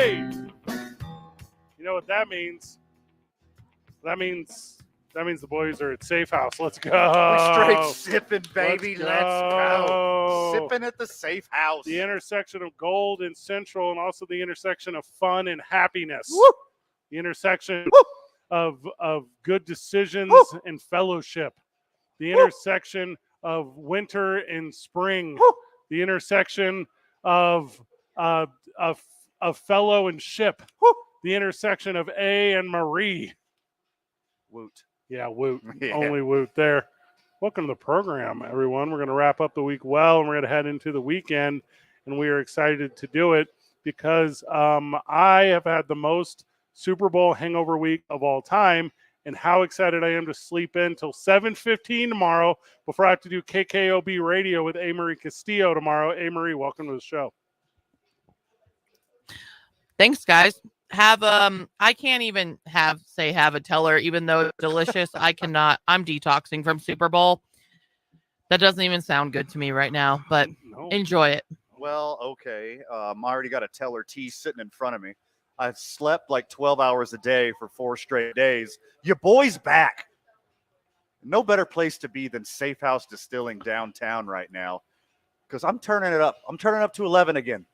Hey! You know what that means? That means the boys are at Safehouse. Let's go. We're straight sipping, baby. Let's Let's go. go. Sipping at the Safehouse. The intersection of gold and central, and also the intersection of fun and happiness. Woo! The intersection Woo! of good decisions Woo! and fellowship. The Woo! intersection of winter and spring. Woo! The intersection of fellow and ship. Woo! The intersection of A and Marie. Woot. Yeah, woot. Yeah. Only woot there. Welcome to the program, everyone. We're going to wrap up the week well, and we're going to head into the weekend, and we are excited to do it because I have had the most Super Bowl hangover week of all time, and how excited I am to sleep in till 7:15 tomorrow before I have to do KKOB radio with A. Castillo tomorrow. A. Marie, welcome to the show. Thanks, guys. I can't even have a teller, even though it's delicious. I cannot. I'm detoxing from Super Bowl. That doesn't even sound good to me right now, but enjoy it. Well, okay. I already got a teller tea sitting in front of me. I've slept like 12 hours a day for 4 straight days. Your boy's back. No better place to be than Safehouse Distilling downtown right now, because I'm turning it up. I'm turning up to 11 again.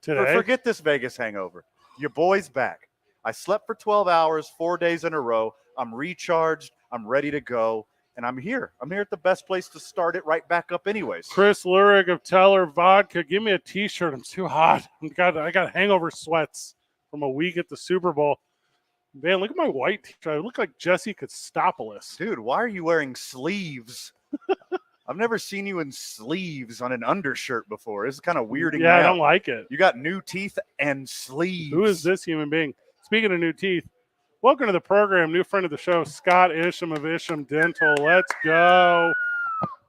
Today? Forget this Vegas hangover. Your boy's back. I slept for 12 hours, 4 days in a row. I'm recharged. I'm ready to go. And I'm here. I'm here at the best place to start it right back up anyways. Chris Lurig of Teller Vodka, give me a T-shirt. I'm too hot. I got hangover sweats from a week at the Super Bowl. Man, look at my white T-shirt. I look like Jesse Kostopoulos. Dude, why are you wearing sleeves? I've never seen you in sleeves on an undershirt before. This is kind of weirding me out. I don't like it. You got new teeth and sleeves. Who is this human being? Speaking of new teeth, welcome to the program, new friend of the show, Scott Isham of Isham Dental. Let's go.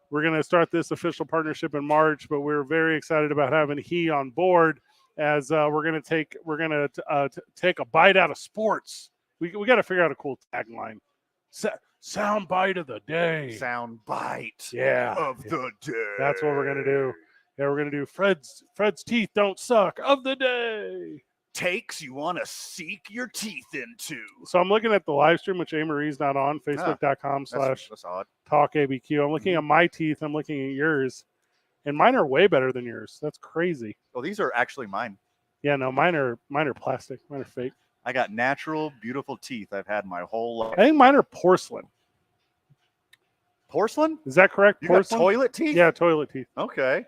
We're going to start this official partnership in March, but we're very excited about having he on board as we're going to take a bite out of sports. We got to figure out a cool tagline. Sound bite of the day. Sound bite of the day. That's what we're going to do. Yeah, we're going to do Fred's teeth don't suck of the day. Takes you want to seek your teeth into. So I'm looking at the live stream, which A-Marie's not on, facebook.com/talkabq. I'm looking at my teeth. I'm looking at yours. And mine are way better than yours. That's crazy. Oh, these are actually mine. Yeah, no, mine are plastic. Mine are fake. I got natural, beautiful teeth I've had my whole life. I think mine are porcelain. Porcelain? Is that correct? You porcelain? Got toilet teeth? Yeah, toilet teeth. Okay.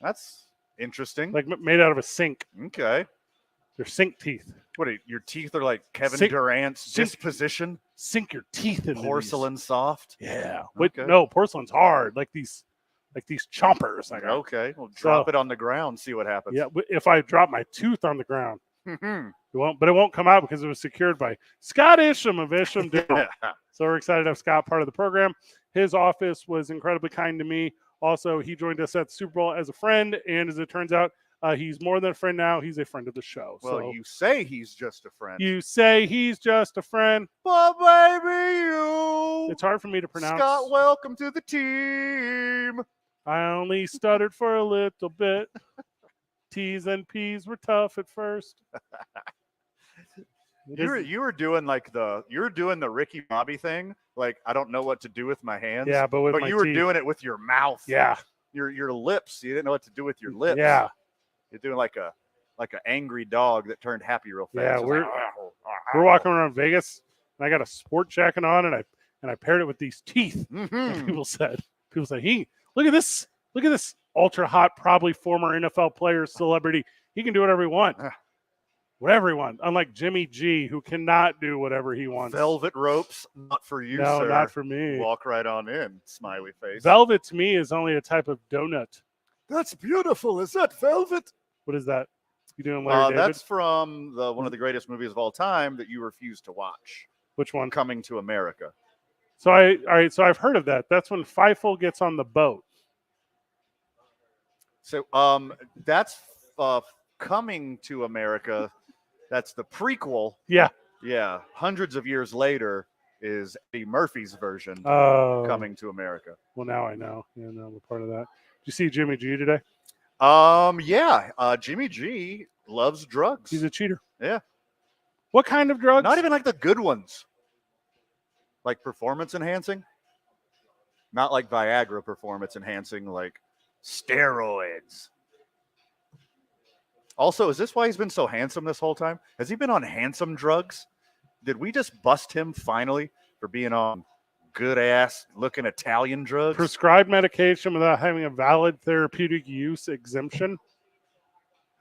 That's interesting. Like made out of a sink. Okay. They're sink teeth. What are your teeth are like Kevin Durant's disposition? Sink your teeth in porcelain soft? Yeah. Wait, no, porcelain's hard. Like these chompers. Okay. Well, drop it on the ground, see what happens. Yeah, if I drop my tooth on the ground, it won't come out because it was secured by Scott Isham of Isham Dental. So we're excited to have Scott part of the program. His office was incredibly kind to me. Also, he joined us at the Super Bowl as a friend, and as it turns out, he's more than a friend now. He's a friend of the show. Well, so, you say he's just a friend. You say he's just a friend. But baby, you. It's hard for me to pronounce. Scott, welcome to the team. I only stuttered for a little bit. T's and P's were tough at first. You were doing the Ricky Bobby thing. Like, I don't know what to do with my hands. Yeah, but you were doing it with your mouth. Yeah. Your lips. You didn't know what to do with your lips. Yeah. You're doing like an angry dog that turned happy real fast. Yeah, we're walking around Vegas, and I got a sport jacket on, and I paired it with these teeth. Mm-hmm. People said, look at this ultra hot, probably former NFL player, celebrity. He can do whatever he wants. Whatever he wants. Unlike Jimmy G, who cannot do whatever he wants. Velvet ropes, not for you, no, sir. Not for me. Walk right on in, smiley face. Velvet to me is only a type of donut. That's beautiful. Is that velvet? What is that? You doing Larry David? That's from one of the greatest movies of all time that you refuse to watch. Which one? Coming to America. So I've heard of that. That's when Feifel gets on the boat. So that's Coming to America. That's the prequel. Yeah. Yeah. Hundreds of years later is Eddie Murphy's version Coming to America. Well, now I know. Yeah, no, we're part of that. Did you see Jimmy G today? Yeah. Jimmy G loves drugs. He's a cheater. Yeah. What kind of drugs? Not even like the good ones. Like performance enhancing. Not like Viagra performance enhancing, like steroids. Also, is this why he's been so handsome this whole time? Has he been on handsome drugs? Did we just bust him finally for being on good ass looking Italian drugs? Prescribed medication without having a valid therapeutic use exemption.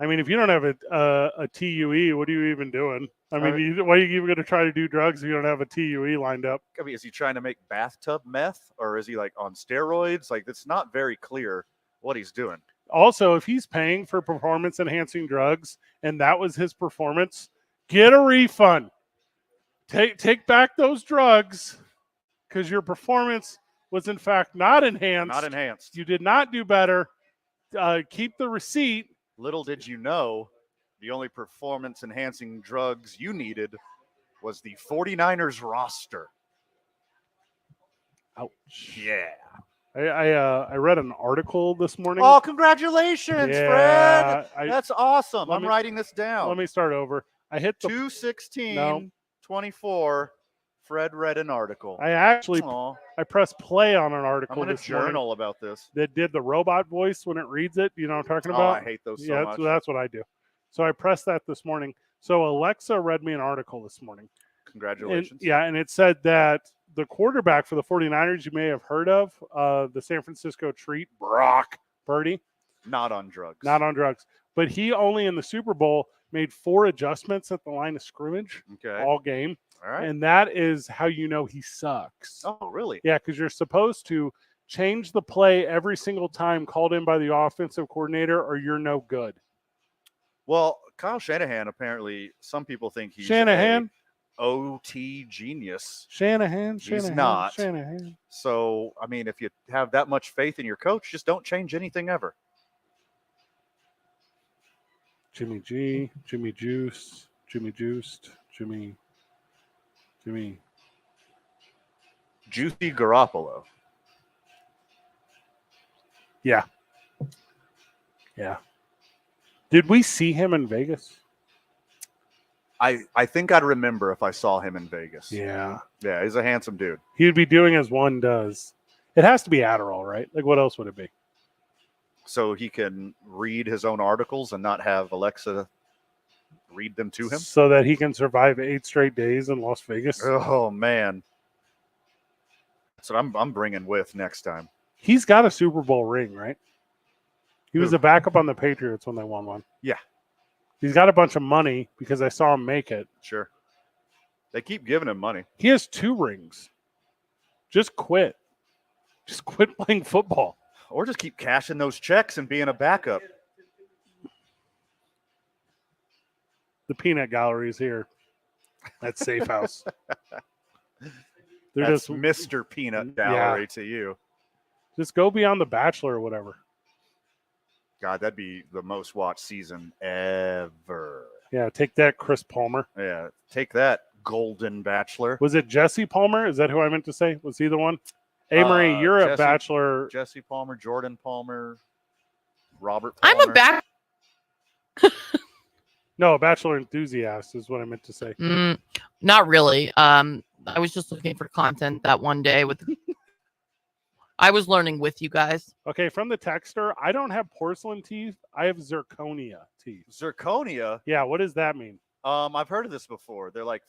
I mean, if you don't have a TUE, what are you even doing? I mean, why are you even going to try to do drugs if you don't have a TUE lined up? I mean, is he trying to make bathtub meth, or is he like on steroids? Like, it's not very clear what he's doing. Also, if he's paying for performance enhancing drugs and that was his performance, get a refund. Take back those drugs because your performance was in fact not enhanced. Not enhanced. You did not do better. Keep the receipt. Little did you know, the only performance enhancing drugs you needed was the 49ers roster. Ouch. Yeah. I read an article this morning. Oh, congratulations, Fred. I- That's awesome. let I'm me- writing this down. Let me start over. I hit the 2/16/24. Fred read an article. I actually Aw, I pressed play on an I'm article going to this morning journal about this. that did the robot voice when it reads it. You know what I'm talking Oh, about? I hate those so Yeah, much. that's what I do. So I pressed that this morning. So Alexa read me an article this morning. Congratulations. And it said that the quarterback for the 49ers you may have heard of, the San Francisco Treat, Brock Purdy, Not on drugs. not on drugs. But he only in the Super Bowl made 4 adjustments at the line of scrimmage Okay. all game. All right. And that is how you know he sucks. Oh, really? Yeah, because you're supposed to change the play every single time called in by the offensive coordinator or you're no good. Well, Kyle Shanahan, apparently, some people think he's Shanahan? a OT genius. Shanahan. He's not. Shanahan. So, I mean, if you have that much faith in your coach, just don't change anything ever. Jimmy G, Jimmy Juice, Jimmy Juiced, Jimmy. Juicy Garoppolo. Yeah. Did we see him in Vegas? I think I'd remember if I saw him in Vegas. Yeah. Yeah, he's a handsome dude. He would be doing as one does. It has to be Adderall, right? Like, what else would it be? So he can read his own articles and not have Alexa read them to him. So that he can survive 8 straight days in Las Vegas. Oh, man. That's what I'm bringing with next time. He's got a Super Bowl ring, right? He was Who? a backup on the Patriots when they won one. Yeah. He's got a bunch of money because I saw him make it. Sure. They keep giving him money. He has 2 rings. Just quit. Just quit playing football. Or just keep cashing those checks and being a backup. The peanut gallery is here at Safehouse. They're That's just Mr. Peanut Gallery to you. just go beyond The Bachelor or whatever. God, that'd be the most watched season ever. Yeah, take that, Chris Palmer. Yeah, take that, Golden Bachelor. Was it Jesse Palmer? Is that who I meant to say? Was he the one? Hey, Marie, you're a Jesse- Bachelor. Jesse Palmer, Jordan Palmer, Robert I'm Palmer. a back. No, a Bachelor enthusiast is what I meant to say. Not really. I was just looking for content that one day with. I was learning with you guys. Okay, from the texter, I don't have porcelain teeth. I have zirconia teeth. Zirconia. Yeah, what does that mean? I've heard of this before. They're like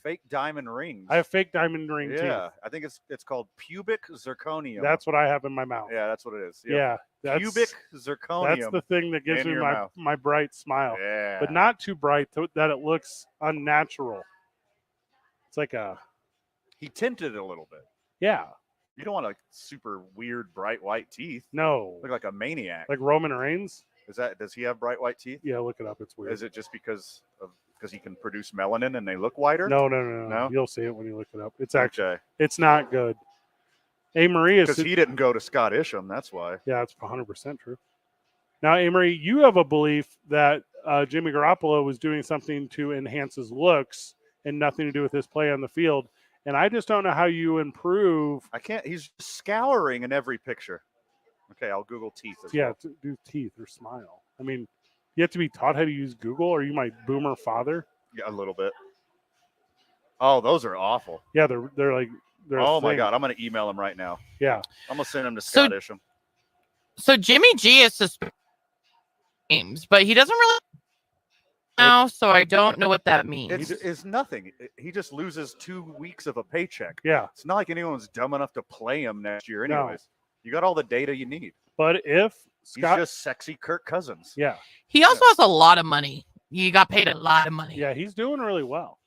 fake diamond rings. I have fake diamond ring yeah, teeth. I think it's called pubic zirconium. That's what I have in my mouth. yeah, that's what it is. Yeah, that's Pubic zirconium. That's the thing that gives in me your my, mouth. my bright smile. Yeah, But not too bright that it looks unnatural. It's like a, He tinted it a little bit. yeah, You don't want like super weird bright white teeth. no. Look like a maniac. Like Roman Reigns? Does he have bright white teeth? Yeah, look it up. It's weird. Is it just because he can produce melanin and they look whiter? No. No? You'll see it when you look it up. It's actually, Okay. it's not good. Hey, Maria. Because he didn't go to Scott Isham, that's why. Yeah, it's 100% true. Now, Amory, you have a belief that Jimmy Garoppolo was doing something to enhance his looks and nothing to do with his play on the field. And I just don't know how you improve. I can't. He's scouring in every picture. Okay, I'll Google teeth. As Yeah, well. to do teeth or smile. I mean, You have to be taught how to use Google. Are you my boomer father? Yeah, a little bit. Oh, those are awful. Yeah, they're like they're. Oh my thing. God, I'm gonna email him right now. Yeah. I'm gonna send him to So- Scott Isham. So Jimmy G is suspended games, but he doesn't really now, so I don't know what that means. It's nothing. He just loses 2 weeks of a paycheck. Yeah. It's not like anyone's dumb enough to play him next year, No. anyways. You got all the data you need. But if Scott, He's just sexy Kirk Cousins. yeah, He also has a lot of money. He got paid a lot of money. yeah, he's doing really well.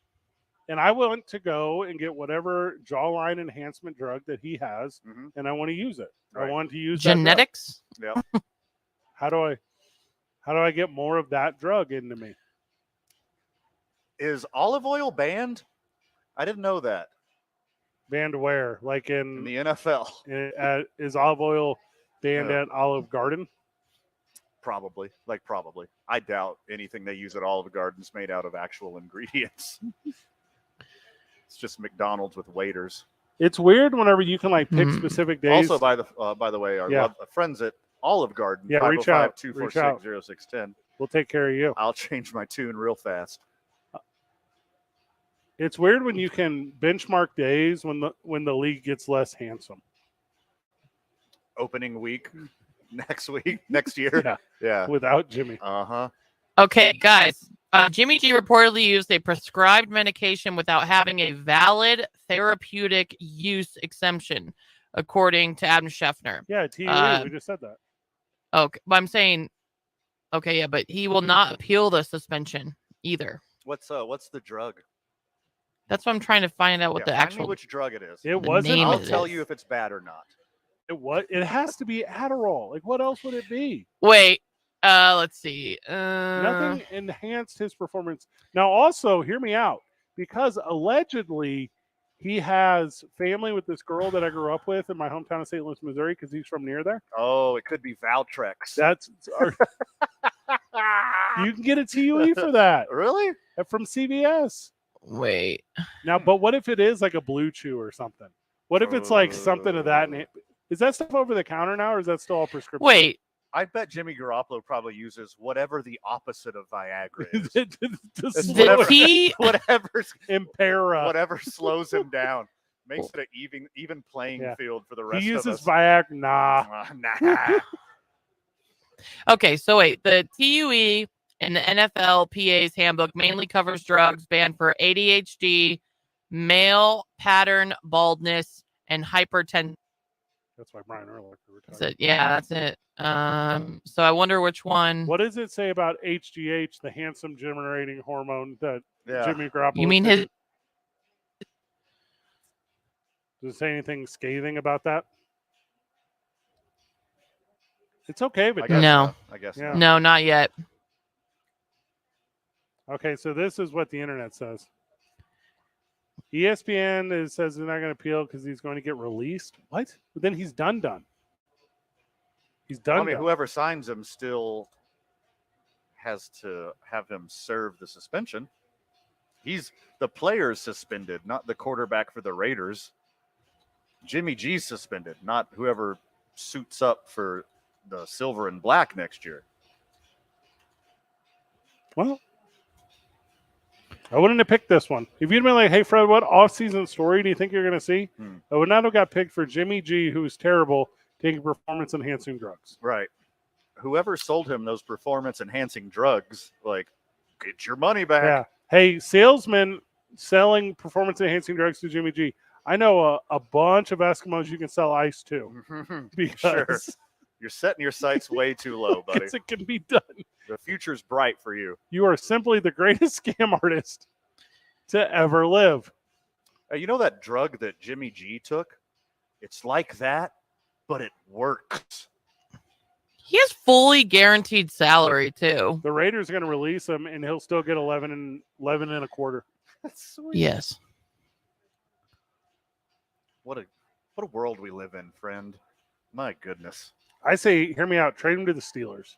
And I want to go and get whatever jawline enhancement drug that he has, Mhm. and I want to use it. Right. I want to use that drug. Genetics. Yep. How do I get more of that drug into me? Is olive oil banned? I didn't know that. Banned where? Like In the NFL. is olive oil banned Yeah. at Olive Garden? Probably. I doubt anything they use at Olive Garden's made out of actual ingredients. It's just McDonald's with waiters. It's weird whenever you can like pick Hmm. specific days. Also, by the way, our Yeah. friends at Olive Garden, Yeah, reach out. 505-246-0610. We'll take care of you. I'll change my tune real fast. It's weird when you can benchmark days when the league gets less handsome. Opening week next year. Yeah. Yeah. Without Jimmy. Uh-huh. Okay, guys. Jimmy G reportedly used a prescribed medication without having a valid therapeutic use exemption, according to Adam Scheffner. Yeah, TUE. We just said that. Okay, but I'm saying, okay, yeah, but he will not appeal the suspension either. What's the drug? That's what I'm trying to find out what the Find me actual. which drug it is. It The wasn't. name I'll of it tell is. you if it's bad or not. It has to be Adderall. Like what else would it be? Wait, let's see. Nothing enhanced his performance. Now, also, hear me out, because allegedly he has family with this girl that I grew up with in my hometown of St. Louis, Missouri, because he's from near there. Oh, it could be Valtrex. That's you can get a TUE for that Really? from CVS. Wait. Now, but what if it is like a Blue Chew or something? What if it's like something of that? Is that stuff over the counter now, or is that still all prescription? Wait. I bet Jimmy Garoppolo probably uses whatever the opposite of Viagra is. Just The T. whatever slows him down. Makes it an even playing field for the rest He of us. uses Viagra. Nah. Nah. Okay, so wait. The TUE in the NFLPA's handbook mainly covers drugs banned for ADHD, male pattern baldness, and hypertension. That's why Brian Urlacher That's retired. it. Yeah, that's it. So I wonder which one. What does it say about HGH, the handsome generating hormone that Yeah. Jimmy Garoppolo? You mean his? Does it say anything scathing about that? It's okay, but I guess No. not. I guess Yeah. not. No, not yet. okay. So this is what the internet says. ESPN says they're not going to appeal because he's going to get released. What? But then he's done. He's done. I mean, whoever signs him still has to have him serve the suspension. He's the player's suspended, not the quarterback for the Raiders. Jimmy G's suspended, not whoever suits up for the silver and black next year. Well, I wouldn't have picked this one. If you'd been like, hey, Fred, what off-season story do you think you're going to see? I would not have got picked for Jimmy G, who's terrible, taking performance-enhancing drugs. Right. Whoever sold him those performance-enhancing drugs, like, get your money back. Yeah. Hey, salesman selling performance-enhancing drugs to Jimmy G. I know a bunch of Eskimos you can sell ice to. Because Sure. You're setting your sights way too low, buddy. because it can be done. The future's bright for you. You are simply the greatest scam artist to ever live. You know that drug that Jimmy G took? It's like that, but it works. He has fully guaranteed salary too. The Raiders are going to release him, and he'll still get 11 and a quarter. That's sweet. Yes. What a world we live in, friend. My goodness. I say, hear me out. Trade him to the Steelers.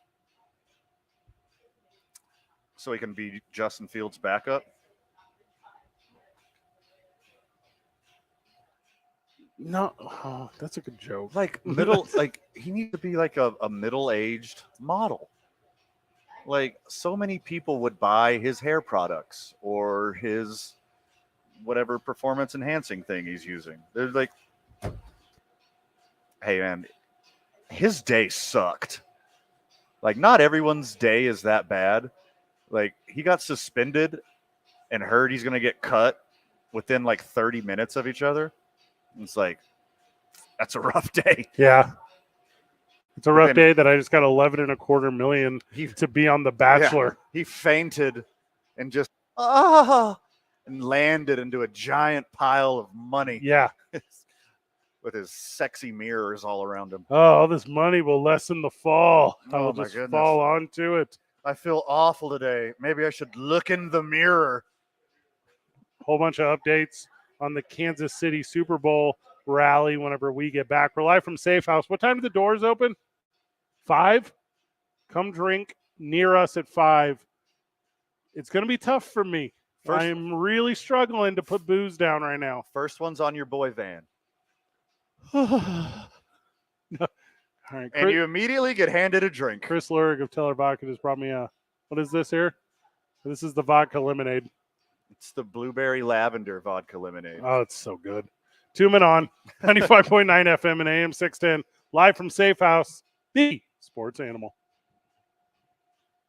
So he can be Justin Fields' backup? No, oh, that's a good joke. Like he needs to be like a middle-aged model. Like, so many people would buy his hair products or his whatever performance enhancing thing he's using. They're like, hey man, his day sucked. Like, not everyone's day is that bad. Like, he got suspended and heard he's going to get cut within like 30 minutes of each other. It's like, that's a rough day. Yeah. It's a rough day that I just got 11.25 million to be on The Bachelor. Yeah, he fainted and just, and landed into a giant pile of money. Yeah. With his sexy mirrors all around him. Oh, all this money will lessen the fall. I will my just goodness. fall onto it. I feel awful today. Maybe I should look in the mirror. Whole bunch of updates on the Kansas City Super Bowl rally whenever we get back. We're live from Safehouse. What time do the doors open? 5? Come drink near us at 5. It's going to be tough for me. I'm really struggling to put booze down right now. First one's on your boy van. No. All right, and you immediately get handed a drink. Chris Lurig of Teller Vodka just brought me a, what is this here? This is the vodka lemonade. It's the blueberry lavender vodka lemonade. Oh, it's so good. 2 Men On, 95.9 FM and AM 610, live from Safehouse, the sports animal.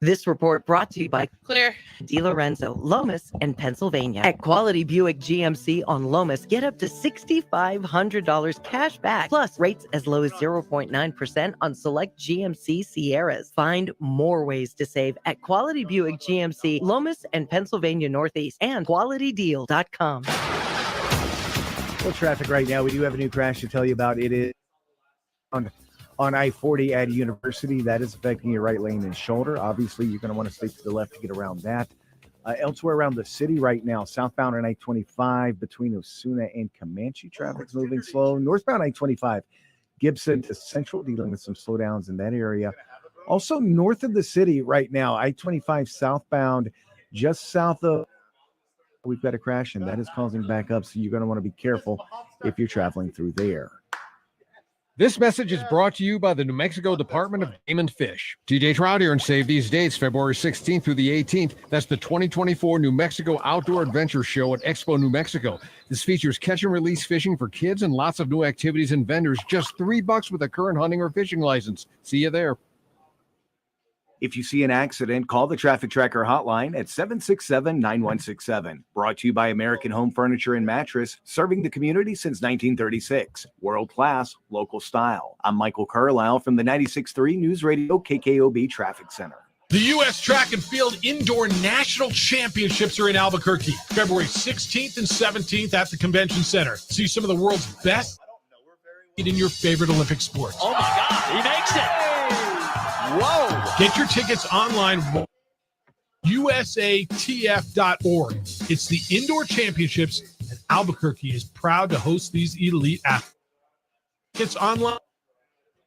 This report brought to you by Clear. DiLorenzo, Lomas, and Pennsylvania. At Quality Buick GMC on Lomas, get up to $6,500 cash back, plus rates as low as 0.9% on select GMC Sierras. Find more ways to save at Quality Buick GMC, Lomas, and Pennsylvania Northeast, and QualityDeal.com. Well, traffic right now. We do have a new crash to tell you about. It is on I-40 at University. That is affecting your right lane and shoulder. Obviously, you're going to want to stay to the left to get around that. Elsewhere around the city right now, southbound on I-25 between Osuna and Comanche, traffic's moving slow. Northbound I-25, Gibson to Central, dealing with some slowdowns in that area. Also north of the city right now, I-25 southbound, just south of, we've got a crash, and that is causing backup, so you're going to want to be careful if you're traveling through there. This message is brought to you by the New Mexico Department of Game and Fish. TJ Trout here, and save these dates, February 16th through the 18th. That's the 2024 New Mexico Outdoor Adventure Show at Expo New Mexico. This features catch and release fishing for kids and lots of new activities and vendors. Just $3 with a current hunting or fishing license. See you there. If you see an accident, call the Traffic Tracker hotline at 767-9167. Brought to you by American Home Furniture and Mattress, serving the community since 1936. World class, local style. I'm Michael Carlisle from the 96.3 News Radio KKOB Traffic Center. The U.S. Track and Field Indoor National Championships are in Albuquerque, February 16th and 17th at the Convention Center. See some of the world's best in your favorite Olympic sports. Oh, my God. He makes it. Whoa! Get your tickets online at usatf.org. It's the Indoor Championships, and Albuquerque is proud to host these elite athletes. Tickets online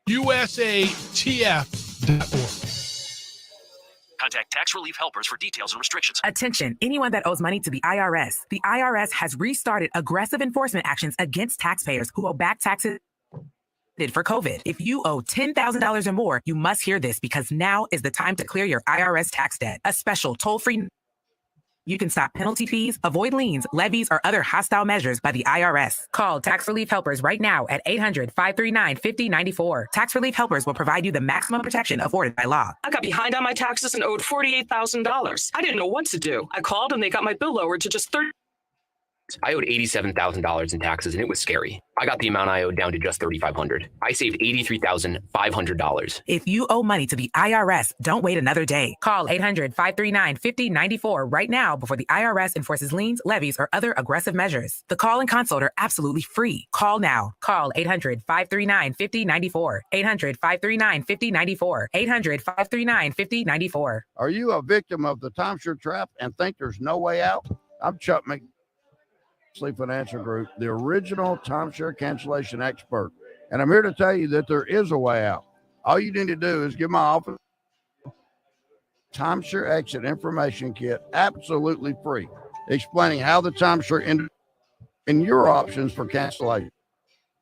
usatf.org. Contact Tax Relief Helpers for details and restrictions. Attention, anyone that owes money to the IRS. The IRS has restarted aggressive enforcement actions against taxpayers who owe back taxes for COVID. If you owe $10,000 or more, you must hear this, because now is the time to clear your IRS tax debt. A special toll-free. You can stop penalty fees, avoid liens, levies, or other hostile measures by the IRS. Call Tax Relief Helpers right now at 800-539-5094. Tax Relief Helpers will provide you the maximum protection afforded by law. I got behind on my taxes and owed $48,000. I didn't know what to do. I called and they got my bill lowered to just $30. I owed $87,000 in taxes, and it was scary. I got the amount I owed down to just $3,500. I saved $83,500. If you owe money to the IRS, don't wait another day. Call 800-539-5094 right now before the IRS enforces liens, levies, or other aggressive measures. The call and consult are absolutely free. Call now. Call 800-539-5094. 800-539-5094. 800-539-5094. Are you a victim of the timeshare trap and think there's no way out? I'm Chuck Financial Group, the original timeshare cancellation expert. And I'm here to tell you that there is a way out. All you need to do is give my office timeshare exit information kit absolutely free, explaining how the timeshare ended and your options for cancellation.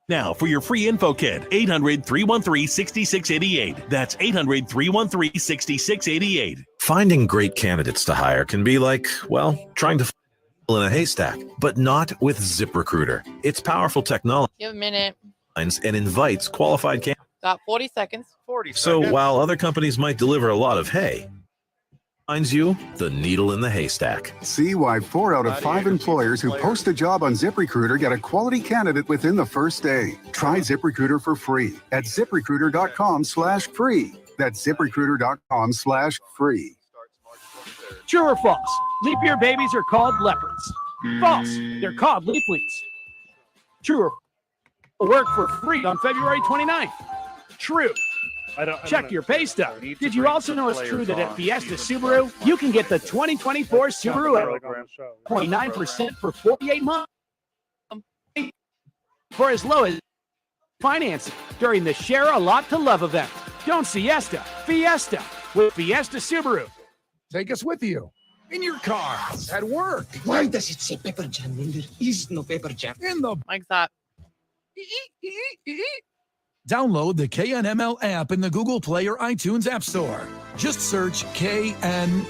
Now, for your free info kit, 800-313-6688. That's 800-313-6688. Finding great candidates to hire can be like, well, trying to find a needle in a haystack, but not with ZipRecruiter. Its powerful technology Give a minute. and invites qualified candidates. Got 40 seconds. 40 So seconds. while other companies might deliver a lot of hay, finds you the needle in the haystack. See why 4 out of 5 employers who post a job on ZipRecruiter get a quality candidate within the first day. Try ZipRecruiter for free at ZipRecruiter.com/free. That's ZipRecruiter.com/free. True or false? Leap year babies are called leopards. False. They're called leaflets. True or false? Work for free on February 29th. True. Check your pay stub. Did you also know it's true that at Fiesta Subaru, you can get the 2024 Subaru at 29% for 48 months for as low as financing during the Share a Lot to Love event. Don't Fiesta with Fiesta Subaru. Take us with you. In your car, at work. Why does it say pepper jam when there is no pepper jam? In the... Like that. Download the KNML app in the Google Play or iTunes App Store. Just search KN.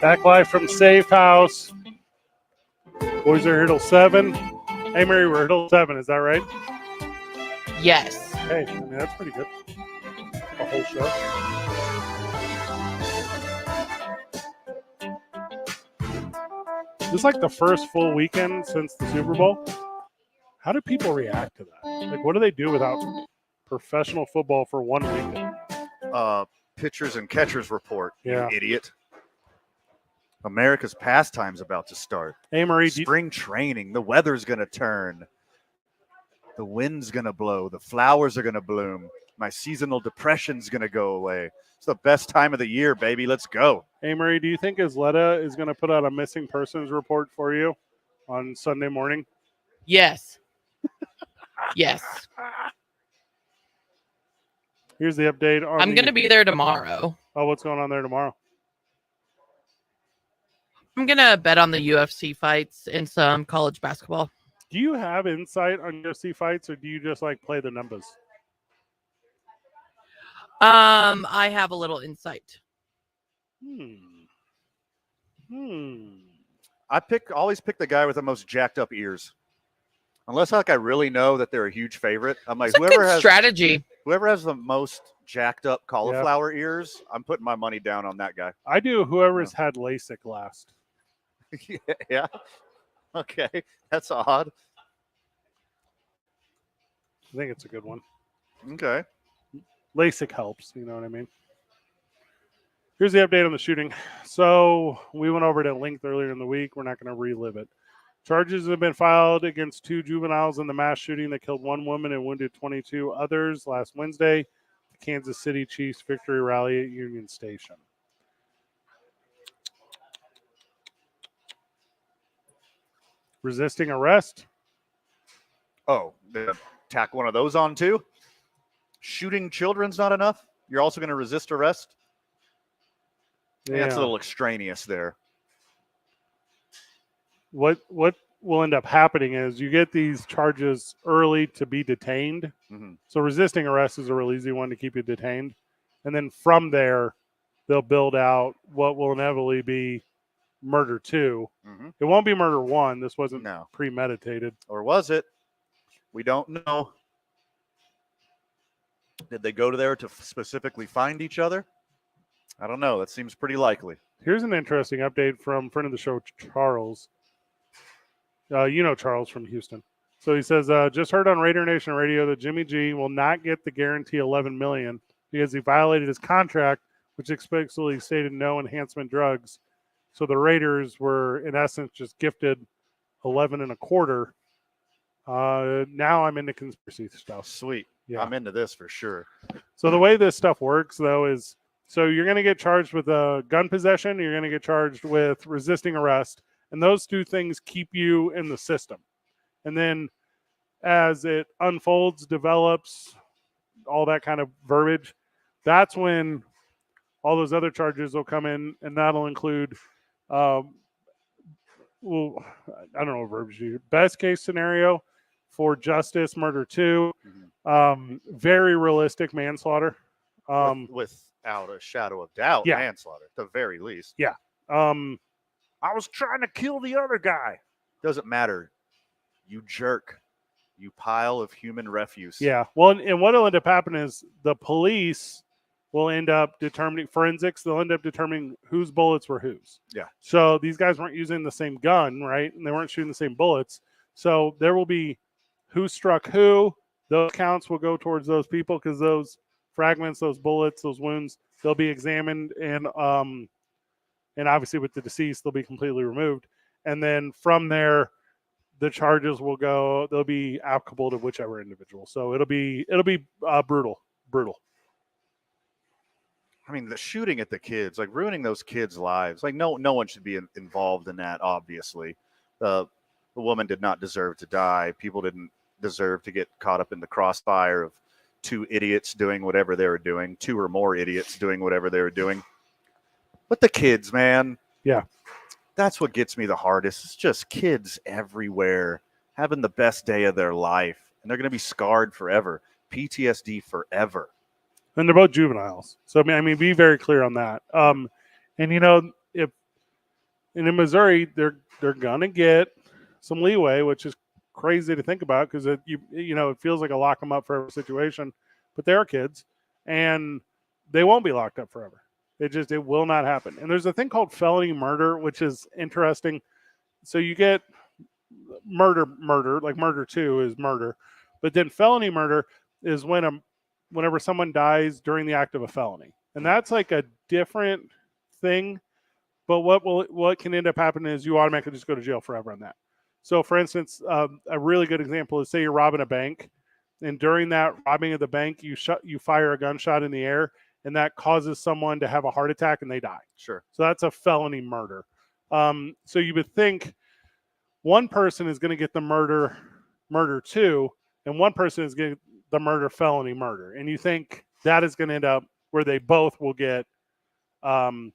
Back live from Safehouse. Boys are here till 7. Hey, Mary, we're here till 7. Is that right? Yes. Hey, I mean, that's pretty good. A whole show. This is like the first full weekend since the Super Bowl. How do people react to that? Like, what do they do without professional football for one weekend? Pitchers and catchers report. Yeah. You idiot. America's pastime's about to start. Hey, Marie. Spring training. The weather's going to turn. The wind's going to blow. The flowers are going to bloom. My seasonal depression's going to go away. It's the best time of the year, baby. Let's go. Hey, Marie, do you think Isleta is going to put out a missing persons report for you on Sunday morning? Yes. Yes. Here's the update. I'm going to be there tomorrow. Oh, what's going on there tomorrow? I'm going to bet on the UFC fights and some college basketball. Do you have insight on UFC fights, or do you just like play the numbers? I have a little insight. I always pick the guy with the most jacked up ears. Unless like I really know that they're a huge favorite. I'm like, It's a good strategy. Whoever has the most jacked up cauliflower ears, I'm putting my money down on that guy. I do whoever's had LASIK last. Yeah. Okay. That's odd. I think it's a good one. Okay. LASIK helps, you know what I mean? Here's the update on the shooting. So we went over it at length earlier in the week. We're not going to relive it. Charges have been filed against 2 juveniles in the mass shooting that killed 1 woman and wounded 22 others last Wednesday at the Kansas City Chiefs victory rally at Union Station. Resisting arrest. Oh, they tack one of those on too? Shooting children's not enough? You're also going to resist arrest? Yeah. That's a little extraneous there. What will end up happening is you get these charges early to be detained. Mm-hmm. So resisting arrest is a real easy one to keep you detained. And then from there, they'll build out what will inevitably be murder 2. Mm-hmm. It won't be murder 1. This wasn't premeditated. Or was it? We don't know. Did they go to there to specifically find each other? I don't know. That seems pretty likely. Here's an interesting update from friend of the show, Charles. You know Charles from Houston. So he says, just heard on Raider Nation Radio that Jimmy G will not get the guarantee $11 million because he violated his contract, which explicitly stated no enhancement drugs. So the Raiders were, in essence, just gifted 11 and a quarter. Now I'm into conspiracy stuff. Sweet. Yeah. I'm into this for sure. So the way this stuff works, though, is so you're going to get charged with gun possession. You're going to get charged with resisting arrest. And those 2 things keep you in the system. And then as it unfolds, develops, all that kind of verbiage, that's when all those other charges will come in, and that'll include, well, I don't know, verbiage. Best case scenario for justice, murder 2, very realistic manslaughter. Without a shadow of doubt, Yeah. manslaughter, at the very least. Yeah. I was trying to kill the other guy. Doesn't matter. You jerk. You pile of human refuse. Yeah. Well, and what will end up happening is the police will end up determining forensics. They'll end up determining whose bullets were whose. Yeah. So these guys weren't using the same gun, right? And they weren't shooting the same bullets. So there will be who struck who. Those counts will go towards those people because those fragments, those bullets, those wounds, they'll be examined and obviously with the deceased, they'll be completely removed. And then from there, the charges will go. They'll be applicable to whichever individual. So it'll be brutal. I mean, the shooting at the kids, like ruining those kids' lives. Like no one should be involved in that. Obviously, the woman did not deserve to die. People didn't deserve to get caught up in the crossfire of 2 idiots doing whatever they were doing, 2 or more idiots doing whatever they were doing. But the kids, man. Yeah. That's what gets me the hardest. It's just kids everywhere having the best day of their life, and they're going to be scarred forever. PTSD forever. And they're both juveniles. So, I mean, be very clear on that. And, you know, if in Missouri, they're going to get some leeway, which is crazy to think about because, it feels like a lock them up forever situation. But they are kids, and they won't be locked up forever. It will not happen. And there's a thing called felony murder, which is interesting. So you get murder, like murder 2 is murder. But then felony murder is whenever someone dies during the act of a felony. And that's like a different thing. But what can end up happening is you automatically just go to jail forever on that. So for instance, a really good example is say you're robbing a bank, and during that robbing of the bank, you fire a gunshot in the air, and that causes someone to have a heart attack and they die. Sure. So that's a felony murder. So you would think one person is going to get the murder 2, and one person is getting the murder felony murder. And you think that is going to end up where they both will get, in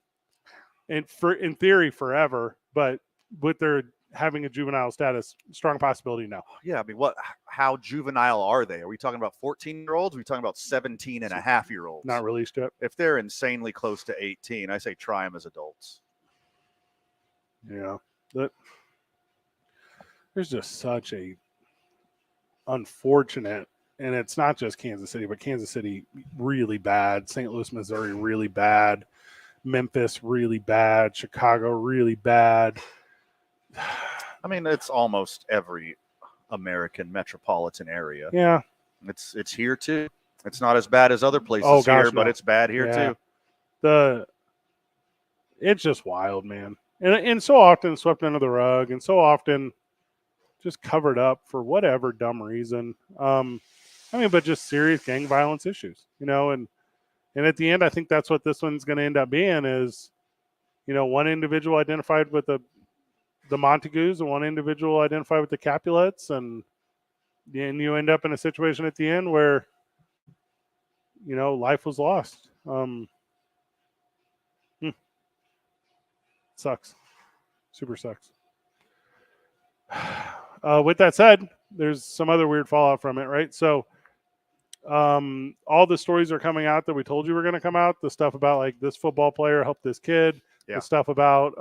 theory, forever, but with their having a juvenile status, strong possibility no. Yeah, I mean, how juvenile are they? Are we talking about 14-year-olds? Are we talking about 17 and a half-year-olds? Not released yet. If they're insanely close to 18, I say try them as adults. Yeah. There's just such a unfortunate, and it's not just Kansas City, but Kansas City really bad, St. Louis, Missouri really bad, Memphis really bad, Chicago really bad. I mean, it's almost every American metropolitan area. Yeah. It's here too. It's not as bad as other places here, but it's bad here too. It's just wild, man. And so often swept under the rug and so often just covered up for whatever dumb reason. But just serious gang violence issues, and at the end, I think that's what this one's going to end up being is, one individual identified with the Montagues and one individual identified with the Capulets, and you end up in a situation at the end where, life was lost. Sucks. Super sucks. With that said, there's some other weird fallout from it, right? So all the stories are coming out that we told you were going to come out. The stuff about like this football player helped this kid. Yeah. The stuff about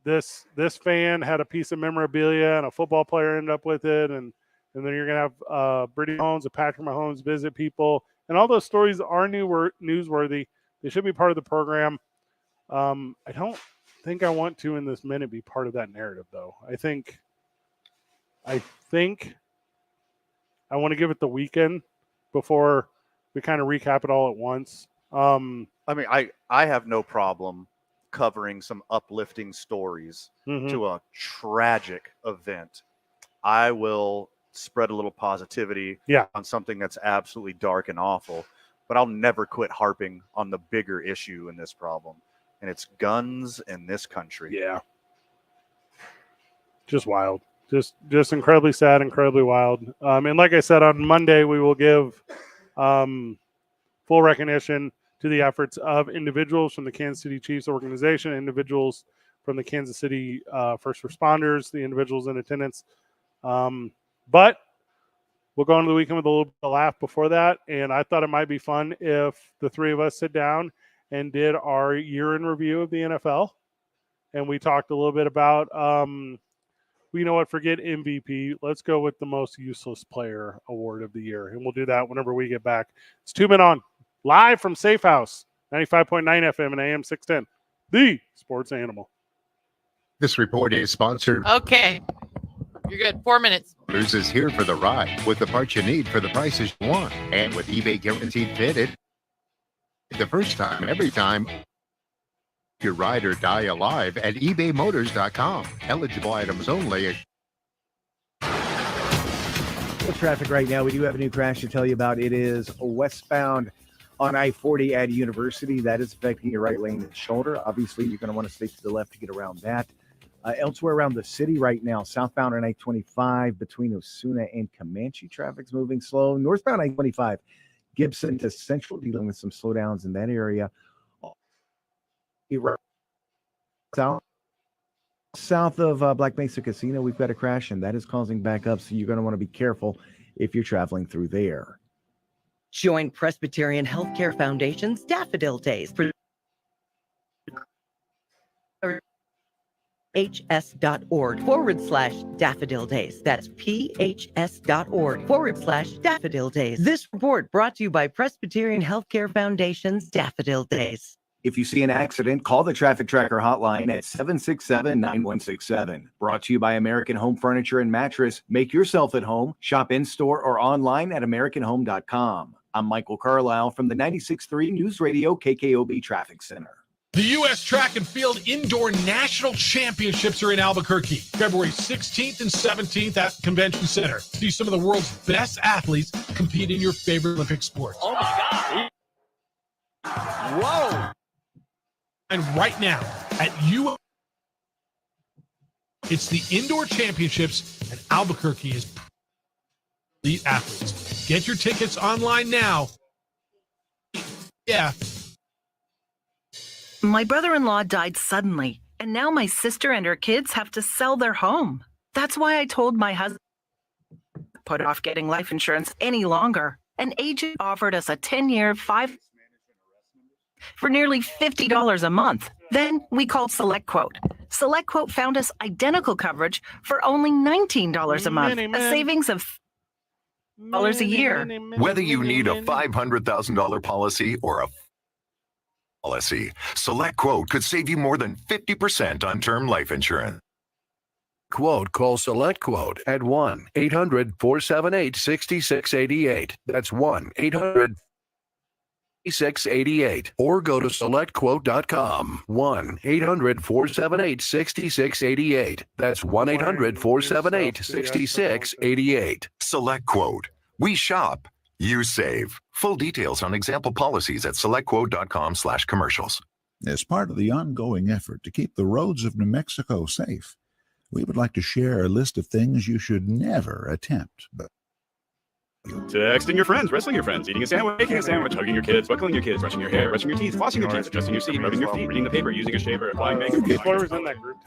this fan had a piece of memorabilia and a football player ended up with it, and then you're gonna have Brittany Mahomes and Patrick Mahomes visit people, and all those stories are newsworthy. They should be part of the program. I don't think I want to in this minute be part of that narrative though. I think I want to give it the weekend before we kind of recap it all at once. I mean, I have no problem covering some uplifting stories to a tragic event. I will spread a little positivity on something that's absolutely dark and awful, but I'll never quit harping on the bigger issue in this problem, and it's guns in this country. Yeah. Just wild. Just incredibly sad, incredibly wild. And like I said, on Monday, we will give 4 full recognition to the efforts of individuals from the Kansas City Chiefs organization, individuals from the Kansas City first responders, the individuals in attendance. But we'll go into the weekend with a little bit of laugh before that. And I thought it might be fun if the three of us sit down and did our year in review of the NFL. And we talked a little bit about, you know what, forget MVP. Let's go with the most useless player award of the year. And we'll do that whenever we get back. It's 2 Men On, live from Safehouse, 95.9 FM and AM 610, the sports animal. This report is sponsored. Okay. You're good. 4 minutes. Cruise is here for the ride with the parts you need for the prices you want. And with eBay Guaranteed Fitted, the first time, every time, your ride or die alive at ebaymotors.com. Eligible items only. Traffic right now. We do have a new crash to tell you about. It is westbound on I-40 at University. That is affecting your right lane and shoulder. Obviously, you're going to want to stay to the left to get around that. Elsewhere around the city right now, southbound on I-25 between Osuna and Comanche, traffic's moving slow. Northbound I-25, Gibson to Central, dealing with some slowdowns in that area. South of Black Mesa Casino, we've got a crash, and that is causing backups, so you're going to want to be careful if you're traveling through there. Join Presbyterian Healthcare Foundation's Daffodil Days for phs.org/daffodil days. That's phs.org/daffodil days. This report brought to you by Presbyterian Healthcare Foundation's Daffodil Days. If you see an accident, call the Traffic Tracker hotline at 767-9167. Brought to you by American Home Furniture and Mattress. Make yourself at home. Shop in-store or online at AmericanHome.com. I'm Michael Carlisle from the 96.3 News Radio KKOB Traffic Center. The U.S. Track and Field Indoor National Championships are in Albuquerque, February 16th and 17th at the Convention Center. See some of the world's best athletes compete in your favorite Olympic sports. Oh, my God. Whoa! And right now, at it's the Indoor Championships, and Albuquerque is elite athletes. Get your tickets online now. Yeah. My brother-in-law died suddenly, and now my sister and her kids have to sell their home. That's why I told my husband to put off getting life insurance any longer. An agent offered us a 10-year, for nearly $50 a month. Then we called SelectQuote. SelectQuote found us identical coverage for only $19 a month, a savings of $1 a year. Whether you need a $500,000 policy or a policy, SelectQuote could save you more than 50% on term life insurance. Quote, call SelectQuote at 1-800-478-6688. That's 1-800-688, or go to SelectQuote.com. 1-800-478-6688. That's 1-800-478-6688. SelectQuote. We shop, you save. Full details on example policies at SelectQuote.com/commercials. As part of the ongoing effort to keep the roads of New Mexico safe, we would like to share a list of things you should never attempt. Texting your friends, wrestling your friends, eating a sandwich, making a sandwich, hugging your kids, buckling your kids, brushing your hair, brushing your teeth, flossing your teeth, adjusting your seat, rubbing your feet, reading the paper, using a shaver, applying makeup.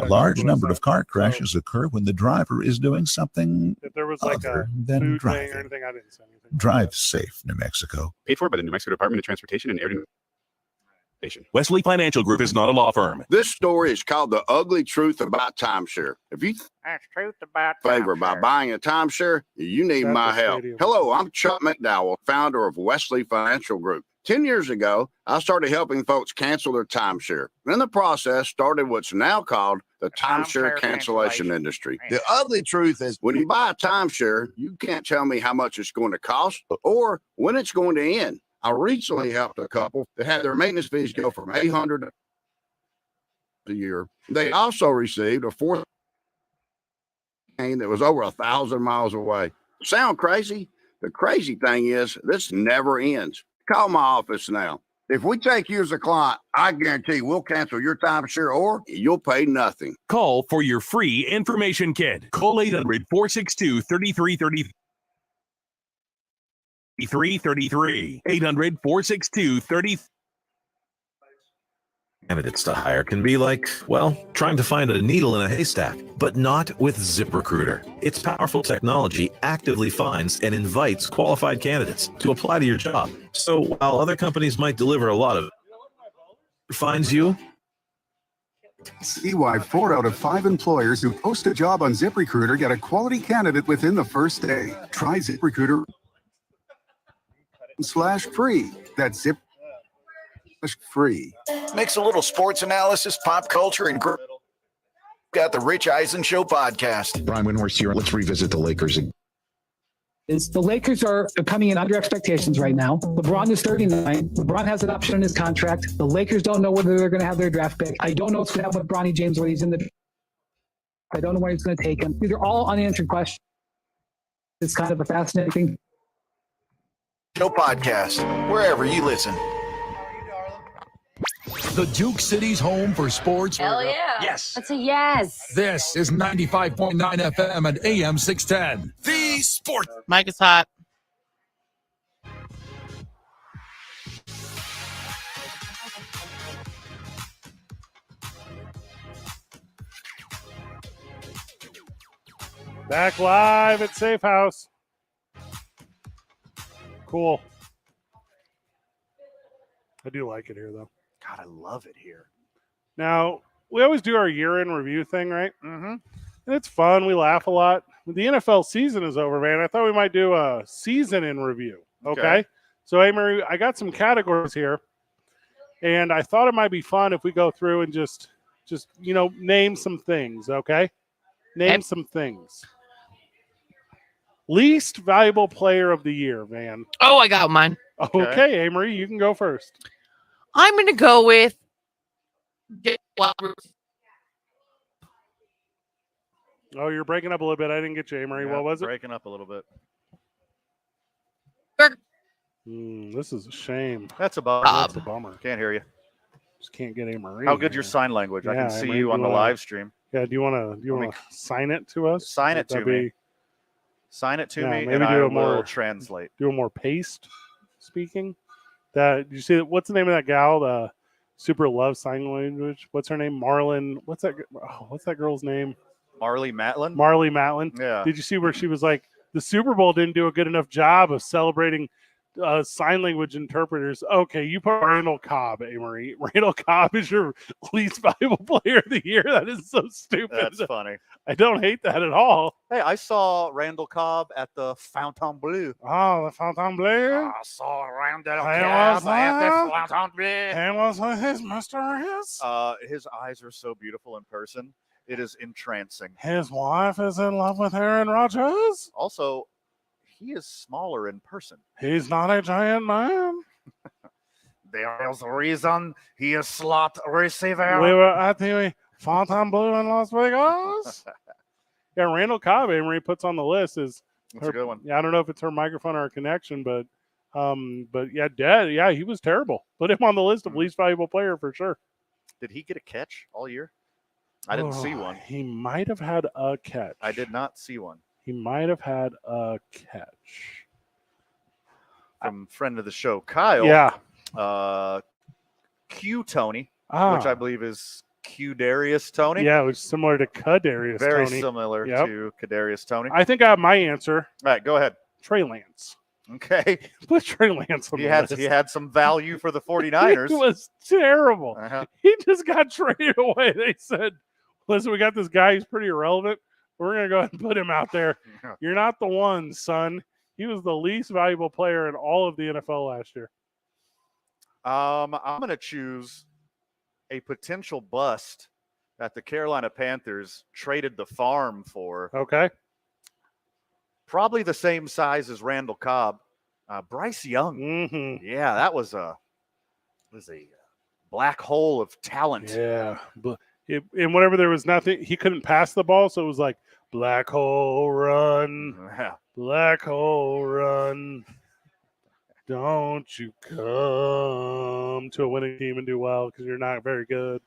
A large number of car crashes occur when the driver is doing something If there was like other a than food driving. thing or anything, I didn't say anything. Drive safe, New Mexico. Paid for by the New Mexico Department of Transportation and Air Wesley Financial Group is not a law firm. This story is called The Ugly Truth About Timeshare. If you That's truth about favor by buying a timeshare, you need my help. Hello, I'm Chuck McDowell, founder of Wesley Financial Group. 10 years ago, I started helping folks cancel their timeshare. In the process, started what's now called the timeshare cancellation industry. The ugly truth is when you buy a timeshare, you can't tell me how much it's going to cost or when it's going to end. I recently helped a couple that had their maintenance fees go from $800 a year. They also received a fourth that was over 1,000 miles away. Sound crazy? The crazy thing is this never ends. Call my office now. If we take you as a client, I guarantee we'll cancel your timeshare or you'll pay nothing. Call for your free information kit. Call 800-462-3333. 333 800 462 30. Candidates to hire can be like, well, trying to find a needle in a haystack, but not with ZipRecruiter. Its powerful technology actively finds and invites qualified candidates to apply to your job. So while other companies might deliver a lot of, it finds you. See why 4 out of 5 employers who post a job on ZipRecruiter get a quality candidate within the first day. Try ZipRecruiter/free. That's Zip/free. Makes a little sports analysis, pop culture, and got the Rich Eisen Show podcast. Brian Windhorst here. Let's revisit the Lakers. The Lakers are coming in under expectations right now. LeBron is 39. LeBron has an option on his contract. The Lakers don't know whether they're going to have their draft pick. I don't know what's going to happen with Bronny James when he's in the. I don't know when he's going to take him. These are all unanswered questions. It's kind of a fascinating Show podcast, wherever you listen. The Duke City's home for sports. Hell yeah. Yes. That's a yes. This is 95.9 FM and AM 610. The Sport. Mike is hot. Back live at Safehouse. Cool. I do like it here, though. God, I love it here. Now, we always do our year-end review thing, right? Mm-hmm. And it's fun. We laugh a lot. The NFL season is over, man. I thought we might do a season in review. Okay? So, hey, Mary, I got some categories here. And I thought it might be fun if we go through and just name some things, okay? Name some things. Least valuable player of the year, Van. Oh, I got mine. Okay, Amory, you can go first. I'm going to go with Oh, you're breaking up a little bit. I didn't get you, Amory. What was it? Breaking up a little bit. This is a shame. That's a bummer. That's a bummer. Can't hear you. Just can't get Amory. How good your sign language? I can see Amory, you on the live stream. Yeah, do you want to sign it to us? Sign it to me. Sign it to me, maybe and I do a will more translate. Do a more paste speaking. That you see? What's the name of that gal? The super love sign language. What's her name? Marlon. What's that girl's name? Marley Matlin. Marley Matlin. Yeah. Did you see where she was like, the Super Bowl didn't do a good enough job of celebrating sign language interpreters? Okay, you put Randall Cobb, Amory. Randall Cobb is your least valuable player of the year. That is so stupid. That's funny. I don't hate that at all. Hey, I saw Randall Cobb at the Fontainebleau. Oh, the Fontainebleau? I saw Randall Cobb Cobb at the Fontainebleau. And was with his mysterious. His eyes are so beautiful in person. It is entrancing. His wife is in love with Aaron Rodgers. Also, he is smaller in person. He's not a giant man. There is a reason he is slot receiver. We were at the Fontainebleau in Las Vegas. Yeah, Randall Cobb, Amory puts on the list is That's a good one. Yeah, I don't know if it's her microphone or her connection, but yeah, Dad, yeah, he was terrible. Put him on the list of least valuable player for sure. Did he get a catch all year? I didn't see one. He might have had a catch. I did not see one. He might have had a catch. From friend of the show, Kyle. Yeah. Q Tony, which I believe is Q Darius Tony. Yeah, it was similar to Kadarius Very Toney. similar Yep. to Kadarius Tony. I think I have my answer. All right, go ahead. Trey Lance. Okay. Put Trey Lance on He the had list. he had some value for the 49ers. He was terrible. Uh-huh. He just got traded away. They said, listen, we got this guy. He's pretty irrelevant. We're going to go ahead and put him out there. You're not the one, son. He was the least valuable player in all of the NFL last year. I'm going to choose a potential bust that the Carolina Panthers traded the farm for. Okay. Probably the same size as Randall Cobb. Bryce Young. Mm-hmm. Yeah, that was a black hole of talent. Yeah. But and whenever there was nothing, he couldn't pass the ball. So it was like, black hole run. Yeah. Black hole run. Don't you come to a winning team and do well because you're not very good.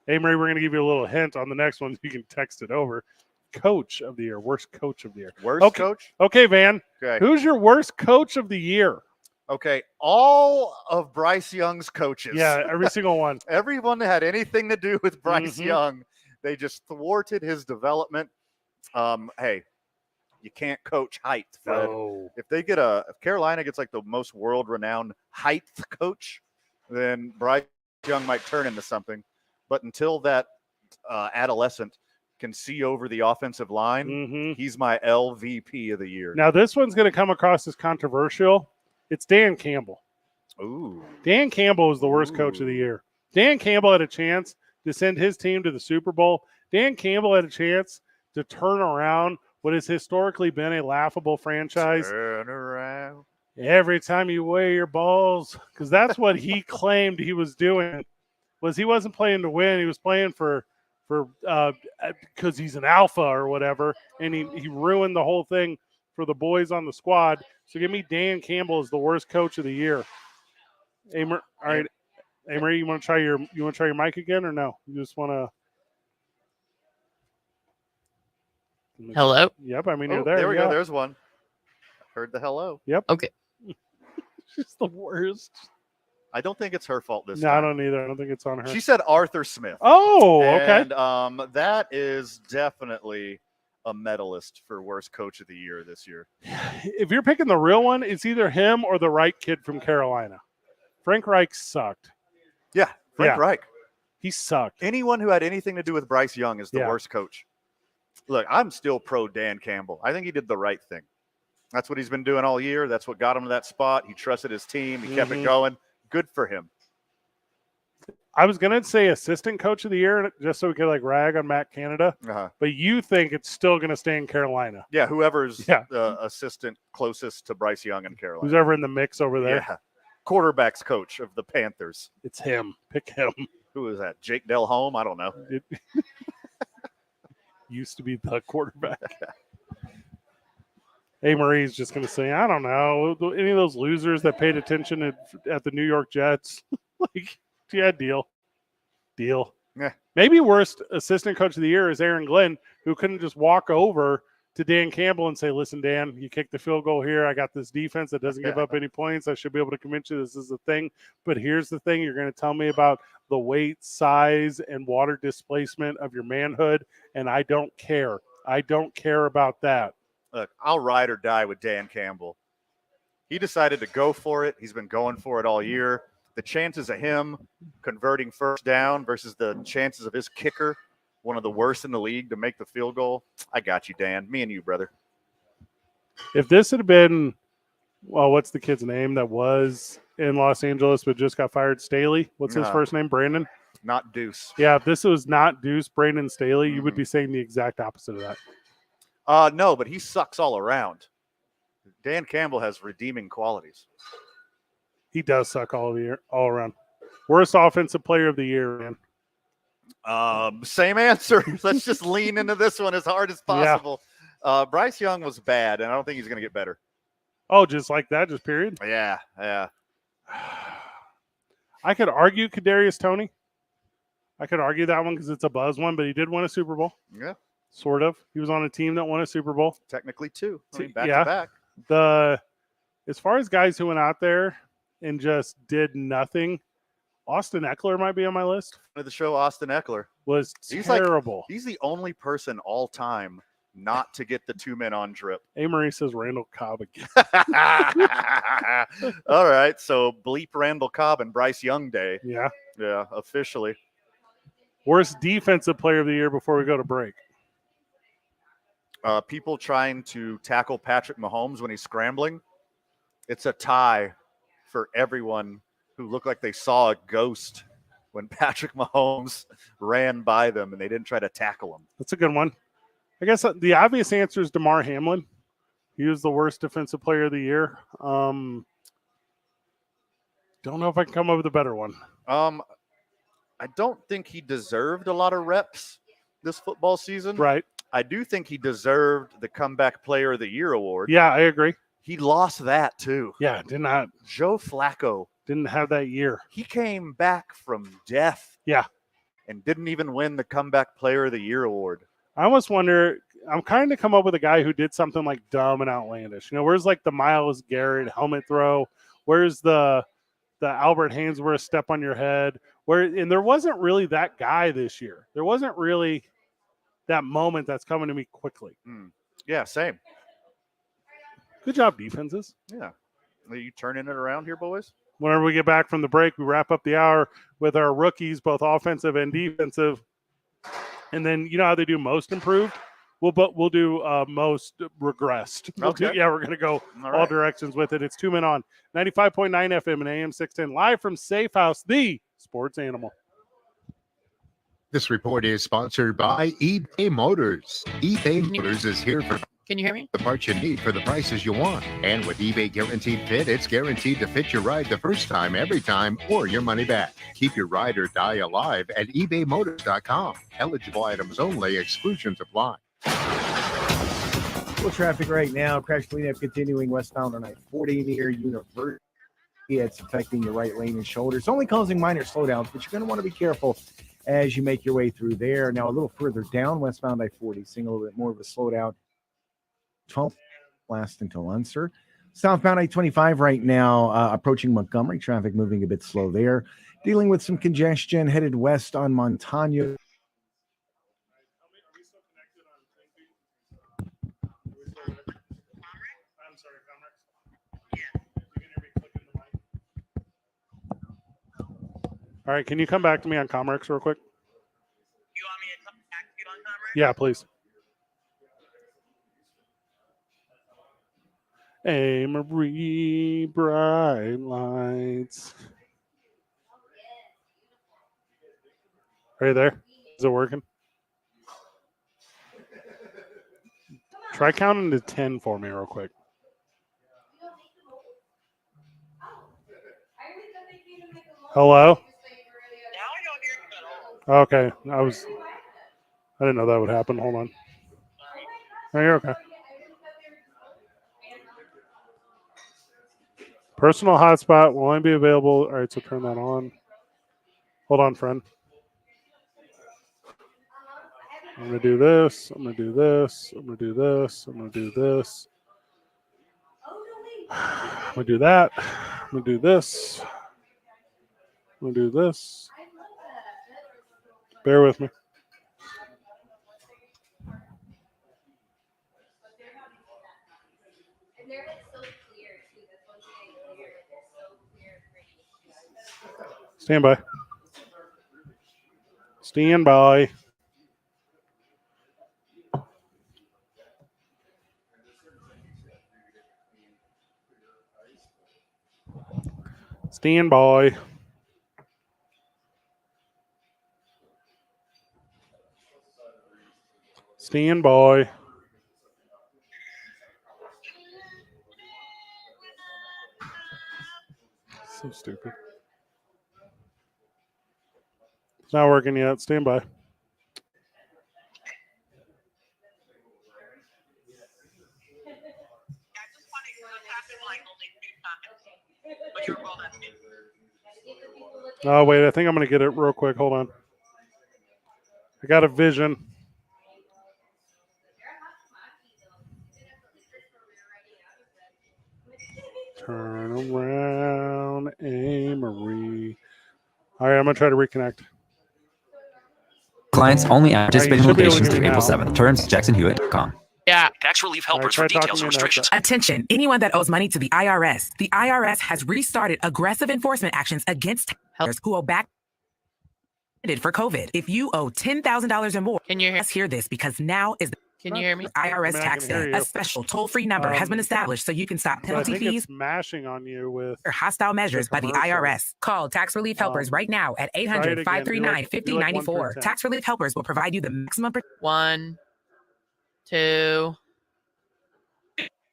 Hey, Murray, we're going to give you a little hint on the next one. You can text it over. coach of the year. Worst coach of the year. Worst coach? Okay, Van. Okay. Who's your worst coach of the year? Okay, all of Bryce Young's coaches. Yeah, every single one. Everyone that had anything to do with Bryce Mhm. Young, they just thwarted his development. Hey, you can't coach height, Fred. No. If Carolina gets like the most world-renowned height coach, then Bryce Young might turn into something. But until that adolescent can see over the offensive line, he's my LVP of the year. Now, this one's going to come across as controversial. It's Dan Campbell. Ooh. Dan Campbell is the worst coach of the year. Dan Campbell had a chance to send his team to the Super Bowl. Dan Campbell had a chance to turn around what has historically been a laughable franchise. Turn around. Every time you weigh your balls, because that's what he claimed he was doing, was he wasn't playing to win. He was playing for because he's an alpha or whatever, and he ruined the whole thing for the boys on the squad. So give me Dan Campbell as the worst coach of the year. Amer, all right, Amer, you want to try your mic again or no? You just want to. Hello? Yep, I mean you're Oh, there. there we yeah. go. There's one. Heard the hello. Yep. Okay. She's the worst. I don't think it's her fault this No, time. I don't either. I don't think it's on her. She said Arthur Smith. Oh, okay. And that is definitely a medalist for worst coach of the year this year. If you're picking the real one, it's either him or the Reich kid from Carolina. Frank Reich sucked. Yeah, Frank Reich. He sucked. Anyone who had anything to do with Bryce Young is the worst coach. Look, I'm still pro Dan Campbell. I think he did the right thing. That's what he's been doing all year. That's what got him to that spot. He trusted his team. He kept it going. Good for him. I was going to say assistant coach of the year just so we could like rag on Matt Canada. But you think it's still going to stay in Carolina. Yeah, whoever's the assistant closest to Bryce Young in Carolina. Who's ever in the mix over there. Yeah. Quarterback's coach of the Panthers. It's him. Pick him. Who is that? Jake Delhomme? I don't know. It used to be the quarterback. Hey, Marie's just going to say, I don't know. Any of those losers that paid attention at the New York Jets. Like, yeah, deal. Yeah. Maybe worst assistant coach of the year is Aaron Glenn, who couldn't just walk over to Dan Campbell and say, listen, Dan, you kicked the field goal here. I got this defense that doesn't give up any points. I should be able to convince you this is the thing. But here's the thing. You're going to tell me about the weight, size, and water displacement of your manhood, and I don't care. I don't care about that. Look, I'll ride or die with Dan Campbell. He decided to go for it. He's been going for it all year. The chances of him converting first down versus the chances of his kicker, one of the worst in the league, to make the field goal. I got you, Dan. Me and you, brother. If this had been, well, what's the kid's name that was in Los Angeles but just got fired? Staley? What's his first name? Brandon? Not Deuce. Yeah, if this was not Deuce, Brandon Staley, you would be saying the exact opposite of that. No, but he sucks all around. Dan Campbell has redeeming qualities. He does suck all around. Worst offensive player of the year, man. Same answer. Let's just lean into this one as hard as possible. Bryce Young was bad, and I don't think he's going to get better. Oh, just like that, just period? Yeah. I could argue Kadarius Toney. I could argue that one because it's a buzz one, but he did win a Super Bowl. Yeah. Sort of. He was on a team that won a Super Bowl. Technically, two. I mean, back to back. As far as guys who went out there and just did nothing, Austin Eckler might be on my list. Of the show, Austin Eckler was terrible. He's the only person all time not to get the 2-men-on drip. Amory says Randall Cobb again. All right, so bleep Randall Cobb and Bryce Young Day. Yeah, officially. Worst defensive player of the year before we go to break. People trying to tackle Patrick Mahomes when he's scrambling. It's a tie for everyone who looked like they saw a ghost when Patrick Mahomes ran by them and they didn't try to tackle him. That's a good one. I guess the obvious answer is DeMar Hamlin. He was the worst defensive player of the year. Don't know if I can come up with a better one. I don't think he deserved a lot of reps this football season. Right. I do think he deserved the Comeback Player of the Year award. Yeah, I agree. He lost that too. Yeah, did not. Joe Flacco didn't have that year. He came back from death. Yeah. And didn't even win the Comeback Player of the Year award. I almost wonder, I'm kind of come up with a guy who did something like dumb and outlandish. Where's like the Myles Garrett helmet throw? Where's the Albert Hainsworth step on your head? And there wasn't really that guy this year. There wasn't really that moment that's coming to me quickly. Yeah, same. Good job, defenses. Yeah. Are you turning it around here, boys? Whenever we get back from the break, we wrap up the hour with our rookies, both offensive and defensive. And then you know how they do most improved? We'll do most regressed. Okay. We're going to go all directions with it. It's 2 Men On 95.9 FM and AM 610 live from Safehouse, the sports animal. This report is sponsored by eBay Motors. eBay Motors is here for Can you hear me? the parts you need for the prices you want. And with eBay Guaranteed Fit, it's guaranteed to fit your ride the first time, every time, or your money back. Keep your ride or die alive at ebaymotors.com. Eligible items only. Exclusions apply. Full traffic right now. Crash cleanup continuing westbound on I-40 near University. It's affecting your right lane and shoulder. It's only causing minor slowdowns, but you're going to want to be careful as you make your way through there. Now, a little further down westbound I-40, seeing a little bit more of a slowdown. 12 last until Unser. Southbound I-25 right now, approaching Montgomery. Traffic moving a bit slow there. Dealing with some congestion headed west on Montano. All right, can you come back to me on Commerce real quick? You want me to come back to you on Commerce? Yeah, please. Hey, Marie, bright lights. Are you there? Is it working? Try counting to 10 for me real quick. Hello? Okay. I didn't know that would happen. Hold on. Oh, you're okay. Personal hotspot will only be available. All right, so turn that on. Hold on, friend. I'm going to do this. I'm going to do this. I'm going to do this. I'm going to do this. I'm going to do that. I'm going to do this. I'm going to do this. Bear with me. Stand by. Stand by. Stand by. Stand by. So stupid. It's not working yet. Stand by. Oh, wait. I think I'm going to get it real quick. Hold on. I got a vision. Turn around, Amory. All right, I'm going to try to reconnect. Clients only anticipating should be able to locations hear through me April now. 7th. Terms, JacksonHewitt.com. Yeah. Tax relief helpers try for details talking and me into restrictions. Attention, anyone that owes money to the IRS. The IRS has restarted aggressive enforcement actions against taxpayers who owe back for COVID. If you owe $10,000 or more, can you hear this because now is the Can you hear me? IRS I tax can hear day. you. A special toll-free number has been established so you can stop So I penalty think fees it's mashing on you with or hostile measures by the commercial. IRS. Call Tax Relief Helpers right now at try it again. Do like 1 through 800-539-5094. 10. Tax Relief Helpers will provide you the maximum. 1, 2.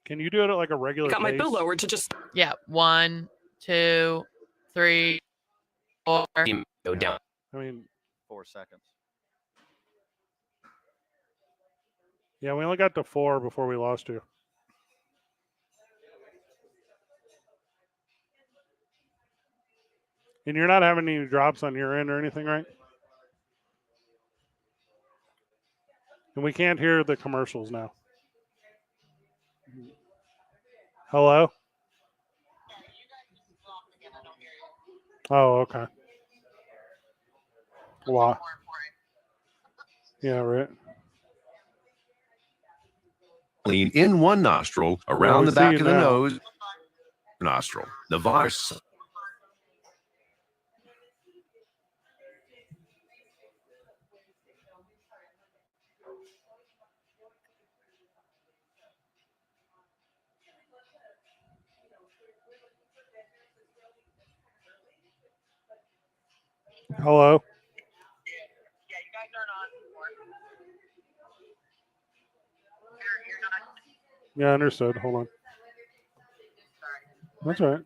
Can you do it at like a regular Got my pace? bill lowered to just. Yeah. 1, 2, 3, 4. Go down. I mean, 4 seconds. yeah, we only got to 4 before we lost you. And you're not having any drops on your end or anything, right? And we can't hear the commercials now. Hello? Oh, okay. Why? Yeah, right. Clean in one nostril, around the back of the nose, nostril. The virus. Hello? Yeah, understood. Hold on. That's all right.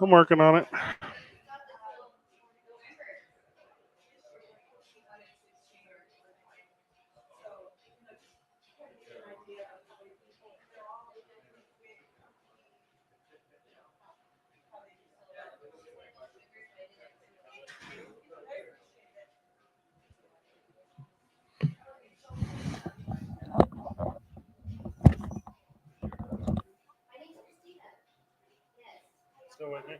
I'm working on it. Still with me?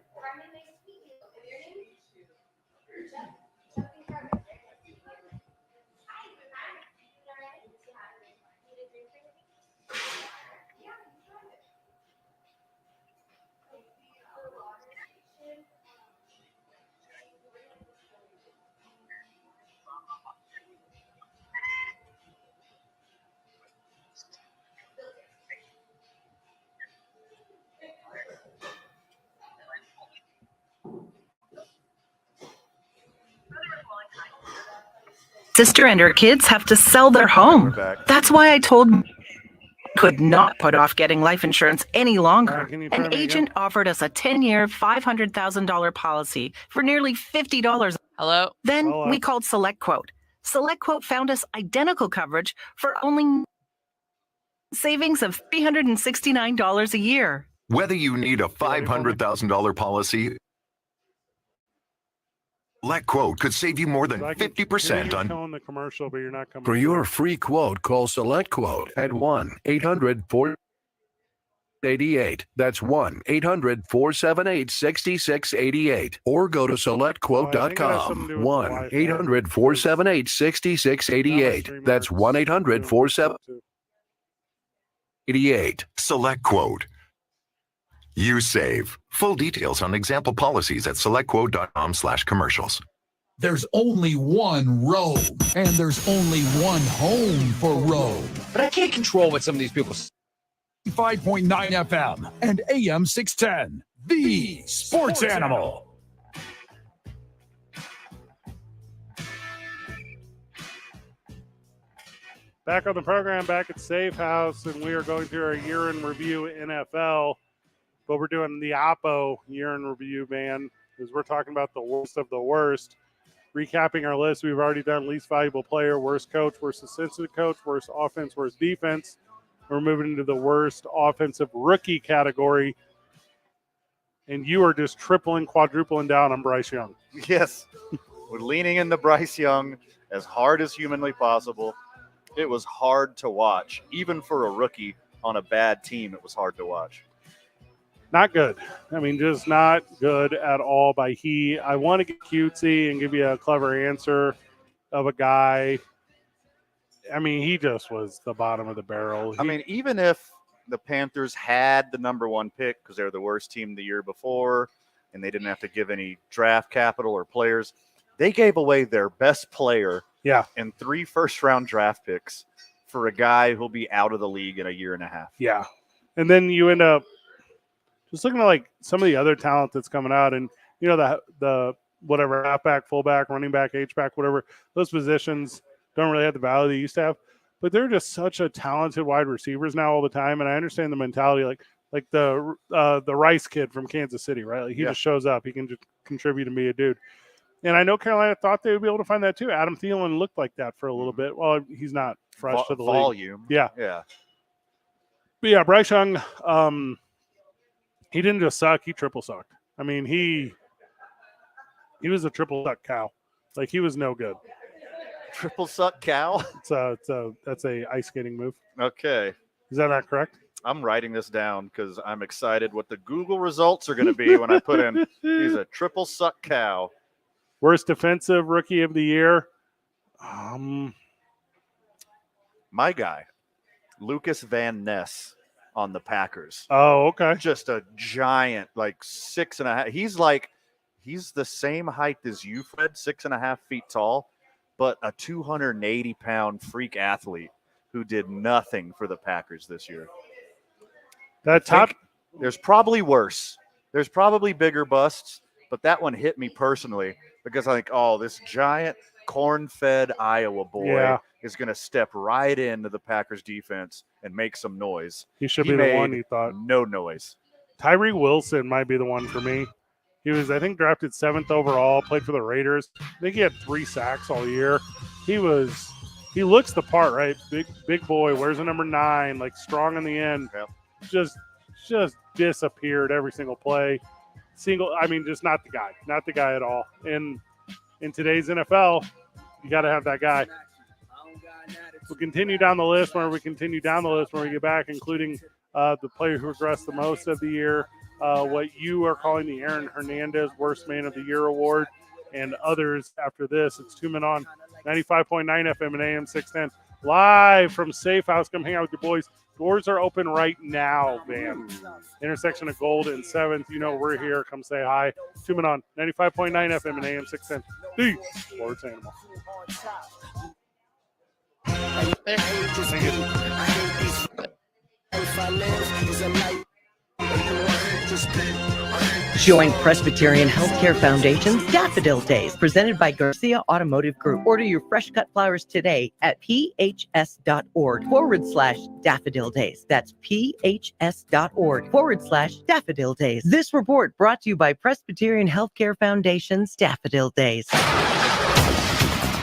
Sister and her kids have to sell their home. That's why I told could not put off getting life insurance any longer. An agent offered us a 10-year, $500,000 policy for nearly $50. Hello? Then we called SelectQuote. SelectQuote found us identical coverage for only savings of $369 a year. Whether you need a $500,000 policy, SelectQuote could save you more than 50% on. Telling the commercial, but you're not coming. For your free quote, call SelectQuote at 1-800-488. That's 1-800-478-6688. Or go to SelectQuote.com. 1-800-478-6688. That's 1-800-478-6688. SelectQuote. You save. Full details on example policies at selectquote.com/commercials. There's only one road, and there's only one home for road. But I can't control what some of these people say. 5.9 FM and AM 610, the sports animal. Back on the program, back at Safehouse, and we are going through our year in review NFL. But we're doing the Oppo year in review, man, because we're talking about the worst of the worst. Recapping our list, we've already done least valuable player, worst coach, worst assistant coach, worst offense, worst defense. We're moving into the worst offensive rookie category. And you are just tripling, quadrupling down on Bryce Young. Yes. We're leaning into Bryce Young as hard as humanly possible. It was hard to watch. Even for a rookie on a bad team, it was hard to watch. Not good. I mean, just not good at all by he. I want to get cutesy and give you a clever answer of a guy. I mean, he just was the bottom of the barrel. I mean, even if the Panthers had the number one pick because they were the worst team the year before and they didn't have to give any draft capital or players, they gave away their best player and 3 first-round draft picks for a guy who'll be out of the league in a year and a half. Yeah. And then you end up just looking at like some of the other talent that's coming out, and you know the whatever halfback, fullback, running back, H-back, whatever, those positions don't really have the value they used to have. But they're just such a talented wide receivers now all the time, and I understand the mentality, like the Rice kid from Kansas City, right? Like he just shows up, he can just contribute and be a dude. And I know Carolina thought they would be able to find that too. Adam Thielen looked like that for a little bit. Well, he's not fresh to the volume. league. Yeah. But yeah, Bryce Young. He didn't just suck, he triple sucked. I mean, he He was a triple duck cow. Like, he was no good. Triple suck cow? That's a ice skating move. Okay. Is that not correct? I'm writing this down because I'm excited what the Google results are going to be when I put in he's a triple suck cow. Worst defensive rookie of the year. My guy, Lucas Van Ness on the Packers. Oh, okay. Just a giant, like 6.5. He's the same height as you, Fred, 6.5 feet tall, but a 280-pound freak athlete who did nothing for the Packers this year. There's probably worse. There's probably bigger busts, but that one hit me personally because I think, this giant corn-fed Iowa boy is going to step right into the Packers defense and make some noise. He should be the one you thought. No noise. Tyree Wilson might be the one for me. He was, I think, drafted 7th overall, played for the Raiders. I think he had 3 sacks all year. He looks the part, right? Big boy, wears a number 9, like strong in the end. Yep. Just disappeared every single play. Just not the guy at all. And in today's NFL, you got to have that guy. We'll continue down the list when we get back, including the player who regressed the most of the year, what you are calling the Aaron Hernandez Worst Man of the Year award, and others after this. It's 2 Men On 95.9 FM and AM 610. Live from Safehouse. Come hang out with your boys. Doors are open right now, Van. Intersection of Gold and 7th. You know we're here. Come say hi. 2 Men On 95.9 FM and AM 610. The Sports Animal. Join Presbyterian Healthcare Foundation's Daffodil Days, presented by Garcia Automotive Group. Order your fresh cut flowers today at phs.org/Daffodil Days. That's phs.org/Daffodil Days. This report brought to you by Presbyterian Healthcare Foundation's Daffodil Days.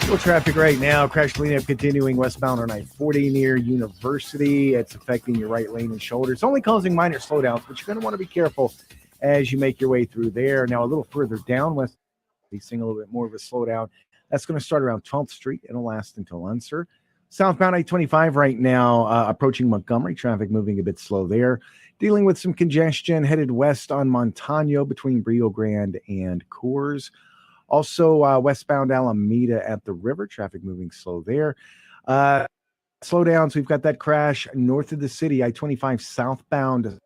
Well, traffic right now. Crash cleanup continuing westbound on I-40 near University. It's affecting your right lane and shoulder. It's only causing minor slowdowns, but you're going to want to be careful as you make your way through there. Now, a little further down west, we're seeing a little bit more of a slowdown. That's going to start around 12th Street. It'll last until Unser. Southbound I-25 right now, approaching Montgomery. Traffic moving a bit slow there. Dealing with some congestion headed west on Montano between Rio Grande and Coors. Also, westbound Alameda at the river, traffic moving slow there. Slowdowns, we've got that crash north of the city, I-25 southbound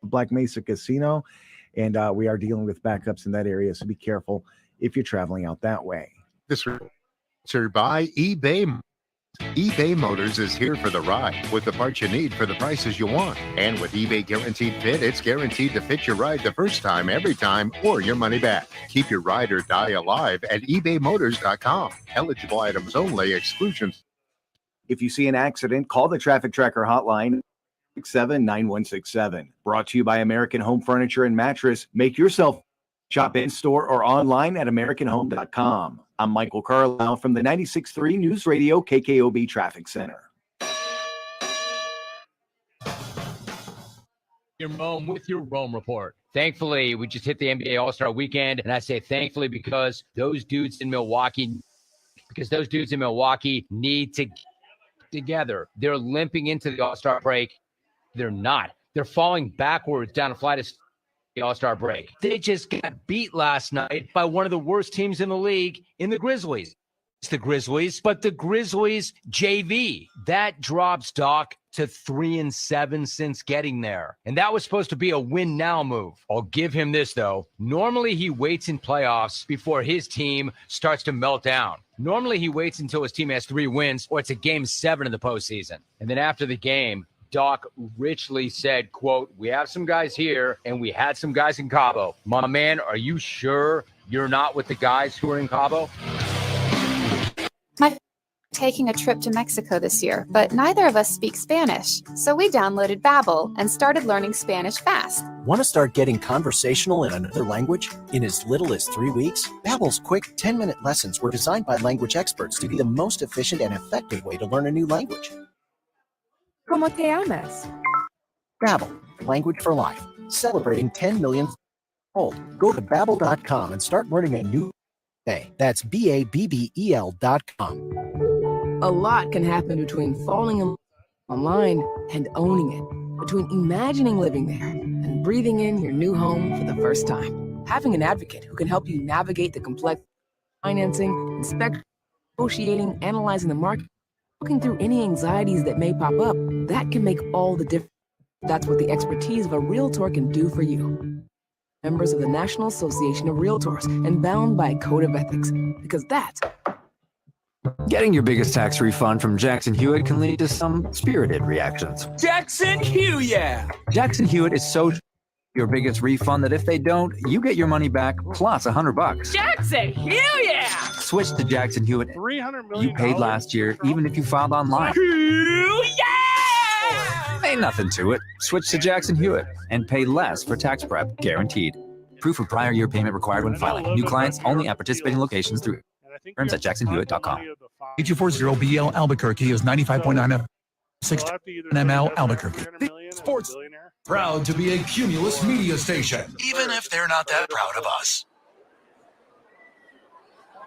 Black Mesa Casino, and we are dealing with backups in that area, so be careful if you're traveling out that way. This is sponsored by eBay. eBay Motors is here for the ride with the parts you need for the prices you want. And with eBay Guaranteed Fit, it's guaranteed to fit your ride the first time, every time, or your money back. Keep your ride or die alive at ebaymotors.com. Eligible items only, exclusions. If you see an accident, call the Traffic Tracker hotline, 667-9167. Brought to you by American Home Furniture and Mattress. Make yourself shop in store or online at americanhome.com. I'm Michael Carlisle from the 96.3 News Radio KKOB Traffic Center. Your Rome with your Rome report. Thankfully, we just hit the NBA All-Star weekend, and I say thankfully because those dudes in Milwaukee need to get together. They're limping into the All-Star break. They're not. They're falling backwards down a flight of the All-Star break. They just got beat last night by one of the worst teams in the league in the Grizzlies. It's the Grizzlies, but the Grizzlies JV. That drops Doc to 3-7 since getting there. And that was supposed to be a win now move. I'll give him this, though. Normally, he waits in playoffs before his team starts to melt down. Normally, he waits until his team has 3 wins or it's a game 7 in the postseason. And then after the game, Doc richly said, quote, "We have some guys here and we had some guys in Cabo. My man, are you sure you're not with the guys who are in Cabo?" Taking a trip to Mexico this year, but neither of us speak Spanish. So we downloaded Babbel and started learning Spanish fast. Want to start getting conversational in another language in as little as 3 weeks? Babbel's quick 10-minute lessons were designed by language experts to be the most efficient and effective way to learn a new language. ¿Cómo te llamas? Babbel, language for life. Celebrating 10 million old. Go to Babbel.com and start learning a new That's BABBEL.com. A lot can happen between falling in online and owning it, between imagining living there and breathing in your new home for the first time. Having an advocate who can help you navigate the complex financing, negotiating, analyzing the market, walking through any anxieties that may pop up, that can make all the difference. That's what the expertise of a Realtor can do for you. Members of the National Association of Realtors and bound by a code of ethics, because that's Getting your biggest tax refund from Jackson Hewitt can lead to some spirited reactions. Jackson Hewitt, yeah. Jackson Hewitt is so your biggest refund that if they don't, you get your money back plus $100. Jackson Hewitt! Switch to Jackson Hewitt. $300 million. You paid last year, even if you filed online. Ain't nothing to it. Switch to Jackson Hewitt and pay less for tax prep, guaranteed. Proof of prior year payment required when filing. New clients only at participating locations through terms at jacksonhewitt.com. 8240BL Albuquerque is 95.9 ML Albuquerque. Sports proud to be a Cumulus media station, even if they're not that proud of us.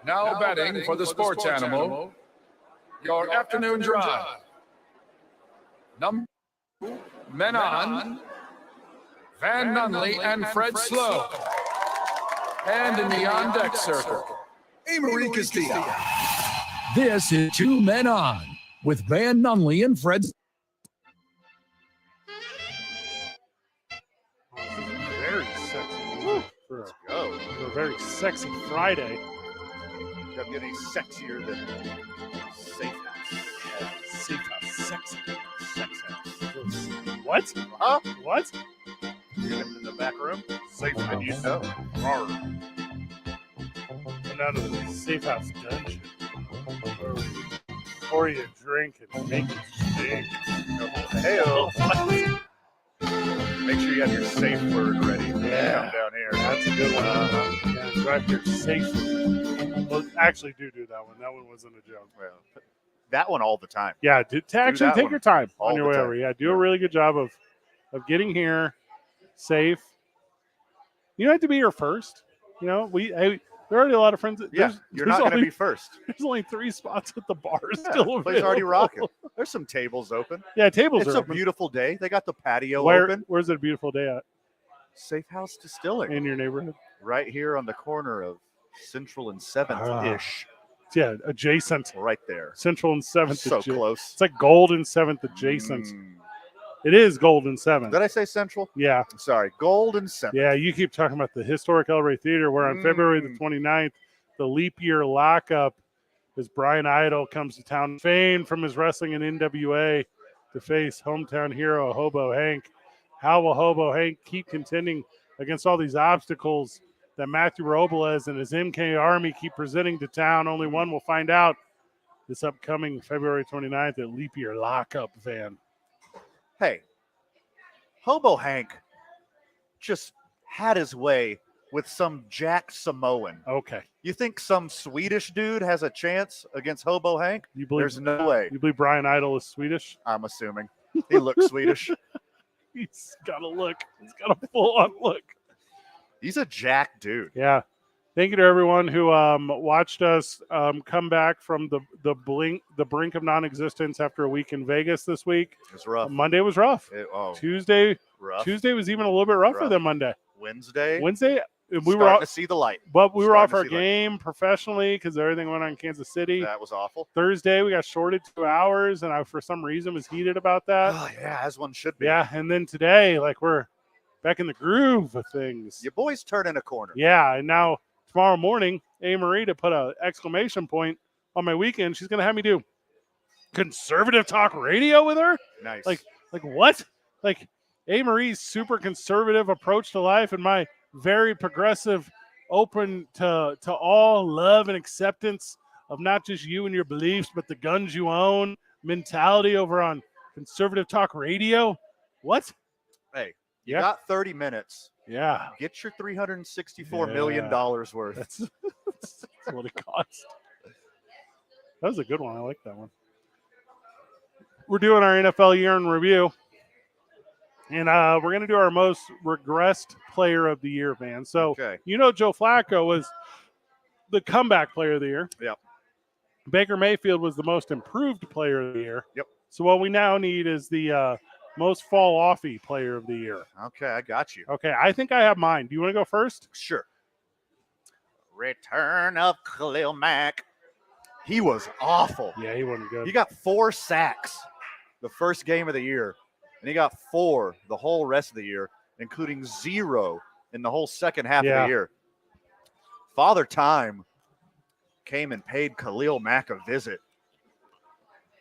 Now batting for the sports animal, your afternoon drive. Number men on, Van Nunley and Fred Slow. And in the on-deck circle, Amory Castillo. This is Two Men On with Van Nunley and Fred. Very sexy. For a very sexy Friday. Doesn't get any sexier than Safehouse. Safehouse. Sexy. Sex house. What? Huh? What? You're in the back room? Safehouse. And you know. Rawr. Come down to the Safehouse dungeon. Pour you a drink and make it stink. Hey-oh. Make sure you have your safe word ready. Yeah. Come down here. That's a good one. Yeah, drive here safely. Well, actually, do that one. That one wasn't a joke. Well, that one all the time. Yeah, actually take your time on your way time. over. Yeah, do a really good job of getting here safe. You don't have to be here first. You know, there are already a lot of friends. Yeah, you're not going to be first. There's only 3 spots at the bar still available. Place already rocking. There's some tables open. Yeah, tables it's are open. It's a beautiful day. They got the patio open. Where's it a beautiful day at? Safehouse Distillery. In your neighborhood? Right here on the corner of Central and 7th-ish. Yeah, adjacent. Right there. Central and 7th. So close. It's like Gold and 7th adjacent. It is Gold and 7th. Did I say Central? Yeah. Sorry, Gold and 7th. Yeah, you keep talking about the historic El Rey Theater, where on February the 29th, the leap year lockup, as Brian Idol comes to town, famed from his wrestling in NWA, to face hometown hero Hobo Hank. How will Hobo Hank keep contending against all these obstacles that Matthew Robles and his MK Army keep presenting to town? Only one will find out this upcoming February 29th at Leap Year Lockup, Van. Hey, Hobo Hank just had his way with some Jack Samoan. Okay. You think some Swedish dude has a chance against Hobo Hank? There's no way. You believe Brian Idol is Swedish? I'm assuming. He looks Swedish. He's got a look. He's got a full-on look. He's a jack dude. Yeah. Thank you to everyone who watched us come back from the brink of non-existence after a week in Vegas this week. It was rough. Monday was rough. Tuesday was even a little bit rougher than Monday. Wednesday, we were to see the light. But we were off our game professionally because everything went on in Kansas City. That was awful. Thursday, we got shorted 2 hours, and I, for some reason, was heated about that. Oh, yeah, as one should be. Yeah, and then today, we're back in the groove of things. Your boy's turning a corner. Yeah, and now tomorrow morning, A. Marie, to put an exclamation point on my weekend, she's going to have me do conservative talk radio with her. Nice. Like what? Like A. Marie's super conservative approach to life and my very progressive, open to all love and acceptance of not just you and your beliefs, but the guns you own mentality over on conservative talk radio. What? Hey, you got 30 minutes. Yeah. Get your $364 million worth. That's what it costs. That was a good one. I like that one. We're doing our NFL year in review. And we're going to do our most regressed player of the year, man. So, Joe Flacco was the comeback player of the year. Yep. Baker Mayfield was the most improved player of the year. Yep. So what we now need is the most fall-offy player of the year. Okay, I got you. Okay, I think I have mine. Do you want to go first? Sure. Return of Khalil Mack. He was awful. Yeah, he wasn't good. He got 4 sacks the first game of the year, and he got 4 the whole rest of the year, including 0 in the whole second half of the year. Father Time came and paid Khalil Mack a visit,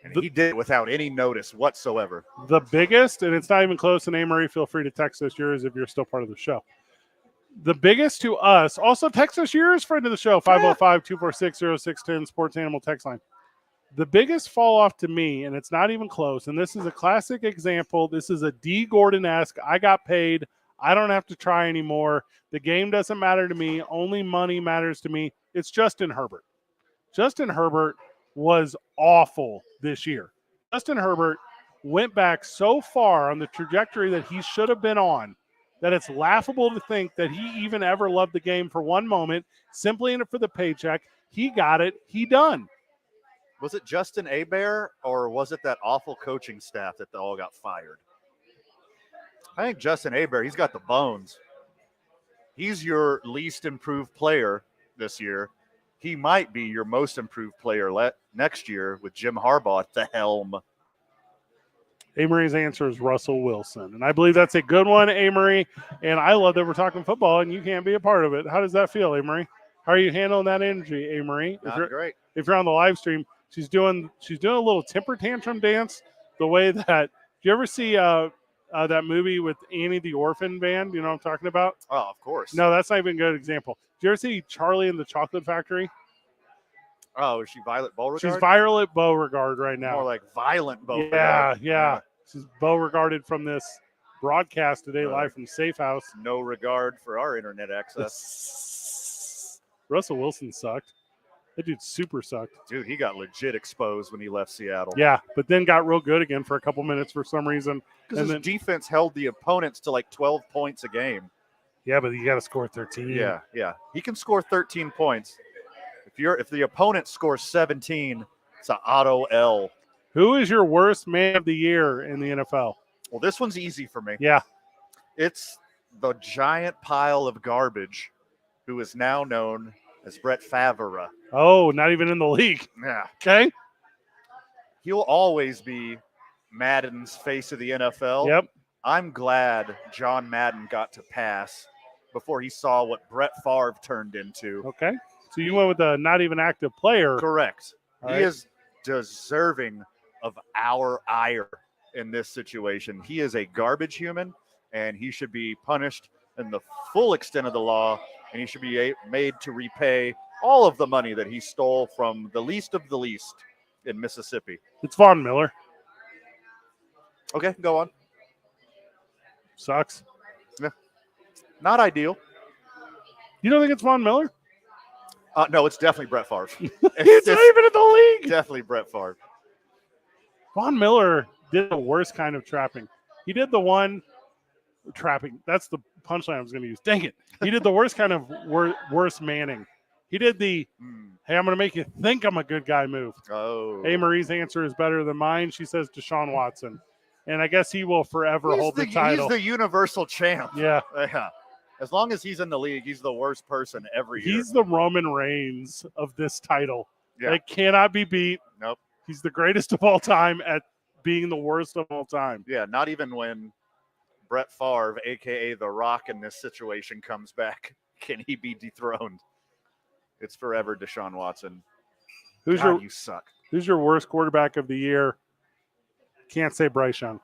and he did it without any notice whatsoever. The biggest, and it's not even close, and Amory, feel free to text us yours if you're still part of the show. The biggest to us, also text us yours, friend of the show, 505-246-0610, Sports Animal text line. The biggest fall off to me, and it's not even close, and this is a classic example. This is a D. Gordon-esque, I got paid, I don't have to try anymore. The game doesn't matter to me. Only money matters to me. It's Justin Herbert. Justin Herbert was awful this year. Justin Herbert went back so far on the trajectory that he should have been on that it's laughable to think that he even ever loved the game for one moment, simply in it for the paycheck. He got it. He done. Was it Justin Hebert, or was it that awful coaching staff that they all got fired? I think Justin Hebert, he's got the bones. He's your least improved player this year. He might be your most improved player next year with Jim Harbaugh at the helm. Amory's answer is Russell Wilson. And I believe that's a good one, Amory. And I love that we're talking football and you can't be a part of it. How does that feel, Amory? How are you handling that energy, Amory? Not great. If you're on the live stream, she's doing a little temper tantrum dance the way that – do you ever see that movie with Annie the Orphan Band? You know what I'm talking about? Oh, of course. No, that's not even a good example. Do you ever see Charlie and the Chocolate Factory? Oh, is she Violet Beauregard? She's Violet Beauregard right now. More like Violent Beauregard. Yeah. She's Beauregarded from this broadcast today live from Safehouse. No regard for our internet access. Russell Wilson sucked. That dude super sucked. Dude, he got legit exposed when he left Seattle. Yeah, but then got real good again for a couple minutes for some reason. Because his defense held the opponents to like 12 points a game. Yeah, but you got to score 13. Yeah. He can score 13 points. If the opponent scores 17, it's an auto L. Who is your worst man of the year in the NFL? Well, this one's easy for me. Yeah. It's the giant pile of garbage who is now known as Brett Favre. Oh, not even in the league. Yeah. Okay. He'll always be Madden's face of the NFL. Yep. I'm glad John Madden got to pass before he saw what Brett Favre turned into. Okay. So you went with a not even active player. Correct. All he right. is deserving of our ire in this situation. He is a garbage human, and he should be punished in the full extent of the law, and he should be made to repay all of the money that he stole from the least of the least in Mississippi. It's Von Miller. Okay, go on. Sucks. Yeah. Not ideal. You don't think it's Von Miller? No, it's definitely Brett Favre. It's not even in the league. Definitely Brett Favre. Von Miller did the worst kind of trapping. He did the one trapping. That's the punchline I was going to use. Dang it. He did the worst kind of worst manning. He did the, hey, I'm going to make you think I'm a good guy move. Oh. Hey, Marie's answer is better than mine. She says Deshaun Watson. And I guess he will forever hold the title. He's the universal champ. Yeah. As long as he's in the league, he's the worst person every year. He's the Roman Reigns of this title. Yeah. It cannot be beat. Nope. He's the greatest of all time at being the worst of all time. Yeah, not even when Brett Favre, a.k.a. The Rock, in this situation comes back, can he be dethroned. It's forever Deshaun Watson. You suck. Who's your worst quarterback of the year? Can't say Bryce Young.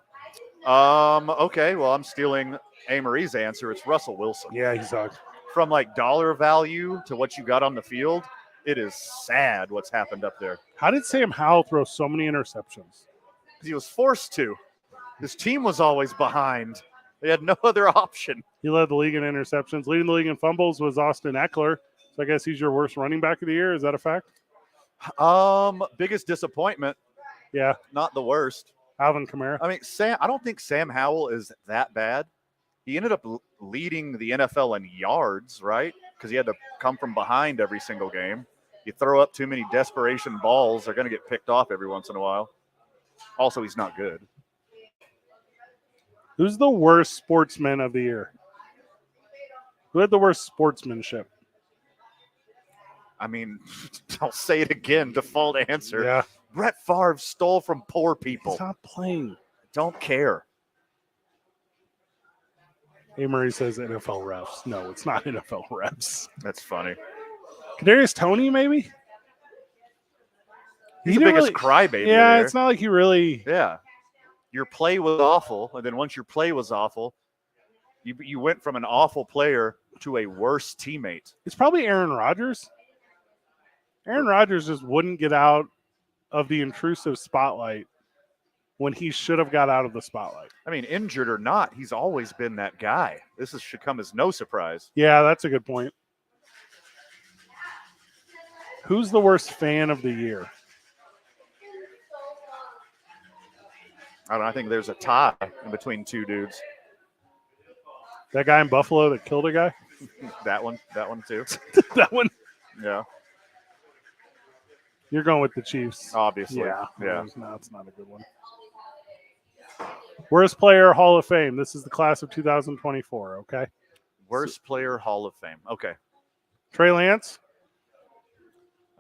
Okay, well, I'm stealing Amory's answer. It's Russell Wilson. Yeah, he sucks. From like dollar value to what you got on the field, it is sad what's happened up there. How did Sam Howell throw so many interceptions? Because he was forced to. His team was always behind. They had no other option. He led the league in interceptions. Leading the league in fumbles was Austin Eckler. So I guess he's your worst running back of the year. Is that a fact? Biggest disappointment. Yeah. Not the worst. Alvin Kamara. I mean, I don't think Sam Howell is that bad. He ended up leading the NFL in yards, right? because he had to come from behind every single game. You throw up too many desperation balls, they're going to get picked off every once in a while. Also, he's not good. Who's the worst sportsman of the year? Who had the worst sportsmanship? I mean, I'll say it again, default answer. Yeah. Brett Favre stole from poor people. He's not playing. Don't care. A. Murray says NFL refs. No, it's not NFL refs. That's funny. Kadarius Toney, maybe? He's the biggest crybaby. Yeah, there. it's not like he really. Yeah. Your play was awful, and then once your play was awful, you went from an awful player to a worse teammate. It's probably Aaron Rodgers. Aaron Rodgers just wouldn't get out of the intrusive spotlight when he should have got out of the spotlight. I mean, injured or not, he's always been that guy. Should come as no surprise. Yeah, that's a good point. Who's the worst fan of the year? I don't know. I think there's a tie in between two dudes. That guy in Buffalo that killed a guy? That one too. That one? Yeah. You're going with the Chiefs. Obviously. Yeah. Yeah. No, it's not a good one. Worst player Hall of Fame. This is the class of 2024, okay? Worst player Hall of Fame. Okay. Trey Lance?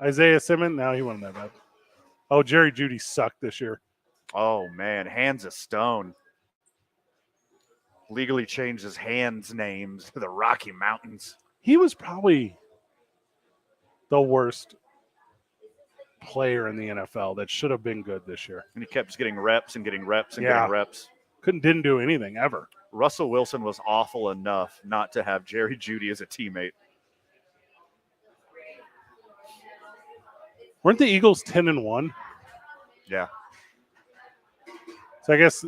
Isaiah Simmons? No, he wasn't that bad. Oh, Jerry Jeudy sucked this year. Oh, man. Hands of Stone. Legally changed his hands' names to the Rocky Mountains. He was probably the worst player in the NFL that should have been good this year. And he kept just getting reps and getting reps and getting reps. Didn't do anything ever. Russell Wilson was awful enough not to have Jerry Jeudy as a teammate. Weren't the Eagles 10-1? Yeah. So I guess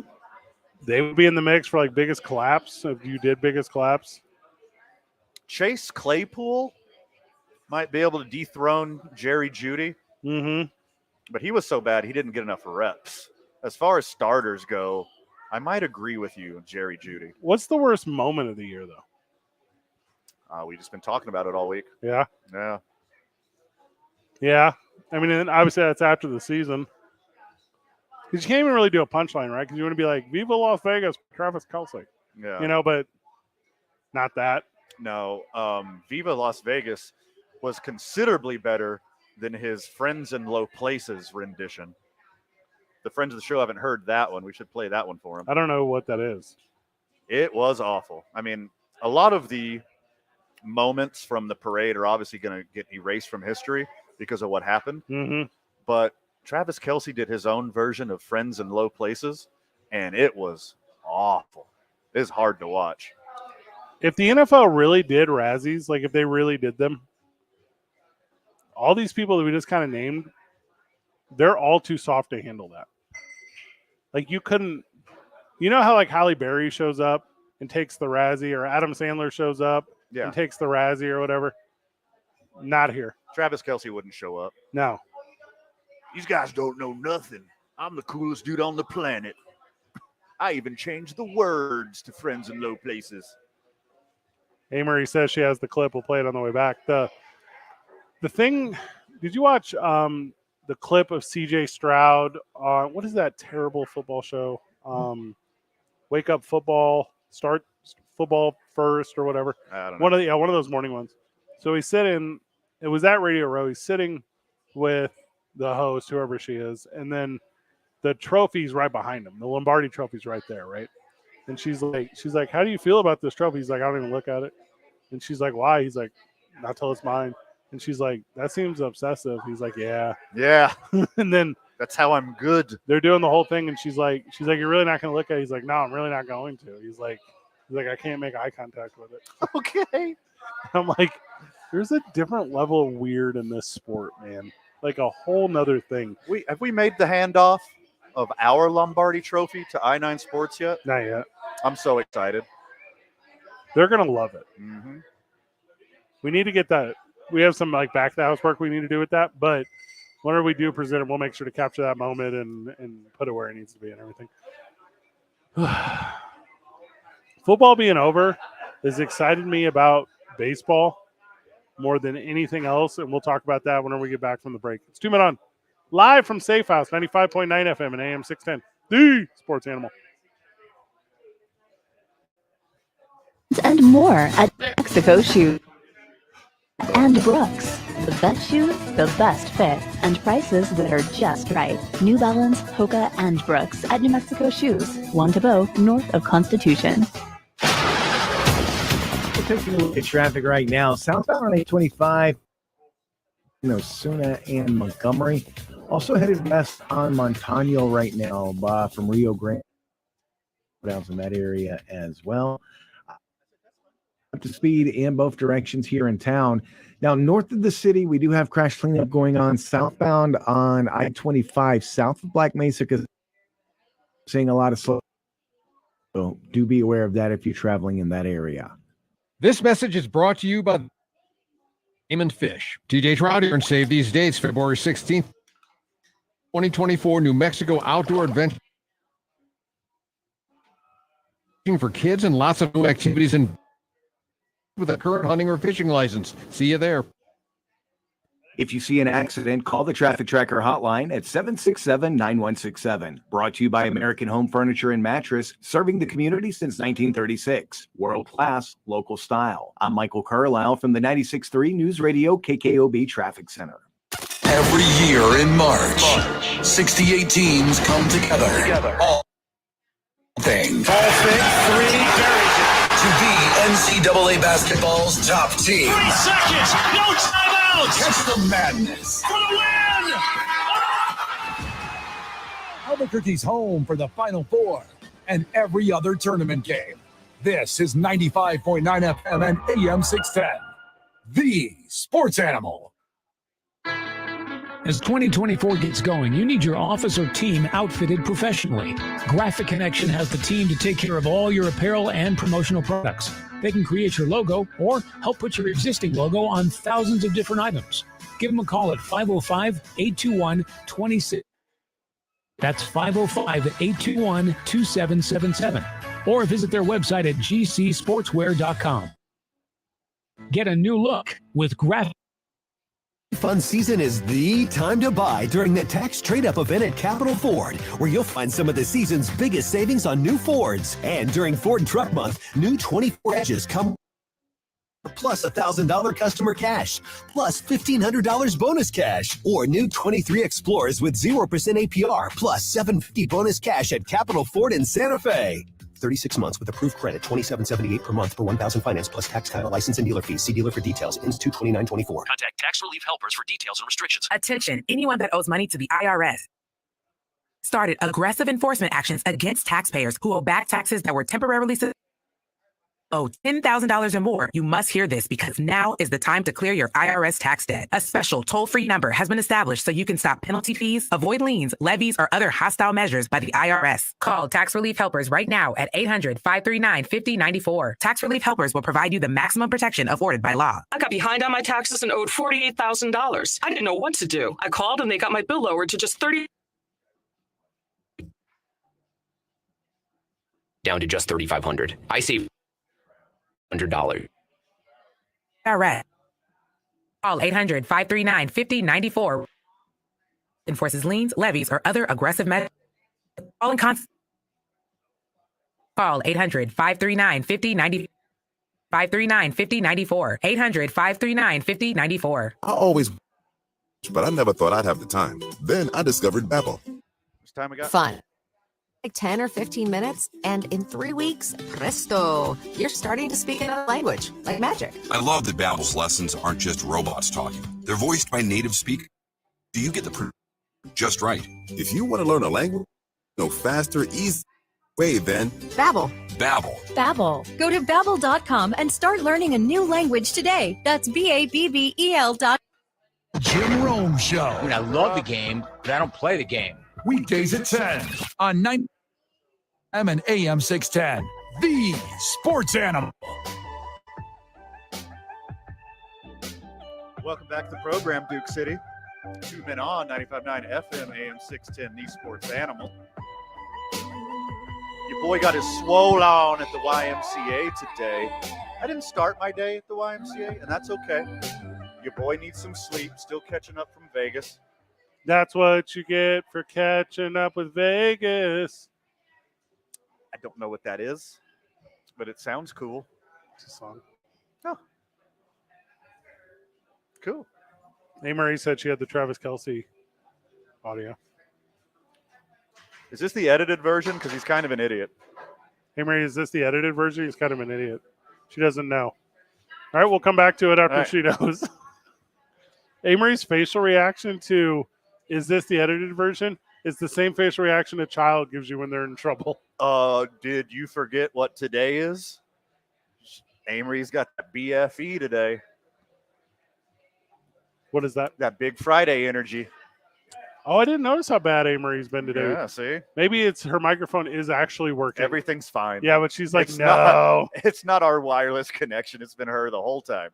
they would be in the mix for like biggest collapse if you did biggest collapse. Chase Claypool might be able to dethrone Jerry Jeudy. Mm-hmm. But he was so bad he didn't get enough reps. As far as starters go, I might agree with you, Jerry Jeudy. What's the worst moment of the year, though? We've just been talking about it all week. Yeah. Yeah. Yeah. I mean, and obviously that's after the season. Because you can't even really do a punchline, right? Because you want to be like, Viva Las Vegas, Travis Kelce. Yeah. You know, but not that. No. Viva Las Vegas was considerably better than his Friends in Low Places rendition. The friends of the show haven't heard that one. We should play that one for him. I don't know what that is. It was awful. I mean, a lot of the moments from the parade are obviously going to get erased from history because of what happened. Mm-hmm. But Travis Kelce did his own version of Friends in Low Places, and it was awful. It was hard to watch. If the NFL really did Razzies, like if they really did them, all these people that we just kind of named, they're all too soft to handle that. Like you couldn't, you know how like Halle Berry shows up and takes the Razzie, or Adam Sandler shows up and takes the Razzie or whatever? Not here. Travis Kelce wouldn't show up. No. These guys don't know nothing. I'm the coolest dude on the planet. I even changed the words to Friends in Low Places. Amory says she has the clip. We'll play it on the way back. The thing, did you watch the clip of CJ Stroud on, what is that terrible football show? Wake Up Football, Start Football First or whatever. I don't know. One of those morning ones. So he's sitting, it was at Radio Row. He's sitting with the host, whoever she is, and then the trophy's right behind him. The Lombardi trophy's right there, right? And she's like, how do you feel about this trophy? He's like, I don't even look at it. And she's like, why? He's like, not till it's mine. And she's like, that seems obsessive. He's like, yeah. Yeah. And then that's how I'm good. They're doing the whole thing, and she's like, you're really not going to look at it? He's like, no, I'm really not going to. He's like, I can't make eye contact with it. Okay. I'm like, there's a different level of weird in this sport, man. Like a whole nother thing. Have we made the handoff of our Lombardi trophy to I9 Sports yet? Not yet. I'm so excited. They're going to love it. Mm-hmm. We need to get that. We have some like back the house work we need to do with that, but whenever we do present it, we'll make sure to capture that moment and put it where it needs to be and everything. Football being over has excited me about baseball more than anything else, and we'll talk about that whenever we get back from the break. It's 2 Men On, live from Safehouse, 95.9 FM and AM 610, the Sports Animal. And more at Mexico Shoes and Brooks. The best shoes, the best fit, and prices that are just right. New Balance, Hoka, and Brooks at New Mexico Shoes, Wantabo, north of Constitution. We're taking a look at traffic right now. Southbound on 825, Osuna and Montgomery. Also headed west on Montano right now from Rio Grande. Down in that area as well. Up to speed in both directions here in town. Now, north of the city, we do have crash cleanup going on southbound on I-25, south of Black Mesa, because seeing a lot of slow. So do be aware of that if you're traveling in that area. This message is brought to you by Game and Fish. TJ Trout here and save these dates, February 16th, 2024, New Mexico Outdoor Adventure for kids and lots of new activities and with a current hunting or fishing license. See you there. If you see an accident, call the Traffic Tracker hotline at 767-9167. Brought to you by American Home Furniture and Mattress, serving the community since 1936. World class, local style. I'm Michael Carlisle from the 96.3 News Radio KKOB Traffic Center. Every year in March, 68 teams come together. All things. To be NCAA basketball's top team. 3 seconds, no timeout. Catch the madness. For the win! Albuquerque's home for the Final Four and every other tournament game. This is 95.9 FM and AM 610. The Sports Animal. As 2024 gets going, you need your office or team outfitted professionally. Graphic Connection has the team to take care of all your apparel and promotional products. They can create your logo or help put your existing logo on thousands of different items. Give them a call at 505-821-26. That's 505-821-2777. Or visit their website at gcsportswear.com. Get a new look with Graphic. Fun season is the time to buy during the tax trade-up event at Capital Ford, where you'll find some of the season's biggest savings on new Fords. And during Ford Truck Month, new 24 Edges come plus $1,000 customer cash, plus $1,500 bonus cash, or new 23 Explorers with 0% APR, plus $750 bonus cash at Capital Ford in Santa Fe. 36 months with approved credit, $27.78 per month for $1,000 finance plus tax, title, license, and dealer fees. See dealer for details. Ends 2/29/24. Contact Tax Relief Helpers for details and restrictions. Attention, anyone that owes money to the IRS started aggressive enforcement actions against taxpayers who owe back taxes that were temporarily owe $10,000 or more. You must hear this because now is the time to clear your IRS tax debt. A special toll-free number has been established so you can stop penalty fees, avoid liens, levies, or other hostile measures by the IRS. Call Tax Relief Helpers right now at 800-539-5094. Tax Relief Helpers will provide you the maximum protection afforded by law. I got behind on my taxes and owed $48,000. I didn't know what to do. I called and they got my bill lowered to just down to just $3,500. I saved $100. IRS. Call 800-539-5094. Enforces liens, levies, or other aggressive measures. Call 800-539-5094. 539-5094. 800-539-5094. I always, but I never thought I'd have the time. Then I discovered Babbel. Time we got? Fun. Like 10 or 15 minutes, and in 3 weeks, presto, you're starting to speak another language, like magic. I love that Babbel's lessons aren't just robots talking. They're voiced by native speakers. Do you get the just right? If you want to learn a language, no faster, easy way than Babbel. Babbel. Babbel. Go to Babbel.com and start learning a new language today. That's BABBEL. Jim Rome Show. I mean, I love the game, but I don't play the game. Weekdays at 10 on 9 AM and AM 610. The Sports Animal. Welcome back to the program, Duke City. 2 Men On, 95.9 FM, AM 610, The Sports Animal. Your boy got his swole on at the YMCA today. I didn't start my day at the YMCA, and that's okay. Your boy needs some sleep. Still catching up from Vegas. That's what you get for catching up with Vegas. I don't know what that is, but it sounds cool. It's a song. Oh. Cool. Marie said she had the Travis Kelce audio. Is this the edited version? Because he's kind of an idiot. Marie, is this the edited version? He's kind of an idiot. She doesn't know. All right, we'll come back to it after she knows. Marie's facial reaction to, is this the edited version? Is the same facial reaction a child gives you when they're in trouble. Did you forget what today is? Amory's got that BFE today. What is that? That Big Friday energy. Oh, I didn't notice how bad Amory's been today. Yeah, see? Maybe it's her microphone is actually working. Everything's fine. Yeah, but she's like, no. It's not our wireless connection. It's been her the whole time.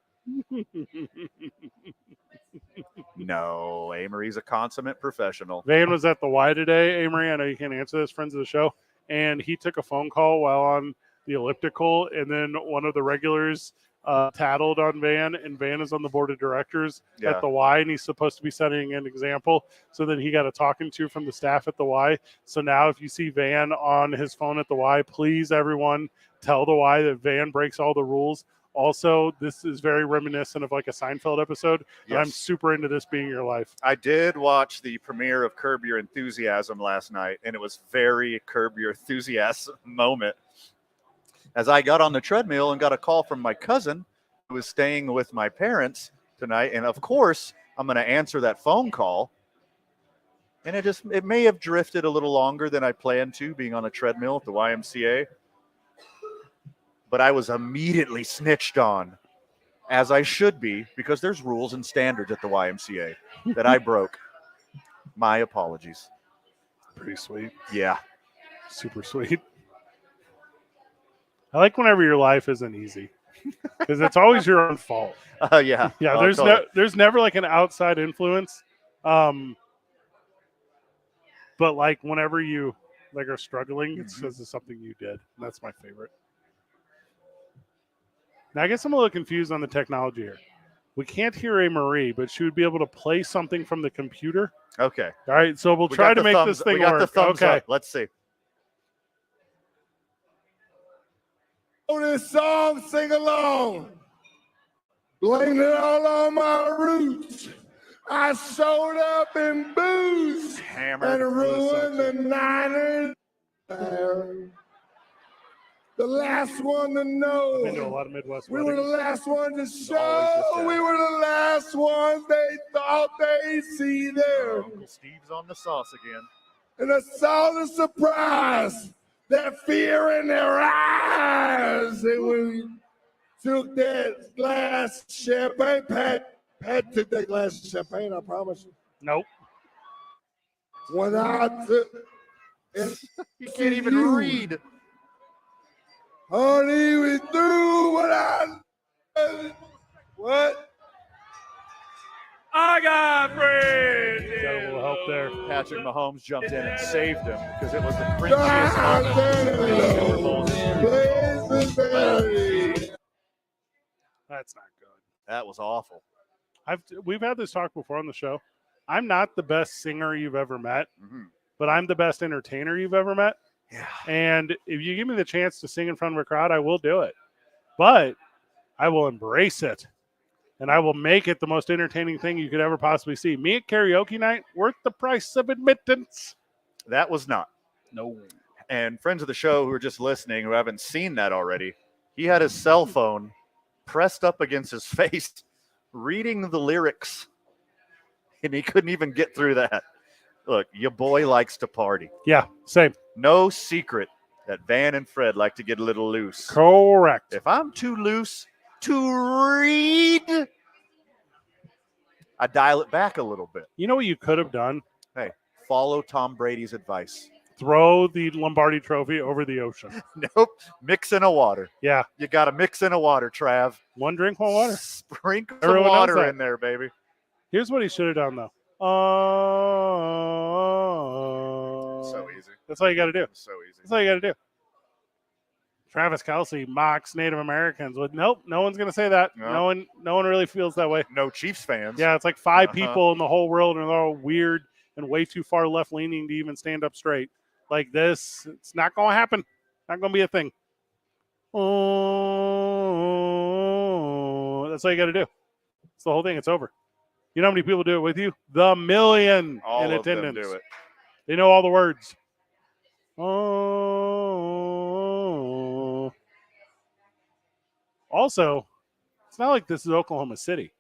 No, Amory's a consummate professional. Van was at the Y today. Amory, I know you can't answer this, friends of the show. And he took a phone call while on the elliptical, and then one of the regulars tattled on Van, and Van is on the board of directors at the Y, and he's supposed to be setting an example. So then he got a talking to from the staff at the Y. So now if you see Van on his phone at the Y, please, everyone, tell the Y that Van breaks all the rules. Also, this is very reminiscent of like a Seinfeld episode. Yes. I'm super into this being your life. I did watch the premiere of Curb Your Enthusiasm last night, and it was very Curb Your Enthusiasm moment. As I got on the treadmill and got a call from my cousin who was staying with my parents tonight. And of course, I'm going to answer that phone call. And it may have drifted a little longer than I planned to, being on a treadmill at the YMCA. But I was immediately snitched on, as I should be, because there's rules and standards at the YMCA that I broke. My apologies. Pretty sweet. Yeah. Super sweet. I like whenever your life isn't easy, because it's always your own fault. Yeah. Yeah. Oh, there's never like an outside influence. But like whenever you like are struggling, it's because of something you did. And that's my favorite. Now I guess I'm a little confused on the technology here. We can't hear Marie, but she would be able to play something from the computer. Okay. All right. So we'll try to make this thing work. We got work. the thumbs okay. up. Let's see. This song, sing along. Blame it all on my roots. I showed up in booze and ruined the Niners. The last one to know. Been to a lot of Midwest we were the weddings. last one to show. We were the last ones they thought they'd see there. Uncle Steve's on the sauce again. And I saw the surprise. That fear in their eyes. And we took that glass of champagne. Pat took that glass of champagne, I promise you. Nope. When I took You can't even read. Honey, we threw what? I got friends. Got a little help there. Patrick Mahomes jumped in and saved him because it was the cringiest That's not good. That was awful. We've had this talk before on the show. I'm not the best singer you've ever met, but I'm the best entertainer you've ever met. Yeah. And if you give me the chance to sing in front of a crowd, I will do it. But I will embrace it. And I will make it the most entertaining thing you could ever possibly see. Me at karaoke night, worth the price of admittance. That was not. No. And friends of the show who are just listening, who haven't seen that already, he had his cell phone pressed up against his face, reading the lyrics. And he couldn't even get through that. Look, your boy likes to party. Yeah, same. No secret that Van and Fred like to get a little loose. Correct. If I'm too loose to read, I dial it back a little bit. You know what you could have done? Hey, follow Tom Brady's advice. Throw the Lombardi trophy over the ocean. Nope. Mix in a water. Yeah. You got to mix in a water, Trav. One drink, one water. Sprinkle Everyone some knows water that. in there, baby. Here's what he should have done, though. So easy. That's all you got to do. So easy. That's all you got to do. Travis Kelce mocks Native Americans. With nope, no one's gonna say that. No. No one really feels that way. No Chiefs fans. Yeah, it's like 5 people in the whole world, and they're all weird and way too far left leaning to even stand up straight. Like this, it's not gonna happen. Not gonna be a thing. Oh, that's all you got to do. It's the whole thing. It's over. You know how many people do it with you? The million All in of attendance. them do it. They know all the words. Oh. Also, it's not like this is Oklahoma City.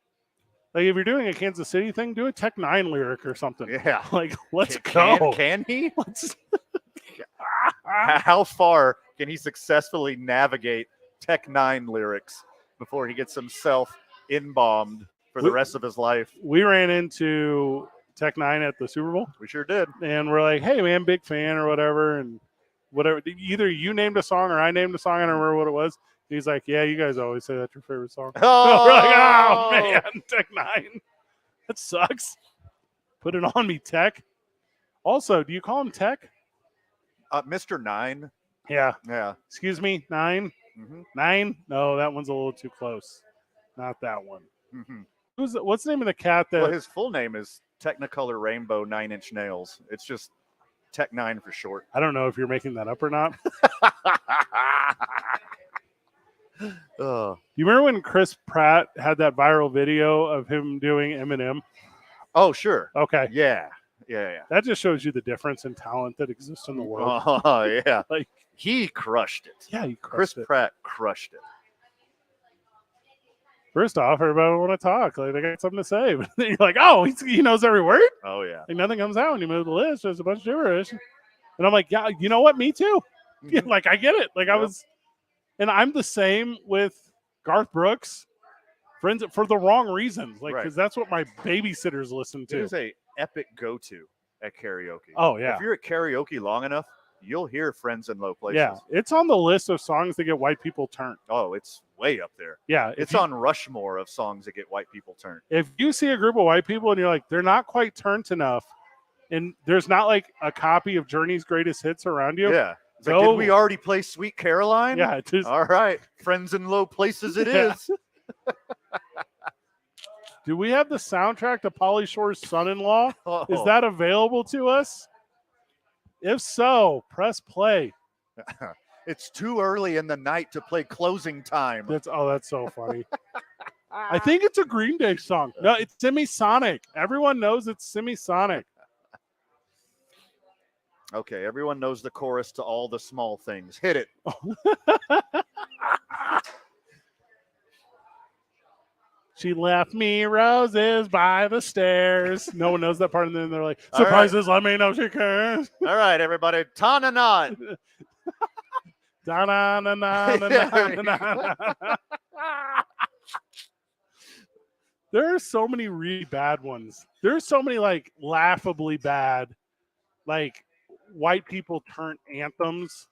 Like if you're doing a Kansas City thing, do a Tech 9 lyric or something. Yeah. Like let's go. Can he? How far can he successfully navigate Tech 9 lyrics before he gets himself in-bombed for the rest of his life? We ran into Tech 9 at the Super Bowl. We sure did. And we're like, hey, man, big fan or whatever. And whatever. Either you named a song or I named a song. I don't remember what it was. And he's like, yeah, you guys always say that's your favorite song. Oh, we're like, oh, man, Tech 9. That sucks. Put it on me, Tech. Also, do you call him Tech? Mr. 9. Yeah. Yeah. Excuse me, 9? Mm-hmm. 9? No, that one's a little too close. Not that one. Mm-hmm. What's the name of the cat that... Well, his full name is Technicolor Rainbow 9-inch Nails. It's just Tech 9 for short. I don't know if you're making that up or not. You remember when Chris Pratt had that viral video of him doing Eminem? Oh, sure. Okay. Yeah. That just shows you the difference in talent that exists in the world. Oh, yeah. Like he crushed it. Yeah, he crushed Chris Pratt crushed it. First off, everybody want to talk. Like they got something to say. But then you're like, oh, he knows every word? Oh, yeah. Like nothing comes out when you move the list. There's a bunch of gibberish. And I'm like, yeah, you know what? Me too. Yeah, like I get it. Like I was, and I'm the same with Garth Brooks. Friends for the wrong reasons. Like, because that's what my babysitters listen to. It is a epic go-to at karaoke. Oh, yeah. If you're at karaoke long enough, you'll hear Friends in Low Places. Yeah, it's on the list of songs that get white people turned. Oh, it's way up there. Yeah. It's on Rushmore of songs that get white people turned. If you see a group of white people and you're like, they're not quite turned enough, and there's not like a copy of Journey's greatest hits around you. Yeah. It's like, did we already play Sweet Caroline? Yeah. It is. All right. Friends in Low Places it is. Do we have the soundtrack to Pauly Shore's Son-in-Law? Oh. Is that available to us? If so, press play. It's too early in the night to play Closing Time. That's so funny. I think it's a Green Day song. No, it's Semisonic. Everyone knows it's Semisonic. Okay, everyone knows the chorus to All the Small Things. Hit it. She left me roses by the stairs. No one knows that part, and then they're like, surprises, let me know she cares. All right, everybody. Ta-na-na. Da-na-na-na-na-na-na-na. There are so many really bad ones. There's so many like laughably bad, like white people turn anthems.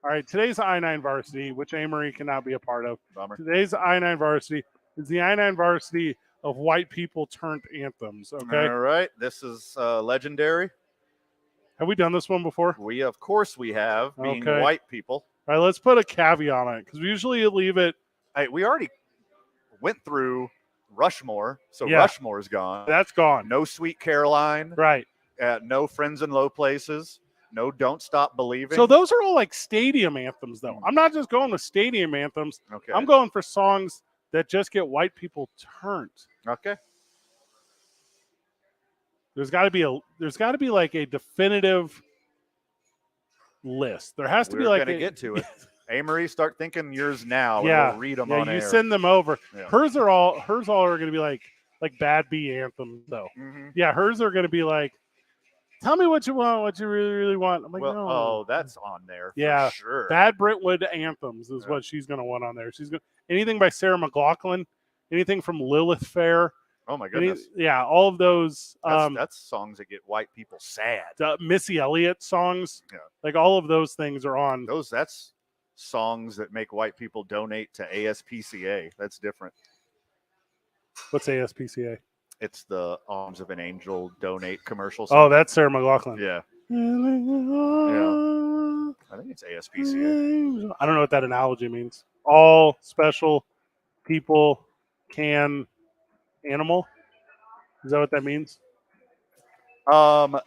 All right, today's I-9 varsity, which Amory cannot be a part of. Bummer. Today's I-9 varsity is the I-9 varsity of white people turned anthems. Okay. All right. This is legendary. Have we done this one before? Of course we have, being white people. All right, let's put a caveat on it because we usually leave it. Hey, we already went through Rushmore, so Rushmore is gone. That's gone. No Sweet Caroline. Right. No Friends in Low Places. No Don't Stop Believing. So those are all like stadium anthems, though. I'm not just going with stadium anthems. Okay. I'm going for songs that just get white people turned. Okay. There's got to be like a definitive list. There has to be like going to get to it. Amory, start thinking yours now. Yeah. And we'll read them on air. You send them over. Yeah. Hers all are going to be like bad bee anthems, though. Mm-hmm. Yeah, hers are going to be like, tell me what you want, what you really, really want. I'm like, no. Oh, that's on there. Yeah, for sure. Bad Brentwood anthems is what she's going to want on there. She's going anything by Sarah McLachlan, anything from Lilith Fair. Oh my goodness. All of those. That's songs that get white people sad. Missy Elliott songs. Yeah. Like all of those things are on. That's songs that make white people donate to ASPCA. That's different. What's ASPCA? It's the Arms of an Angel donate commercial. Oh, that's Sarah McLachlan. Yeah. Yeah. I think it's ASPCA. I don't know what that analogy means. All special people can animal. Is that what that means?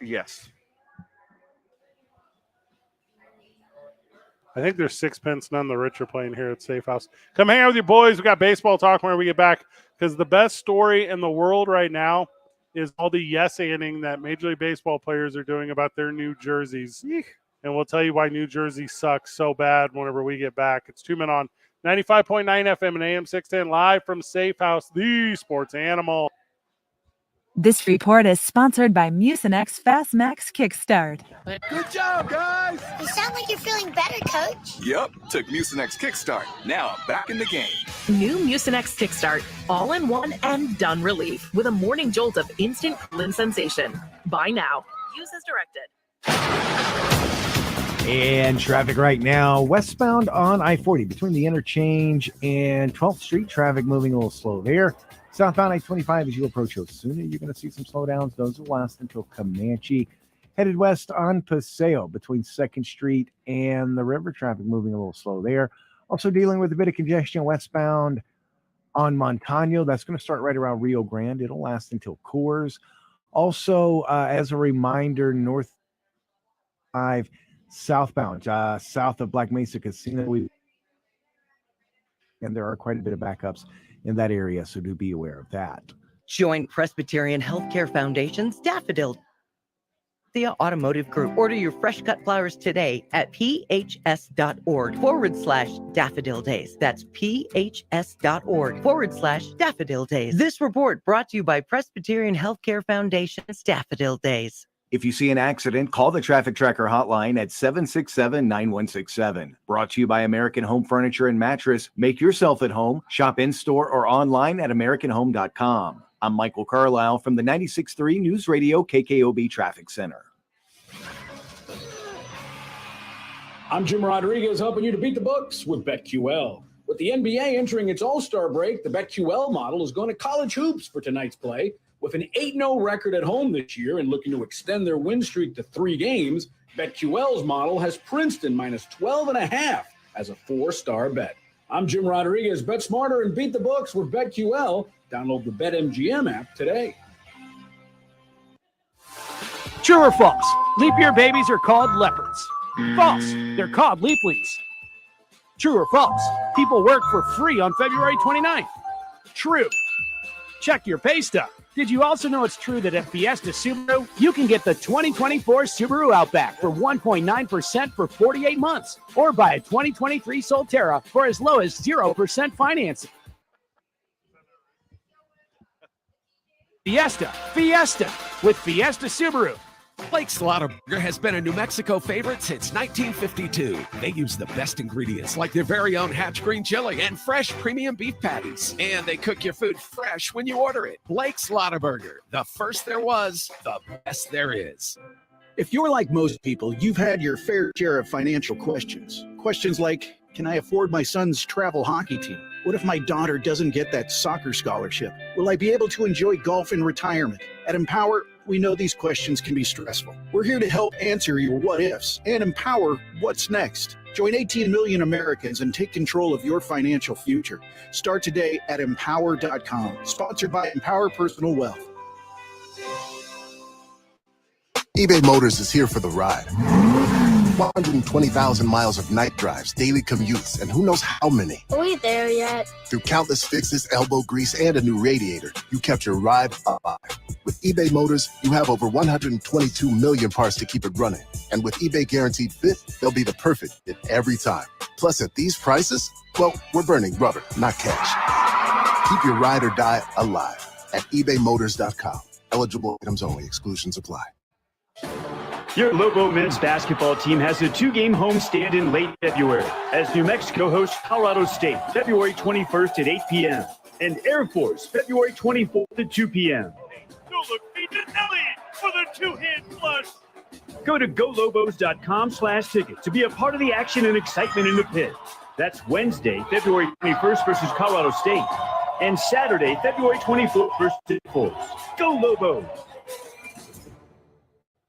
Yes. I think there's sixpence none the rich are playing here at Safehouse. Come hang out with your boys. We got baseball talk when we get back, because the best story in the world right now is all the yes-anding that Major League Baseball players are doing about their new jerseys. And we'll tell you why New Jersey sucks so bad whenever we get back. It's 2 Men On 95.9 FM and AM 610 live from Safehouse, the sports animal. This report is sponsored by Mucinex Fastmax Kickstart. Good job, guys! You sound like you're feeling better, Coach. Yep, took Mucinex Kickstart. Now I'm back in the game. New Mucinex Kickstart, all-in-one and done relief with a morning jolt of instant cooling sensation. Buy now. Use as directed. And traffic right now, westbound on I-40 between the interchange and 12th Street. Traffic moving a little slow there. Southbound I-25 as you approach Osuna, you're going to see some slowdowns. Those will last until Comanche. Headed west on Paseo between 2nd Street and the river. Traffic moving a little slow there. Also dealing with a bit of congestion westbound on Montano. That's going to start right around Rio Grande. It'll last until Coors. Also, as a reminder, North 5 southbound, south of Black Mesa Casino. And there are quite a bit of backups in that area, so do be aware of that. Join Presbyterian Healthcare Foundation's Daffodil Automotive Group. Order your fresh cut flowers today at phs.org/daffodil days. That's phs.org/daffodil days. This report brought to you by Presbyterian Healthcare Foundation's Daffodil Days. If you see an accident, call the Traffic Tracker hotline at 767-9167. Brought to you by American Home Furniture and Mattress. Make yourself at home. Shop in-store or online at AmericanHome.com. I'm Michael Carlisle from the 96.3 News Radio KKOB Traffic Center. I'm Jim Rodriguez, helping you to beat the books with BetQL. With the NBA entering its All-Star break, the BetQL model is going to college hoops for tonight's play. With an 8-0 record at home this year and looking to extend their win streak to 3 games, BetQL's model has Princeton minus 12.5 as a 4-star bet. I'm Jim Rodriguez. Bet smarter and beat the books with BetQL. Download the BetMGM app today. True or false? Leap year babies are called leopards. False. They're called leaplings. True or false? People work for free on February 29th. True. Check your pay stub. Did you also know it's true that at Fiesta Subaru, you can get the 2024 Subaru Outback for 1.9% for 48 months, or buy a 2023 Solterra for as low as 0% financing? Fiesta with Fiesta Subaru. Blake's Slaughter Burger has been a New Mexico favorite since 1952. They use the best ingredients like their very own Hatch green chili and fresh premium beef patties. And they cook your food fresh when you order it. Blake's Slaughter Burger, the first there was, the best there is. If you're like most people, you've had your fair share of financial questions. Questions like, can I afford my son's travel hockey team? What if my daughter doesn't get that soccer scholarship? Will I be able to enjoy golf in retirement? At Empower, we know these questions can be stressful. We're here to help answer your what ifs and empower what's next. Join 18 million Americans and take control of your financial future. Start today at empower.com. Sponsored by Empower Personal Wealth. eBay Motors is here for the ride. 120,000 miles of night drives, daily commutes, and who knows how many. Are we there yet? Through countless fixes, elbow grease, and a new radiator, you kept your ride alive. With eBay Motors, you have over 122 million parts to keep it running. And with eBay Guaranteed Fit, they'll be the perfect fit every time. Plus, at these prices, well, we're burning rubber, not cash. Keep your ride or die alive at ebaymotors.com. Eligible items only. Exclusions apply. Your Lobo men's basketball team has a 2-game homestand in late February as New Mexico hosts Colorado State February 21st at 8 p.m. and Air Force February 24th at 2 p.m. For the 2-hand flush. Go to golobos.com/ticket to be a part of the action and excitement in the pit. That's Wednesday, February 21st versus Colorado State, and Saturday, February 24th versus Air Force. Go Lobos!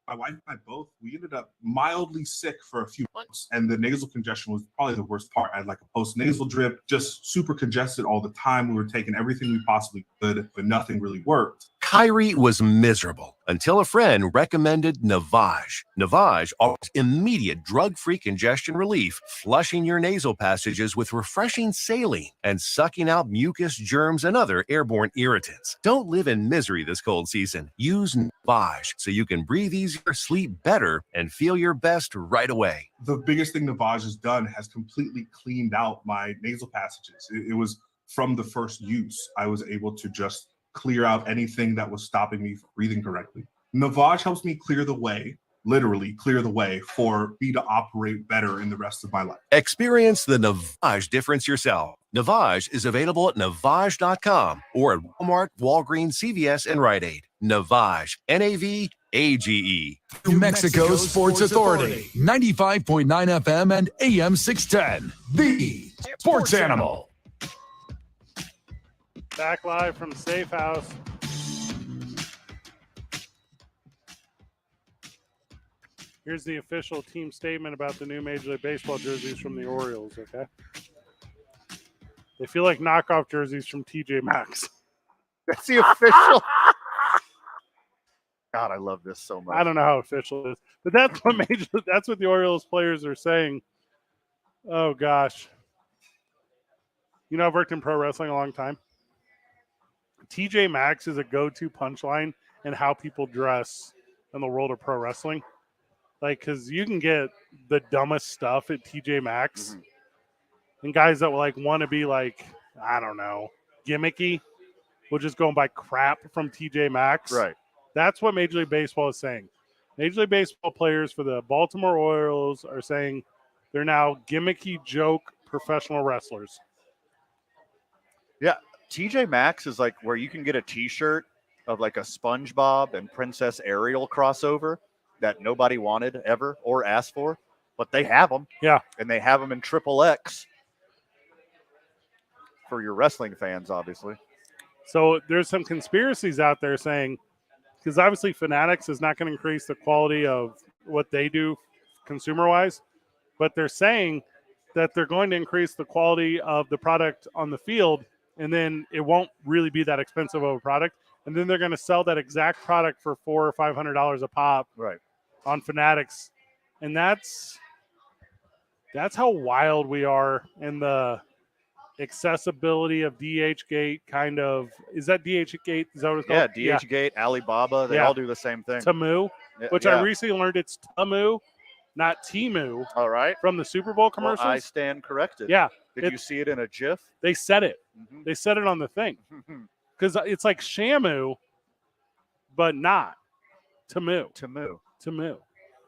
my wife and I both, we ended up mildly sick for a few months, and the nasal congestion was probably the worst part. I had like a post-nasal drip, just super congested all the time. We were taking everything we possibly could, but nothing really worked. Kyrie was miserable until a friend recommended Navage. Navage offers immediate drug-free congestion relief, flushing your nasal passages with refreshing saline and sucking out mucus, germs, and other airborne irritants. Don't live in misery this cold season. Use Navage so you can breathe easier, sleep better, and feel your best right away. The biggest thing Navage has done has completely cleaned out my nasal passages. It was from the first use. I was able to just clear out anything that was stopping me from breathing correctly. Navage helps me clear the way, literally clear the way for me to operate better in the rest of my life. Experience the Navage difference yourself. Navage is available at Navage.com or at Walmart, Walgreens, CVS, and Rite Aid. Navage, N-A-V-A-G-E. New Mexico Sports Authority, 95.9 FM and AM 610. The Sports Animal. Back live from Safehouse. Here's the official team statement about the new Major League Baseball jerseys from the Orioles, okay? They feel like knockoff jerseys from TJ Maxx. That's the official. God, I love this so much. I don't know how official it is, but that's what the Orioles players are saying. Oh, gosh. You know, I've worked in pro wrestling a long time. TJ Maxx is a go-to punchline in how people dress in the world of pro wrestling. Like, because you can get the dumbest stuff at TJ Maxx. Mm-hmm. And guys that will, like, want to be, like, I don't know, gimmicky, will just go and buy crap from TJ Maxx. Right. That's what Major League Baseball is saying. Major League Baseball players for the Baltimore Orioles are saying they're now gimmicky joke professional wrestlers. Yeah. TJ Maxx is like where you can get a t-shirt of like a SpongeBob and Princess Ariel crossover that nobody wanted ever or asked for, but they have them. Yeah. And they have them in XXX for your wrestling fans, obviously. So there's some conspiracies out there saying, because obviously Fanatics is not going to increase the quality of what they do consumer-wise, but they're saying that they're going to increase the quality of the product on the field, and then it won't really be that expensive of a product. And then they're going to sell that exact product for $400 or $500 a pop, right, on Fanatics. And that's how wild we are in the accessibility of DHgate kind of. Is that DHgate? Is that what it's called? Yeah, DHgate, Alibaba, they all do the same thing. Temu, which I recently learned it's Temu, not Temu. All right. From the Super Bowl commercials. Well, I stand corrected. Yeah. Did you see it in a GIF? They said it. Mm-hmm. They said it on the thing. Because it's like Shamu, but not. Temu.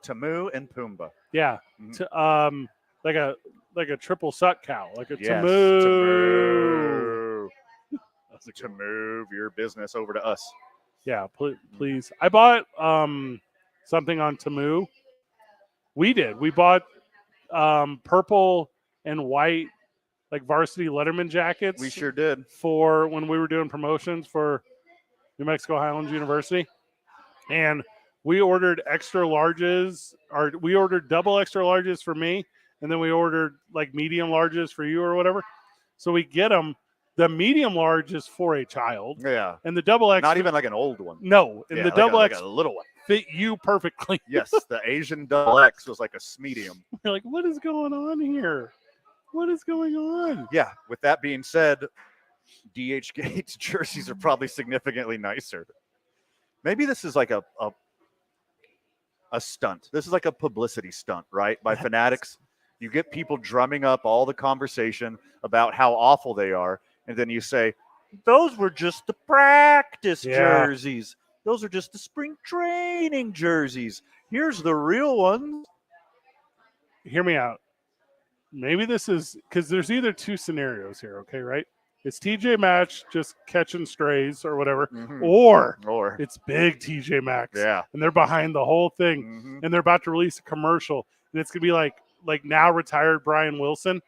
Temu and Pumbaa. Yeah. Mm-hmm. Like a triple suck cow. Like a yes, Temu. To move your business over to us. Yeah, please. I bought something on Temu. We did. We bought purple and white, like varsity Letterman jackets. We sure did. For when we were doing promotions for New Mexico Highlands University. And we ordered extra larges, or we ordered double extra larges for me, and then we ordered like medium larges for you or whatever. So we get them. The medium large is for a child. Yeah. And the double X. Not even like an old one. No. And the double X. Like a little one. Fit you perfectly. Yes. The Asian double X was like a medium. You're like, what is going on here? What is going on? Yeah. With that being said, DHgate's jerseys are probably significantly nicer. Maybe this is like a stunt. This is like a publicity stunt, right? By Fanatics. You get people drumming up all the conversation about how awful they are. And then you say, those were just the practice jerseys. Those are just the spring training jerseys. Here's the real ones. Hear me out. Maybe this is because there's either two scenarios here, okay, right? It's TJ Maxx just catching strays or whatever, or it's big TJ Maxx. Yeah. And they're behind the whole thing, and they're about to release a commercial, and it's going to be like now retired Brian Wilson,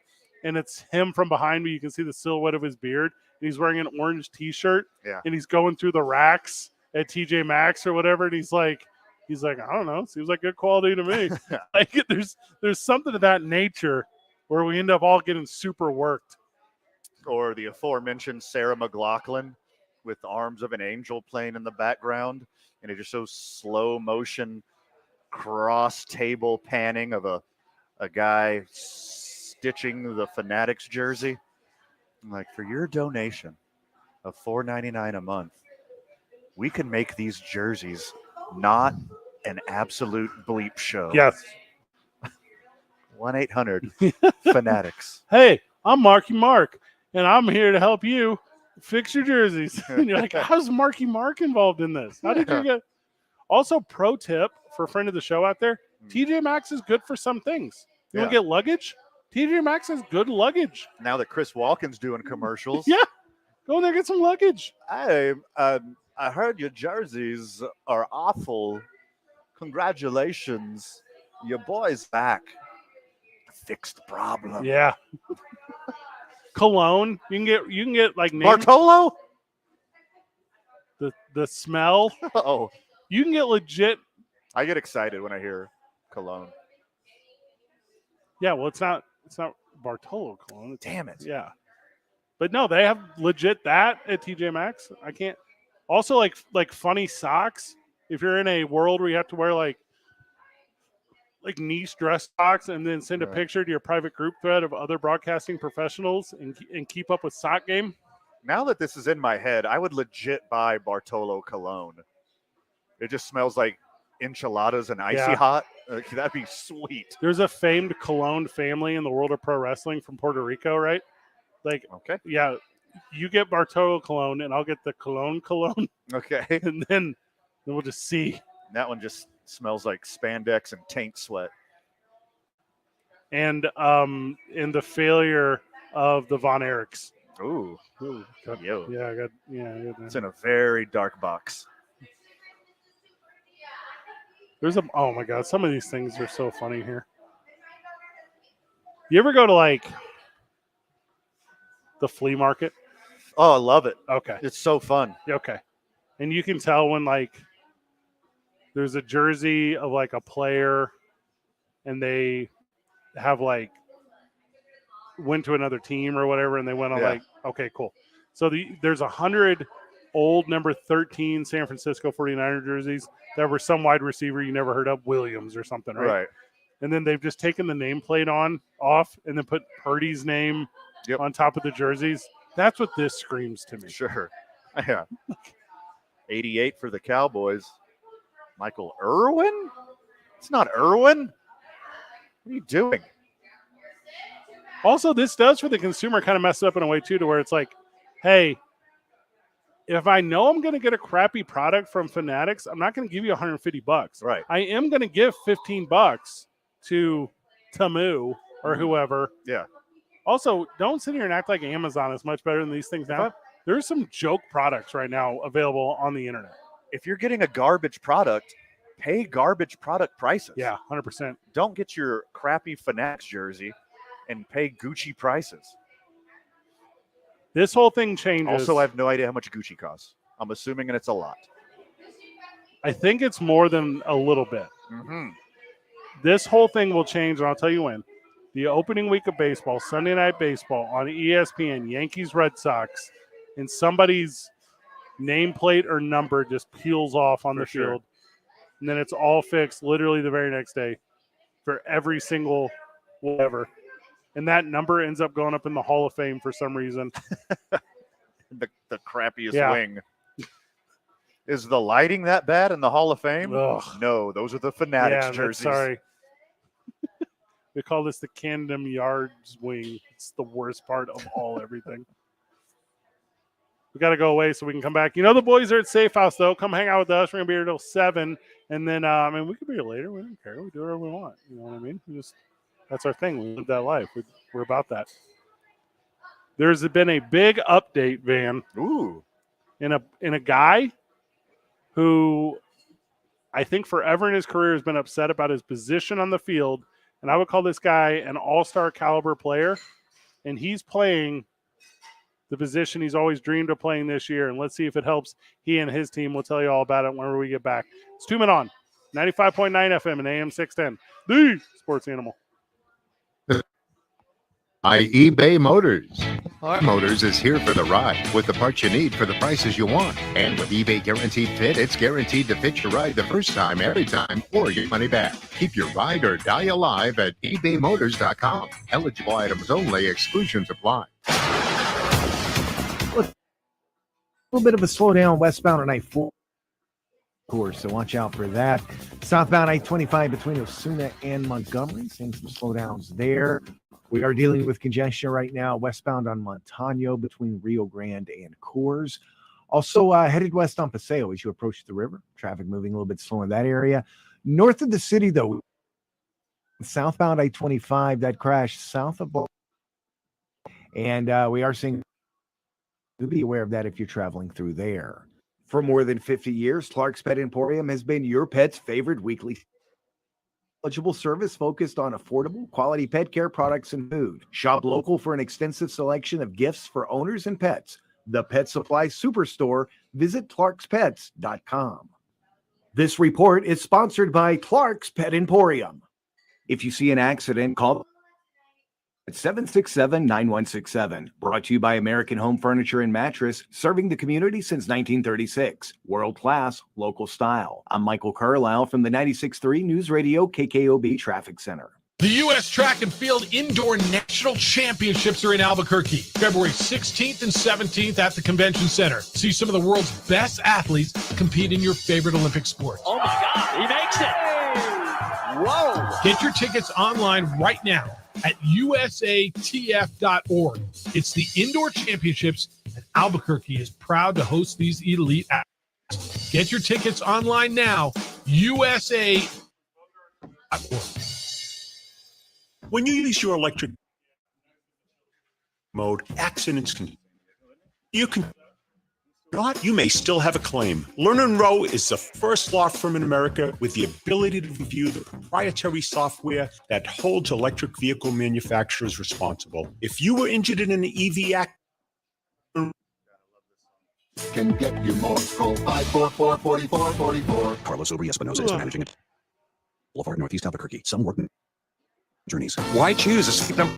and it's him from behind me. You can see the silhouette of his beard, and he's wearing an orange T-shirt, and he's going through the racks at TJ Maxx or whatever, and he's like, He's like, I don't know. Seems like good quality to me. Like there's something of that nature where we end up all getting super worked. Or the aforementioned Sarah McLachlan with the arms of an angel playing in the background, and it just shows slow motion cross table panning of a guy stitching the Fanatics jersey. I'm like, for your donation of $4.99 a month, we can make these jerseys not an absolute bleep show. Yes. 1-800-FANATICS. Hey, I'm Marky Mark, and I'm here to help you fix your jerseys. And you're like, how's Marky Mark involved in this? How did you get? Also, pro tip for a friend of the show out there, TJ Maxx is good for some things. You want to get luggage? TJ Maxx has good luggage. Now that Chris Walken's doing commercials. Yeah. Go in there and get some luggage. Hey, I heard your jerseys are awful. Congratulations. Your boy's back. Fix the problem. Yeah. Cologne. You can get like Bartolo? The smell. Oh. You can get legit. I get excited when I hear cologne. Yeah, well it's not Bartolo cologne. Damn it. Yeah. But no, they have legit that at TJ Maxx. I can't. Also, like funny socks. If you're in a world where you have to wear like niche dress socks and then send a picture to your private group thread of other broadcasting professionals and keep up with sock game. Now that this is in my head, I would legit buy Bartolo cologne. It just smells like enchiladas and icy hot. That'd be sweet. There's a famed cologne family in the world of pro wrestling from Puerto Rico, right? Like, okay, yeah, you get Bartolo cologne, and I'll get the cologne. Okay, and then we'll just see. That one just smells like spandex and taint sweat. And in the failure of the Von Erichs. Ooh, yo, yeah, I got it's in a very dark box. There's oh my god, some of these things are so funny here. You ever go to like the flea market? Oh, I love it. Okay. It's so fun. Okay. And you can tell when like there's a jersey of like a player and they have like went to another team or whatever and they went on like, okay, cool. So there's 100 old number 13 San Francisco 49er jerseys that were some wide receiver you never heard of, Williams or something, right? Right. And then they've just taken the nameplate off and then put Purdy's name on top of the jerseys. That's what this screams to me. Sure. Yeah. 88 for the Cowboys. Michael Irwin? It's not Irwin. What are you doing? Also, this does for the consumer kind of mess up in a way too, to where it's like, hey, if I know I'm going to get a crappy product from Fanatics, I'm not going to give you $150. Right. I am going to give $15 to Tamu or whoever. Yeah. Also, don't sit here and act like Amazon is much better than these things now. There's some joke products right now available on the internet. If you're getting a garbage product, pay garbage product prices. Yeah, 100%. Don't get your crappy Fanatics jersey and pay Gucci prices. This whole thing changes. Also, I have no idea how much Gucci costs. I'm assuming it's a lot. I think it's more than a little bit. Mm-hmm. This whole thing will change, and I'll tell you when. The opening week of baseball, Sunday Night Baseball on ESPN, Yankees, Red Sox, and somebody's nameplate or number just peels off on the field. And then it's all fixed literally the very next day for every single whatever. And that number ends up going up in the Hall of Fame for some reason. the crappiest wing. Is the lighting that bad in the Hall of Fame? Ugh. No, those are the Fanatics jerseys. Sorry. We call this the Camden Yards wing. It's the worst part of everything. We got to go away so we can come back. You know the boys are at Safehouse, though. Come hang out with us. We're going to be here till 7. And then, we could be here later. We don't care. We do whatever we want. You know what I mean? That's our thing. We live that life. We're about that. There's been a big update, Van. Ooh. In a guy who I think forever in his career has been upset about his position on the field. And I would call this guy an all-star caliber player. And he's playing the position he's always dreamed of playing this year. And let's see if it helps he and his team. We'll tell you all about it whenever we get back. It's 2 Men On, 95.9 FM and AM 610. The Sports Animal. eBay Motors. Our Motors is here for the ride with the parts you need for the prices you want. And with eBay Guaranteed Fit, it's guaranteed to fit your ride the first time, every time, or your money back. Keep your ride or die alive at ebaymotors.com. Eligible items only. Exclusions apply. A little bit of a slowdown westbound on I-4 course, so watch out for that. Southbound I-25 between Osuna and Montgomery, seeing some slowdowns there. We are dealing with congestion right now westbound on Montano between Rio Grande and Coors. Also headed west on Paseo as you approach the river. Traffic moving a little bit slow in that area. North of the city, though, southbound I-25, that crash south of Baltimore. And we are seeing, be aware of that if you're traveling through there. For more than 50 years, Clark's Pet Emporium has been your pet's favorite weekly eligible service focused on affordable, quality pet care products and food. Shop local for an extensive selection of gifts for owners and pets. The Pet Supply Superstore. Visit clarkspets.com. This report is sponsored by Clark's Pet Emporium. If you see an accident, call at 767-9167. Brought to you by American Home Furniture and Mattress, serving the community since 1936. World class, local style. I'm Michael Carlisle from the 96.3 News Radio KKOB Traffic Center. The U.S. Track and Field Indoor National Championships are in Albuquerque, February 16th and 17th at the Convention Center. See some of the world's best athletes compete in your favorite Olympic sport. Oh my God, he makes it! Whoa! Get your tickets online right now at usatf.org. It's the Indoor Championships, and Albuquerque is proud to host these elite athletes. Get your tickets online now, USA.org. When you use your electric mode, accidents you may still have a claim. Lerner & Rowe is the first law firm in America with the ability to review the proprietary software that holds electric vehicle manufacturers responsible. If you were injured in an EV accident, Can get you more. Call 544-4444. Carlos Obri Espinosa is managing it. Boulevard, Northeast Albuquerque. Some work journeys. Why choose a sleep number?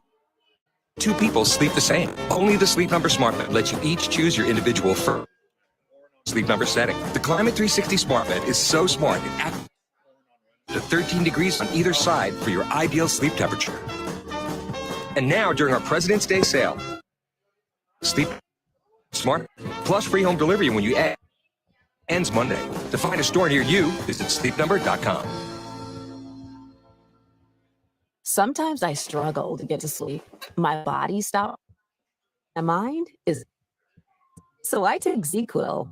Two people sleep the same. Only the Sleep Number Smart Bed lets you each choose your individual sleep number setting. The Climate 360 Smart Bed is so smart it acts to 13 degrees on either side for your ideal sleep temperature. And now during our President's Day sale, Sleep Smart plus free home delivery when you add. Ends Monday. To find a store near you, visit sleepnumber.com. Sometimes I struggle to get to sleep. My body stops. My mind is. So I took ZQuil.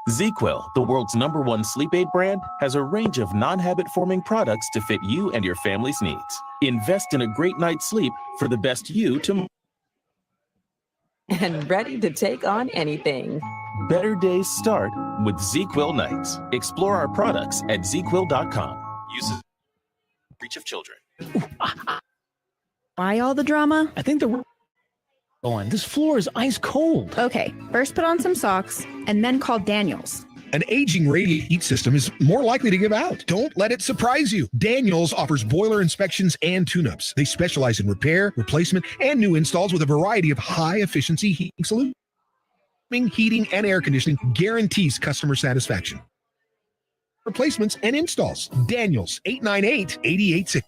ZQuil, the world's #1 sleep aid brand, has a range of non-habit forming products to fit you and your family's needs. Invest in a great night's sleep for the best you tomorrow. And ready to take on anything. Better days start with ZQuil nights. Explore our products at ZQuil.com. Use it. Reach of children. Why all the drama? I think the this floor is ice cold. Okay, first put on some socks and then call Daniels. An aging radiant heat system is more likely to give out. Don't let it surprise you. Daniels offers boiler inspections and tune-ups. They specialize in repair, replacement, and new installs with a variety of high-efficiency heating solutions. Heating and air conditioning guarantees customer satisfaction. Replacements and installs. Daniels, 898-8860.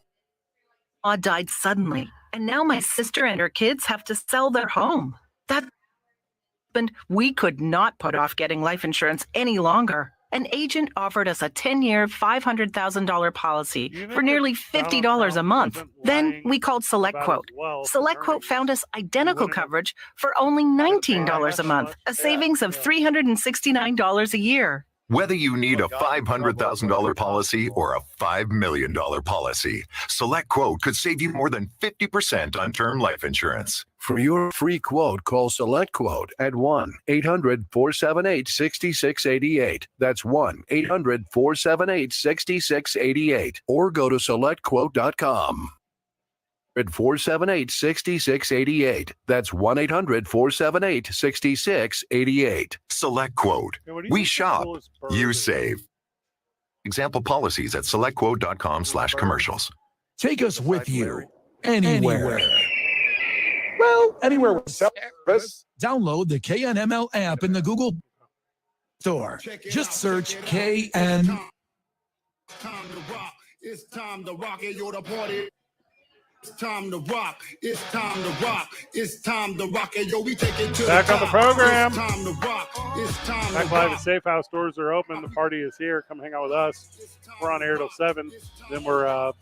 Claude died suddenly, and now my sister and her kids have to sell their home. We could not put off getting life insurance any longer. An agent offered us a 10-year, $500,000 policy for nearly $50 a month. Then we called SelectQuote. SelectQuote found us identical coverage for only $19 a month, a savings of $369 a year. Whether you need a $500,000 policy or a $5 million policy, SelectQuote could save you more than 50% on term life insurance. For your free quote, call SelectQuote at 1-800-478-6688. That's 1-800-478-6688. Or go to SelectQuote.com. At 478-6688. That's 1-800-478-6688. SelectQuote. We shop, you save. Example policies at selectquote.com/commercials. Take us with you anywhere. Well, anywhere with service. Download the KNML app in the Google Store. Just search KN. It's time to rock it, you're the party. It's time to rock. It's time to rock. It's time to rock it, yo. We take it to Back the on the top. program. It's time to rock. It's time Back to live rock. at Safehouse. Doors are open. The party is here. Come hang out with us. We're on air till 7. Then we're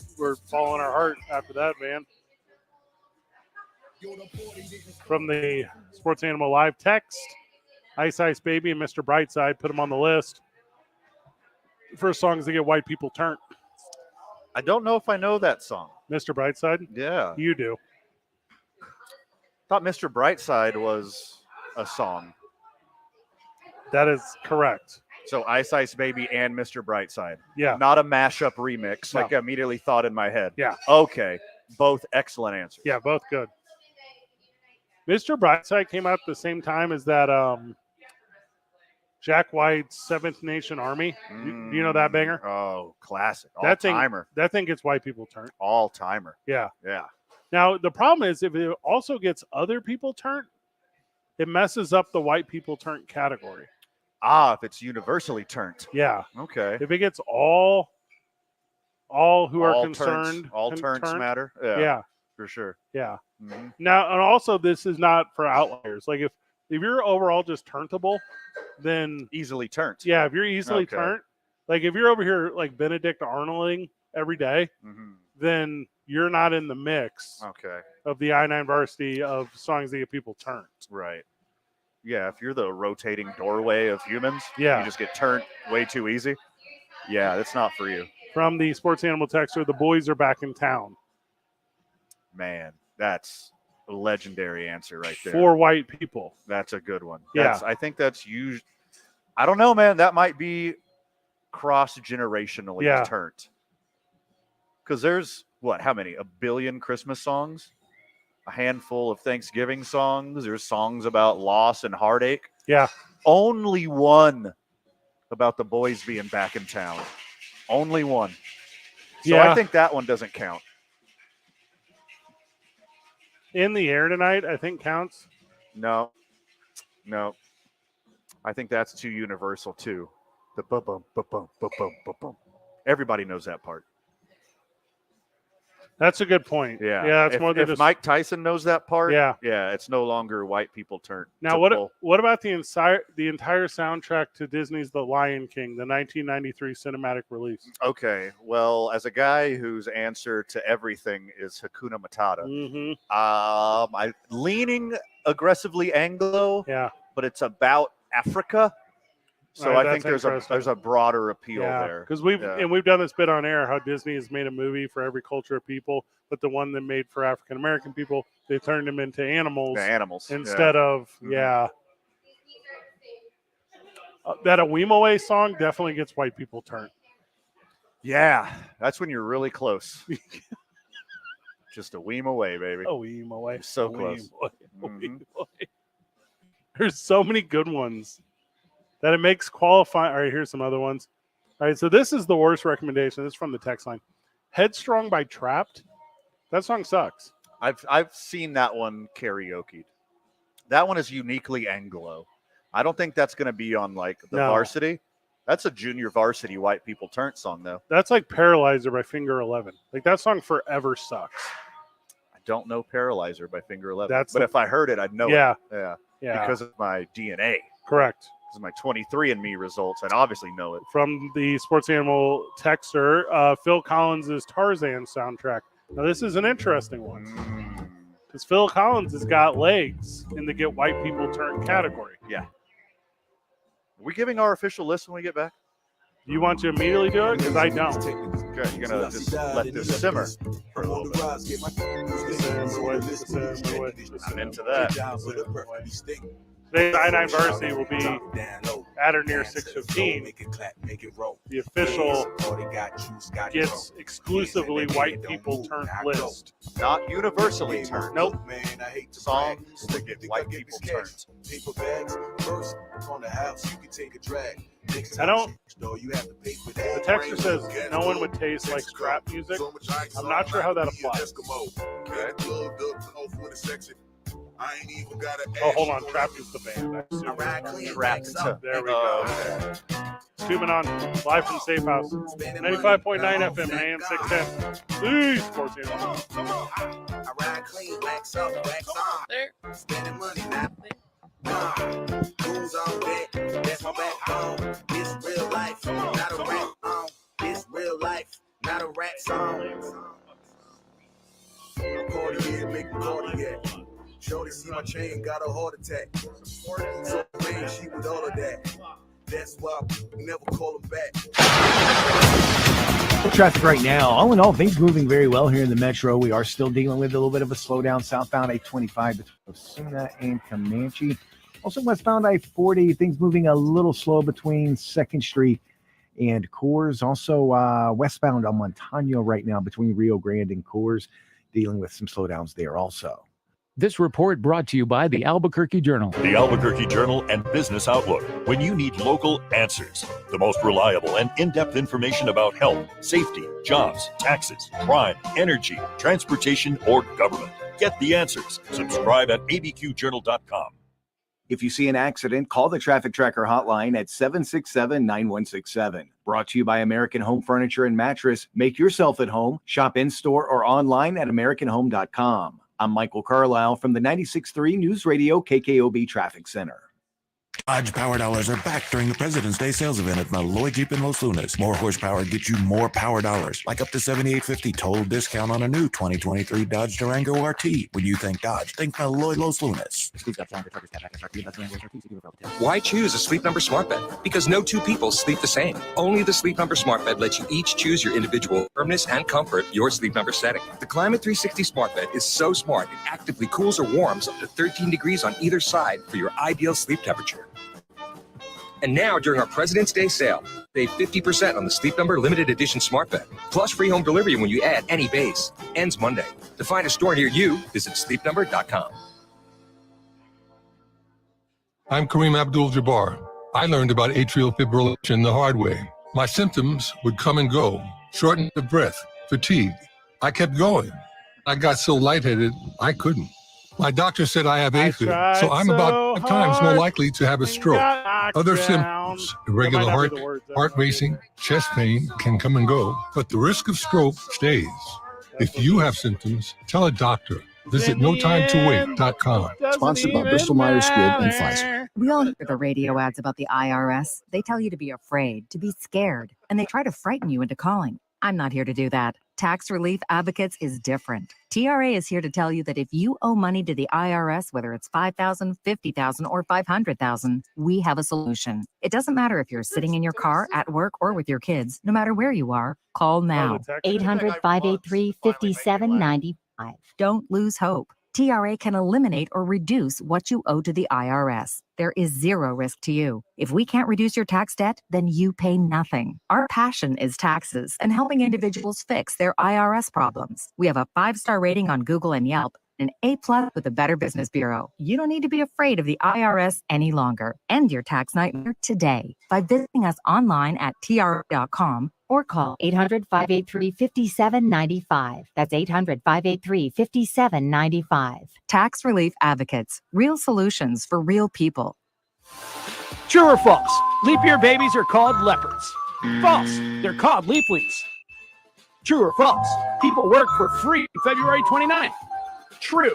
following our heart after that, man. From the Sports Animal Live text, Ice Ice Baby and Mr. Brightside, put them on the list. First songs that get white people turned. I don't know if I know that song. Mr. Brightside? Yeah. You do. Thought Mr. Brightside was a song. That is correct. So Ice Ice Baby and Mr. Brightside. Yeah. Not a mashup remix, No. like I immediately thought in my head. Yeah. Okay. Both excellent answers. Yeah, both good. Mr. Brightside came out at the same time as that Jack White's Seventh Nation Army. Do you know that banger? Oh, classic. That thing, All-timer. that thing gets white people turned. All-timer. Yeah. Yeah. Now, the problem is if it also gets other people turned, it messes up the white people turned category. If it's universally turned. Yeah. Okay. If it gets all who are All concerned. turns, all turns turned, matter. Yeah. For sure. Yeah. Mhm. Now, and also this is not for outliers. Like if you're overall just turnable, then easily turned. Yeah, if you're easily Okay. turned, like if you're over here like Benedict Arnolding every day, then you're not in the mix Okay. of the I-9 varsity of songs that get people turned. Right. Yeah, if you're the rotating doorway of humans, Yeah. you just get turned way too easy. Yeah, that's not for you. From the Sports Animal Texter, the boys are back in town. Man, that's a legendary answer right there. For white people. That's a good one. Yeah. I think that's used. I don't know, man. That might be cross-generationally Yeah. turned. Because there's, how many? 1 billion Christmas songs? A handful of Thanksgiving songs. There's songs about loss and heartache. Yeah. Only one about the boys being back in town. Only one. So Yeah. I think that one doesn't count. In the Air Tonight, I think counts. No. I think that's too universal too. The bum bum bum. Everybody knows that part. That's a good point. Yeah. Yeah, that's if, more than if just Mike Tyson knows that part. Yeah. Yeah, it's no longer white people turn. Now, to what pull. about the entire soundtrack to Disney's The Lion King, the 1993 cinematic release? Okay, well, as a guy whose answer to everything is Hakuna Matata, I'm leaning aggressively Anglo. Yeah, but it's about Africa, so All right, I think that's there's a broader appeal Yeah, there. because we've Yeah. and we've done this bit on air how Disney has made a movie for every culture of people, but the one that made for African American people, they turned them into animals. The animals, yeah. instead of Mhm. that Awimoe song definitely gets white people turned. Yeah, that's when you're really close. Just a weem away, baby. Awimoe, So close. Awimoe. There's so many good ones that it makes qualifying. All right, here's some other ones. All right, so this is the worst recommendation. This is from the text line. Headstrong by Trapped. That song sucks. I've seen that one karaoke'd. That one is uniquely Anglo. I don't think that's going to be on like the No. varsity. That's a junior varsity white people turn song though. That's like Paralyzer by Finger 11. Like that song forever sucks. I don't know Paralyzer by Finger 11. That's but the- if I heard it, I'd know Yeah. it. Yeah. Yeah. Because of my DNA. Correct. Because of my 23andMe results, I'd obviously know it. From the Sports Animal texter, Phil Collins' Tarzan soundtrack. Now, this is an interesting one. Because Phil Collins has got legs in the get white people turned category. Yeah. Are we giving our official list when we get back? Do you want to immediately do it? Because I don't. Okay, you're going to just let this simmer for a little bit. I'm into that. Today's I-9 varsity will be at or near 6:15. The official gets exclusively white people turned list. Not universally turned. Nope. Songs that get white people turned. I don't. The texture says no one would taste like trap music. I'm not sure how that applies. Oh, hold on. Trap is the band. Trapped. There we go. Tubing on live from Safehouse. 95.9 FM and AM 610. Sports Animal. I ride clean, wax up, wax on. Spending money now. Who's on deck? That's my backbone. It's real life, not a rap song. It's real life, not a rap song. Cardiac, make cardiac. Shorty see my chain, got a heart attack. So man, she with all of that. That's why I never call him back. Traffic right now. All in all, things moving very well here in the metro. We are still dealing with a little bit of a slowdown southbound I-25 between Osuna and Comanche. Also westbound I-40, things moving a little slow between 2nd Street and Coors. Also westbound on Montano right now between Rio Grande and Coors, dealing with some slowdowns there also. This report brought to you by the Albuquerque Journal. The Albuquerque Journal and Business Outlook. When you need local answers, the most reliable and in-depth information about health, safety, jobs, taxes, crime, energy, transportation, or government. Get the answers. Subscribe at abqjournal.com. If you see an accident, call the Traffic Tracker hotline at 767-9167. Brought to you by American Home Furniture and Mattress. Make yourself at home. Shop in-store or online at americanhome.com. I'm Michael Carlisle from the 96.3 News Radio KKOB Traffic Center. Dodge Power Dollars are back during the President's Day sales event at Malloy Jeep in Los Lunas. More horsepower gets you more power dollars, like up to $7,850 total discount on a new 2023 Dodge Durango RT. When you think Dodge, think Malloy Los Lunas. Why choose a Sleep Number smart bed? Because no two people sleep the same. Only the Sleep Number smart bed lets you each choose your individual firmness and comfort, your Sleep Number setting. The Climate 360 smart bed is so smart it actively cools or warms up to 13 degrees on either side for your ideal sleep temperature. And now, during our President's Day sale, save 50% on the Sleep Number limited edition smart bed, plus free home delivery when you add any base. Ends Monday. To find a store near you, visit sleepnumber.com. I'm Kareem Abdul-Jabbar. I learned about atrial fibrillation the hard way. My symptoms would come and go, shortness of breath, fatigue. I kept going. I got so lightheaded, I couldn't. My doctor said I have AFib, so I'm about 5 times more likely to have a stroke. Other symptoms, irregular heart racing, chest pain can come and go, but the risk of stroke stays. If you have symptoms, tell a doctor. Visit notimetowait.com. Sponsored by Bristol Myers Squibb and Pfizer. We all hear the radio ads about the IRS. They tell you to be afraid, to be scared, and they try to frighten you into calling. I'm not here to do that. Tax Relief Advocates is different. TRA is here to tell you that if you owe money to the IRS, whether it's $5,000, $50,000, or $500,000, we have a solution. It doesn't matter if you're sitting in your car, at work, or with your kids. No matter where you are, call now. 800-583-5795. Don't lose hope. TRA can eliminate or reduce what you owe to the IRS. There is zero risk to you. If we can't reduce your tax debt, then you pay nothing. Our passion is taxes and helping individuals fix their IRS problems. We have a 5-star rating on Google and Yelp, an A+ with the Better Business Bureau. You don't need to be afraid of the IRS any longer. End your tax nightmare today by visiting us online at TRA.com or call 800-583-5795. That's 800-583-5795. Tax Relief Advocates. Real solutions for real people. True or false? Leap year babies are called leopards. False. They're called leaplings. True or false? People work for free February 29th. True.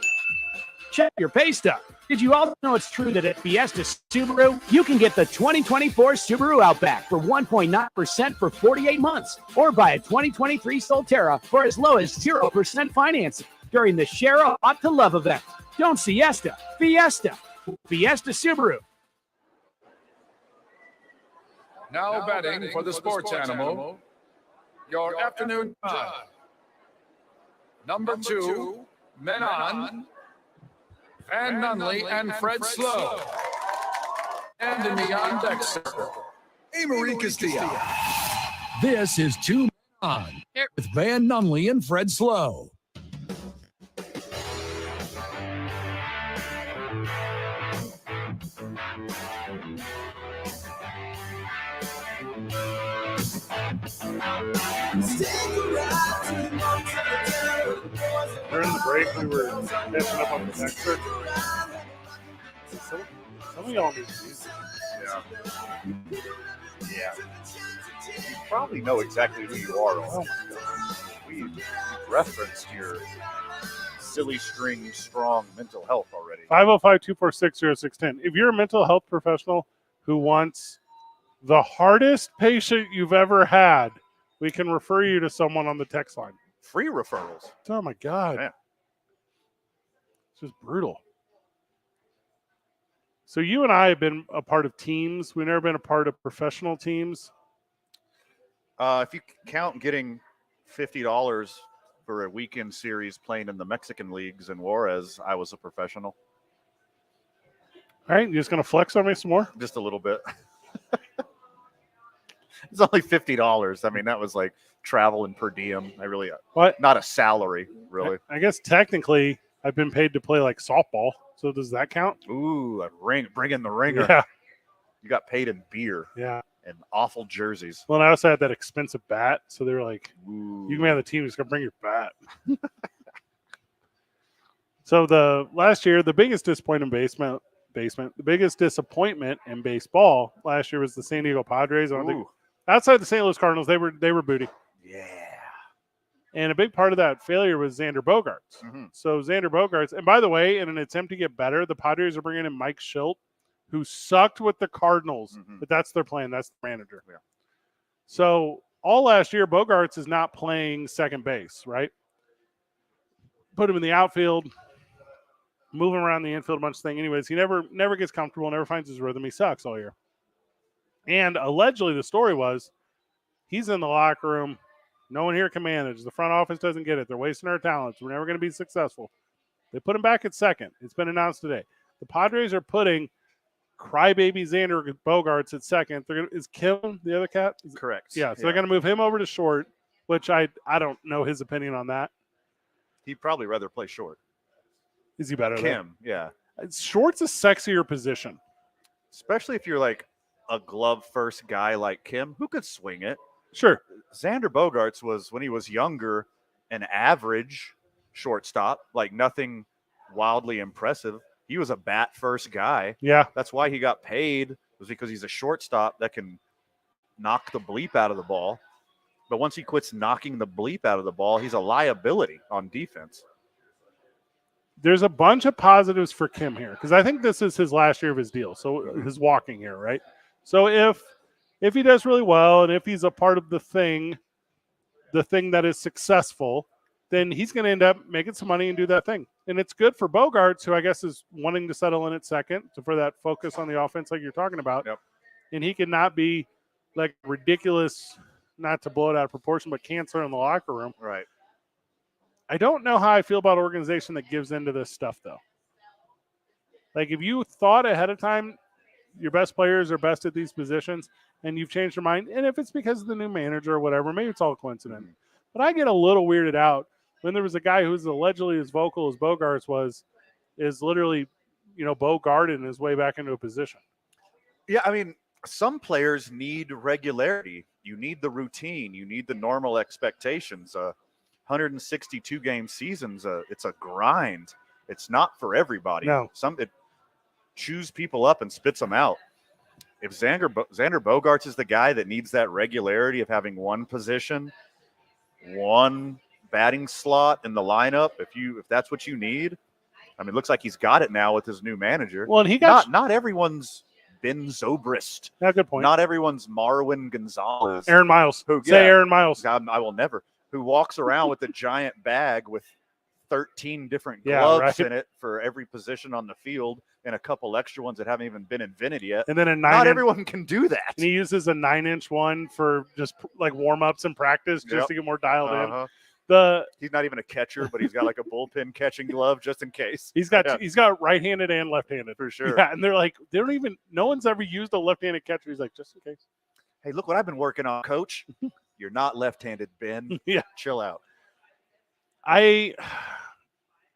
Check your pay stub. Did you also know it's true that at Fiesta Subaru, you can get the 2024 Subaru Outback for 1.9% for 48 months, or buy a 2023 Solterra for as low as 0% financing during the Share a Lot to Love event. Don't siesta, Fiesta. Fiesta Subaru. Now betting for the sports animal. Your afternoon time. Number 2, men on. Van Nunley and Fred Slow. And in the on-deck circle, Amory Castillo. This is Two Men On with Van Nunley and Fred Slow. During the break, we were catching up on the text search. Some of y'all need music. Yeah. You probably know exactly who you are. Oh my God. We referenced your silly string strong mental health already. 505-246-0610. If you're a mental health professional who wants the hardest patient you've ever had, we can refer you to someone on the text line. Free referrals. Oh my God. Man. It's just brutal. So you and I have been a part of teams. We've never been a part of professional teams. If you count getting $50 for a weekend series playing in the Mexican leagues in Juarez, I was a professional. All right, you just going to flex on me some more? Just a little bit. It's only $50. I mean, that was like travel and per diem. Not a salary, really. I guess technically I've been paid to play like softball. So does that count? Ooh, bring in the ringer. Yeah. You got paid in beer. Yeah. And awful jerseys. Well, and I also had that expensive bat. So they were like, ooh, you can be on the team, just going to bring your bat. So the last year, the biggest disappointment the biggest disappointment in baseball last year was the San Diego Padres. I don't think, outside the St. Louis Cardinals, they were booty. Yeah. And a big part of that failure was Xander Bogaerts. Mm-hmm. So Xander Bogaerts, and by the way, in an attempt to get better, the Padres are bringing in Mike Schilt, who sucked with the Cardinals, but that's their plan. That's the manager. Yeah. So all last year, Bogaerts is not playing second base, right? Put him in the outfield, move him around the infield, a bunch of things. Anyways, he never gets comfortable, never finds his rhythm. He sucks all year. And allegedly the story was he's in the locker room. No one here can manage. The front office doesn't get it. They're wasting our talents. We're never going to be successful. They put him back at second. It's been announced today. The Padres are putting crybaby Xander Bogaerts at second. Is Kim the other cat? Correct. Yeah, so they're going to move him over to short, which I don't know his opinion on that. He'd probably rather play short. Is he better? Kim, yeah. Short's a sexier position. Especially if you're like a glove first guy like Kim, who could swing it. Sure. Xander Bogaerts was, when he was younger, an average shortstop, like nothing wildly impressive. He was a bat first guy. Yeah. That's why he got paid, was because he's a shortstop that can knock the bleep out of the ball. But once he quits knocking the bleep out of the ball, he's a liability on defense. There's a bunch of positives for Kim here because I think this is his last year of his deal. So his walking here, right? So if he does really well and if he's a part of the thing that is successful, then he's going to end up making some money and do that thing. And it's good for Bogaerts, who I guess is wanting to settle in at second for that focus on the offense like you're talking about. Yep. And he can not be like ridiculous, not to blow it out of proportion, but cancer in the locker room. Right. I don't know how I feel about an organization that gives into this stuff, though. Like, if you thought ahead of time your best players are best at these positions and you've changed your mind, and if it's because of the new manager or whatever, maybe it's all a coincidence. Mm-hmm. But I get a little weirded out when there was a guy who's allegedly as vocal as Bogaerts is literally, Bogarting his way back into a position. Yeah, I mean, some players need regularity. You need the routine. You need the normal expectations. 162-game seasons, it's a grind. It's not for everybody. No. It chews people up and spits them out. If Xander Bogaerts is the guy that needs that regularity of having one position, one batting slot in the lineup, if that's what you need, I mean, it looks like he's got it now with his new manager. Well, and he got not everyone's Ben Zobrist. Yeah, good point. Not everyone's Marwin Gonzalez. Aaron Miles. Aaron Miles. God, I will never. Who walks around with a giant bag with 13 different gloves in it for every position on the field and a couple extra ones that haven't even been invented yet. And then not everyone can do that. And he uses a 9-inch one for just like warm-ups and practice just to get more dialed in. He's not even a catcher, but he's got like a bullpen catching glove just in case. He's got right-handed and left-handed for sure. Yeah, and they're like, no one's ever used a left-handed catcher. He's like, just in case. Hey, look what I've been working on, Coach. You're not left-handed, Ben. Yeah, chill out. I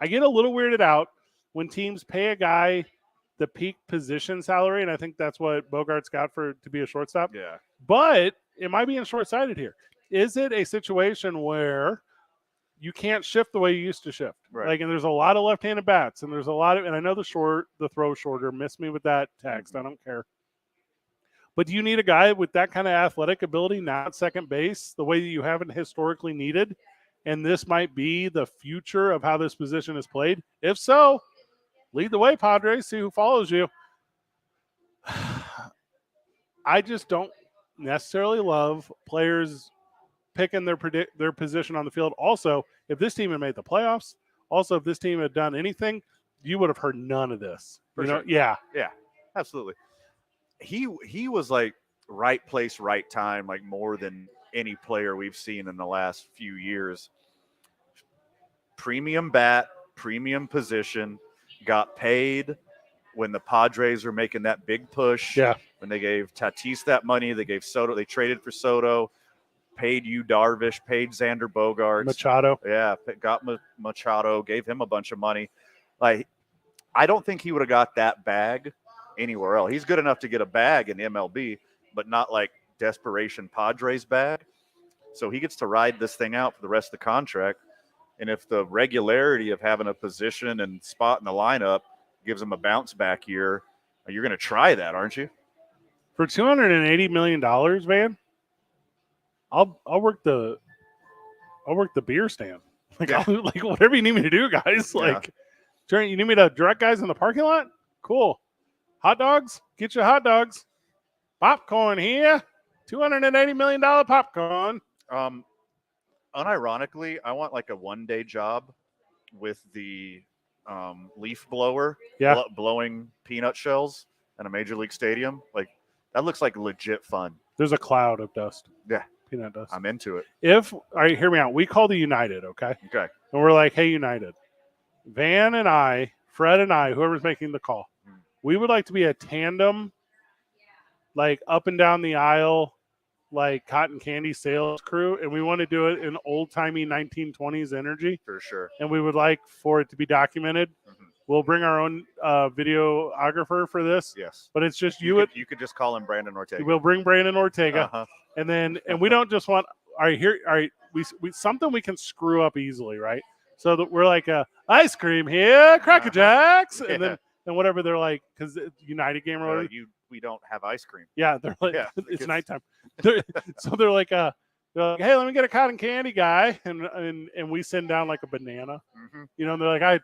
get a little weirded out when teams pay a guy the peak position salary, and I think that's what Bogart's got to be a shortstop. Yeah. But am I being short-sighted here? Is it a situation where you can't shift the way you used to shift? Right. Like, and there's a lot of left-handed bats, and there's a lot of, and I know the throw shorter. Miss me with that text. I don't care. But do you need a guy with that kind of athletic ability now at second base, the way that you haven't historically needed? And this might be the future of how this position is played. If so, lead the way, Padres. See who follows you. I just don't necessarily love players picking their position on the field. Also, if this team had made the playoffs, also if this team had done anything, you would have heard none of this. For sure. sure. Yeah, absolutely. He was like right place, right time, like more than any player we've seen in the last few years. Premium bat, premium position, got paid when the Padres were making that big push. Yeah. When they gave Tatis that money, they gave Soto, they traded for Soto, paid you Darvish, paid Xander Bogaerts. Machado. Yeah, got Machado, gave him a bunch of money. Like, I don't think he would have got that bag anywhere else. He's good enough to get a bag in the MLB, but not like desperation Padres bag. So he gets to ride this thing out for the rest of the contract. And if the regularity of having a position and spot in the lineup gives him a bounce back year, you're going to try that, aren't you? For $280 million, man, I'll work the beer stand. Like, Yeah. like whatever you need me to do, guys. Like, you need me to direct guys in the parking lot? Cool. Hot dogs? Get your hot dogs. Popcorn here. $280 million popcorn. Unironically, I want like a one-day job with the leaf blower, Yeah. blowing peanut shells in a major league stadium. Like, that looks like legit fun. There's a cloud of dust. Yeah. Peanut dust. I'm into it. All right, hear me out. We call the United, okay? Okay. And we're like, hey, United. Van and I, Fred and I, whoever's making the call, we would like to be a tandem, like up and down the aisle, like cotton candy sales crew, and we want to do it in old-timey 1920s energy. For sure. And we would like for it to be documented. We'll bring our own videographer for this. Yes. But it's just You could just call him Brandon Ortega. We'll bring Brandon Ortega. Uh-huh. And we don't just want, all right, we something we can screw up easily, right? So that we're like, ice cream here, Cracker Jacks, and then whatever they're like, because United game or whatever. We don't have ice cream. Yeah, they're like, Yeah, it's nighttime. So they're like, hey, let me get a cotton candy guy, and we send down like a banana, you know, and they're like, I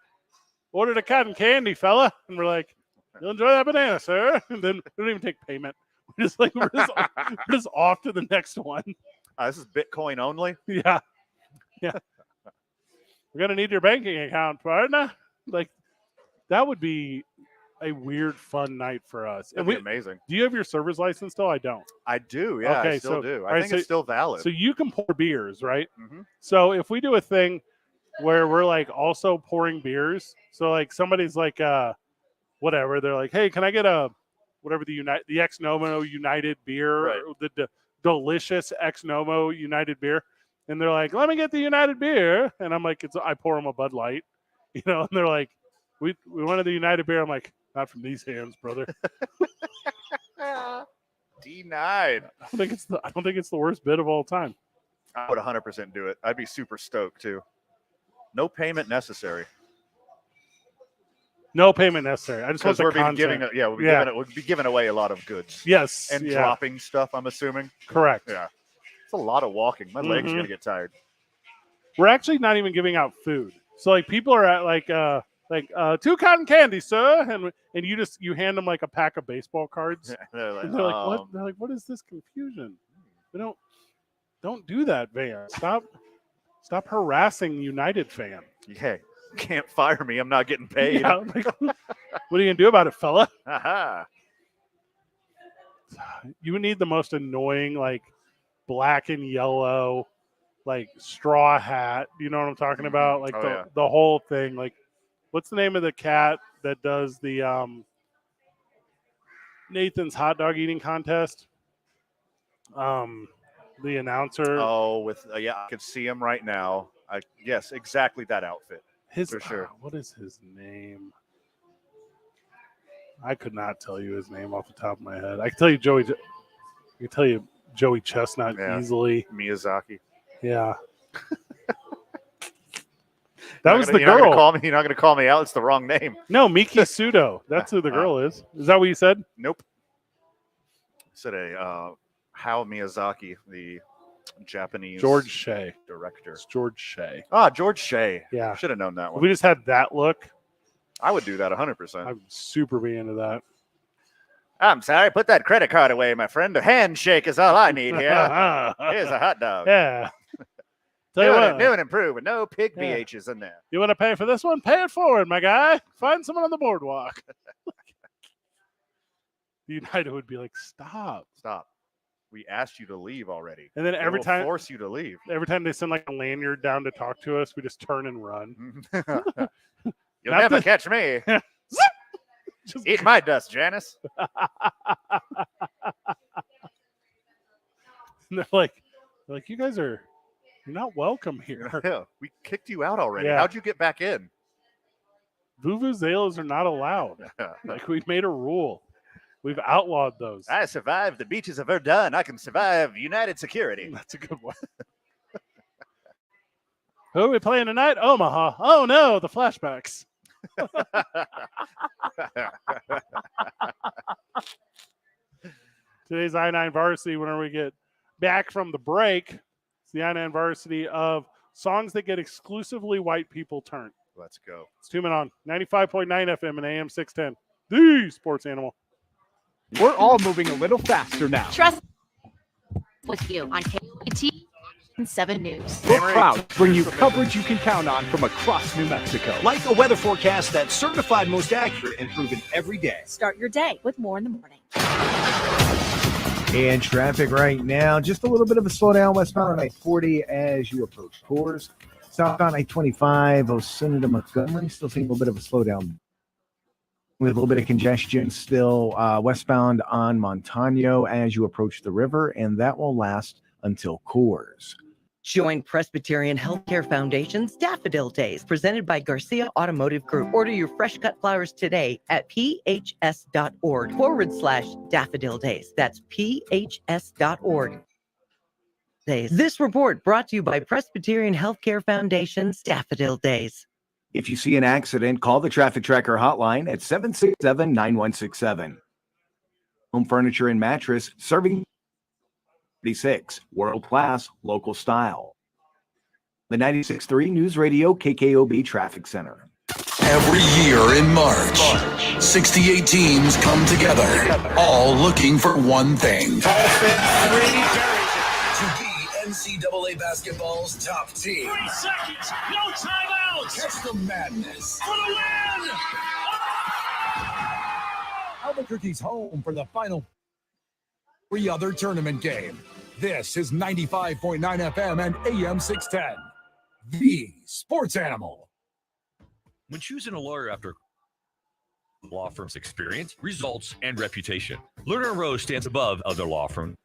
ordered a cotton candy, fella, and we're like, you'll enjoy that banana, sir. And then we don't even take payment. We're just off to the next one. This is Bitcoin only. Yeah. We're gonna need your banking account, partner. Like, that would be a weird, fun night for us. That'd be amazing. Do you have your server's license still? I don't. I do. Yeah, Okay, I still do. I all right, think it's still valid. So you can pour beers, right? Mhm. So if we do a thing where we're like also pouring beers, so like somebody's like, whatever, they're like, hey, can I get a whatever the Ex Novo United beer, Right. or the delicious Ex Novo United beer, and they're like, let me get the United beer, and I'm like, I pour them a Bud Light, you know, and they're like, we wanted the United beer. I'm like, not from these hands, brother. Denied. I don't think it's the worst bid of all time. I would 100% do it. I'd be super stoked too. No payment necessary. No payment necessary. I just want Because the content. we'd be giving away a lot of goods. Yes, And yeah. dropping stuff, I'm assuming. Correct. Yeah. It's a lot of walking. My legs are Mhm. going to get tired. We're actually not even giving out food. So like people are at like 2 cotton candy, sir, and you hand them like a pack of baseball cards. They're like, And they're like, what? They're like, what is this confusion? We don't do that, Van. Stop harassing United fan. Hey, can't fire me. I'm not getting paid. Yeah, like, what are you gonna do about it, fella? Aha. You would need the most annoying, like, black and yellow, like straw hat. You know what I'm talking about? Like Oh, the whole thing. Like, what's the name of the cat that does the Nathan's hot dog eating contest? The announcer. Oh, with yeah, I could see him right now. Yes, exactly that outfit. For sure. What is his name? I could not tell you his name off the top of my head. I can tell you Joey Chestnut easily. Miyazaki. Yeah. That was the You're not girl. You're not going to call me out. It's the wrong name. No, Miki Sudo. That's who the girl is. Is that what you said? Nope. I said Hayao Miyazaki, the Japanese George Shea director. It's George Shea. George Shea. Yeah. Should have known that If one. we just had that look, I would do that 100%. I'd super be into that. I'm sorry. Put that credit card away, my friend. A handshake is all I need here. Here's a hot dog. Yeah. Tell you what, new and improved. No pig BHs in there. you want to pay for this one? Pay it forward, my guy. Find someone on the boardwalk. United would be like, stop. We asked you to leave already. And then They every will time force you to leave. Every time they send like a lanyard down to talk to us, we just turn and run. You'll never catch me. Eat my dust, Janice. And they're like, you guys you're not welcome here. Yeah, we kicked you out already. Yeah. How'd you get back in? Vuvuzelas are not allowed. Like, we made a rule. We've outlawed those. I survived the beaches of Verdun. I can survive United Security. That's a good one. Who are we playing tonight? Omaha. Oh no, the flashbacks. Today's I-9 varsity, whenever we get back from the break, it's the I-9 varsity of songs that get exclusively white people turned. Let's go. It's 2 Men On 95.9 FM and AM 610. The Sports Animal. We're all moving a little faster now. Trust with you on KT and 7 News. We're proud to bring you coverage you can count on from across New Mexico. Like a weather forecast that's certified most accurate and proven every day. Start your day with more in the morning. And traffic right now, just a little bit of a slowdown westbound on I-40 as you approach Coors. Southbound I-25, Osuna to Montgomery, still seeing a little bit of a slowdown with a little bit of congestion still westbound on Montano as you approach the river, and that will last until Coors. Join Presbyterian Healthcare Foundation's Daffodil Days, presented by Garcia Automotive Group. Order your fresh cut flowers today at phs.org/daffodil days. That's phs.org. This report brought to you by Presbyterian Healthcare Foundation's Daffodil Days. If you see an accident, call the Traffic Tracker hotline at 767-9167. Home Furniture and Mattress, serving 36, world-class, local style. The 96.3 News Radio KKOB Traffic Center. Every year in March, 68 teams come together, all looking for one thing. To be NCAA basketball's top team. 3 seconds, no timeouts. Catch the madness. For the win! Albuquerque's home for the final 3 other tournament game. This is 95.9 FM and AM 610. The Sports Animal. When choosing a lawyer after law firm's experience, results, and reputation, Lerner & Rose stands above other law firms.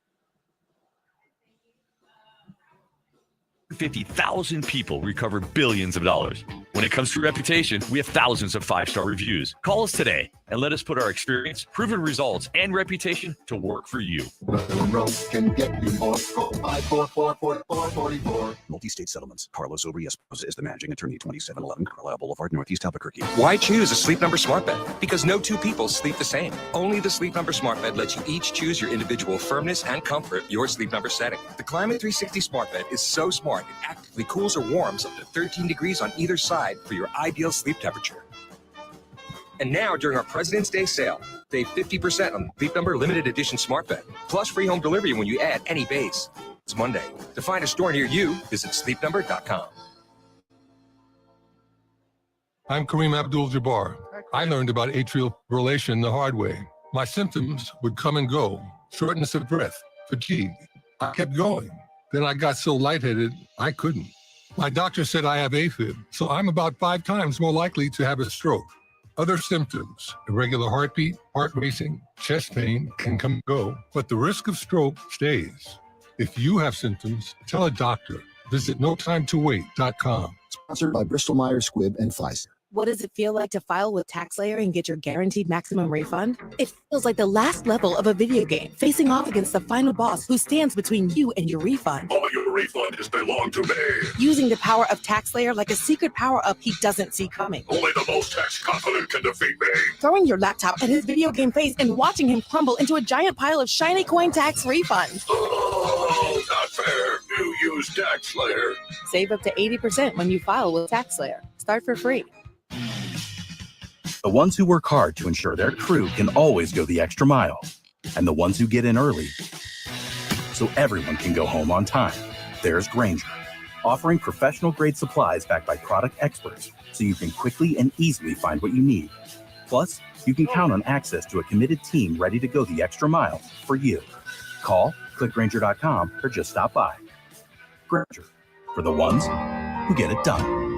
50,000 people recover billions of dollars. When it comes to reputation, we have thousands of 5-star reviews. Call us today and let us put our experience, proven results, and reputation to work for you. Rose can get you more. Call 544-4444. Multi-state settlements. Carlos Obriesposa is the managing attorney, 2711 Carlisle Boulevard, Northeast Albuquerque. Why choose a Sleep Number smart bed? Because no two people sleep the same. Only the Sleep Number smart bed lets you each choose your individual firmness and comfort, your Sleep Number setting. The Climate 360 smart bed is so smart, it actively cools or warms up to 13 degrees on either side for your ideal sleep temperature. And now, during our President's Day sale, save 50% on the Sleep Number limited edition smart bed, plus free home delivery when you add any base. It's Monday. To find a store near you, visit sleepnumber.com. I'm Kareem Abdul-Jabbar. I learned about atrial fibrillation the hard way. My symptoms would come and go: shortness of breath, fatigue. I kept going. Then I got so lightheaded, I couldn't. My doctor said I have AFib, so I'm about 5 times more likely to have a stroke. Other symptoms, irregular heartbeat, heart racing, chest pain can come and go, but the risk of stroke stays. If you have symptoms, tell a doctor. Visit notimetowait.com. Sponsored by Bristol Myers Squibb and Pfizer. What does it feel like to file with TaxSlayer and get your guaranteed maximum refund? It feels like the last level of a video game, facing off against the final boss who stands between you and your refund. All your refund is belong to me. Using the power of TaxSlayer like a secret power-up he doesn't see coming. Only the most tax confident can defeat me. Throwing your laptop at his video game face and watching him crumble into a giant pile of shiny coin tax refunds. Oh, not fair. You use TaxSlayer. Save up to 80% when you file with TaxSlayer. Start for free. The ones who work hard to ensure their crew can always go the extra mile. And the ones who get in early so everyone can go home on time. There's Grainger, offering professional-grade supplies backed by product experts so you can quickly and easily find what you need. Plus, you can count on access to a committed team ready to go the extra mile for you. Call, click Grainger.com, or just stop by. Grainger, for the ones who get it done.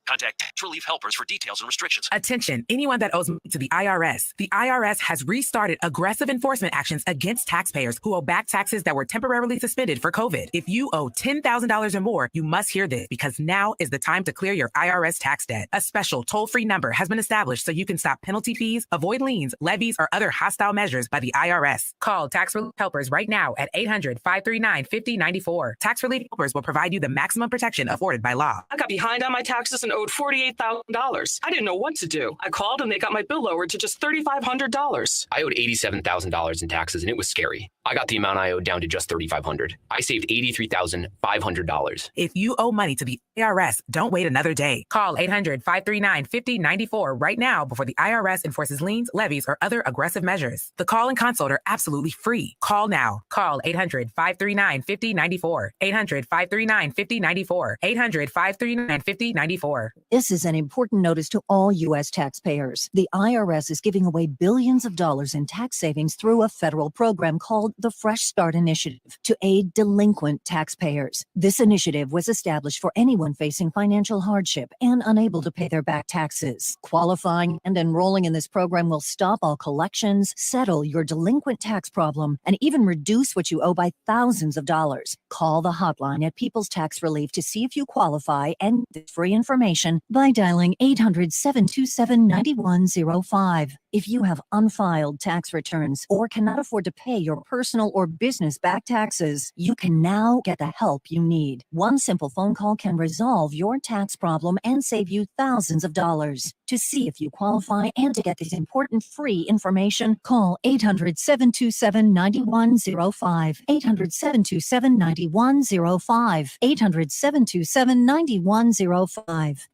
Contact Tax Relief Helpers for details and restrictions. Attention, anyone that owes money to the IRS. The IRS has restarted aggressive enforcement actions against taxpayers who owe back taxes that were temporarily suspended for COVID. If you owe $10,000 or more, you must hear this because now is the time to clear your IRS tax debt. A special toll-free number has been established so you can stop penalty fees, avoid liens, levies, or other hostile measures by the IRS. Call Tax Relief Helpers right now at 800-539-5094. Tax Relief Helpers will provide you the maximum protection afforded by law. I got behind on my taxes and owed $48,000. I didn't know what to do. I called and they got my bill lowered to just $3,500. I owed $87,000 in taxes and it was scary. I got the amount I owed down to just $3,500. I saved $83,500. If you owe money to the IRS, don't wait another day. Call 800-539-5094 right now before the IRS enforces liens, levies, or other aggressive measures. The call and consult are absolutely free. Call now. Call 800-539-5094. 800-539-5094. 800-539-5094. This is an important notice to all U.S. taxpayers. The IRS is giving away billions of dollars in tax savings through a federal program called the Fresh Start Initiative to aid delinquent taxpayers. This initiative was established for anyone facing financial hardship and unable to pay their back taxes. Qualifying and enrolling in this program will stop all collections, settle your delinquent tax problem, and even reduce what you owe by thousands of dollars. Call the hotline at People's Tax Relief to see if you qualify and get free information by dialing 800-727-9105. If you have unfiled tax returns or cannot afford to pay your personal or business back taxes, you can now get the help you need. One simple phone call can resolve your tax problem and save you thousands of dollars. To see if you qualify and to get this important free information, call 800-727-9105. 800-727-9105. 800-727-9105.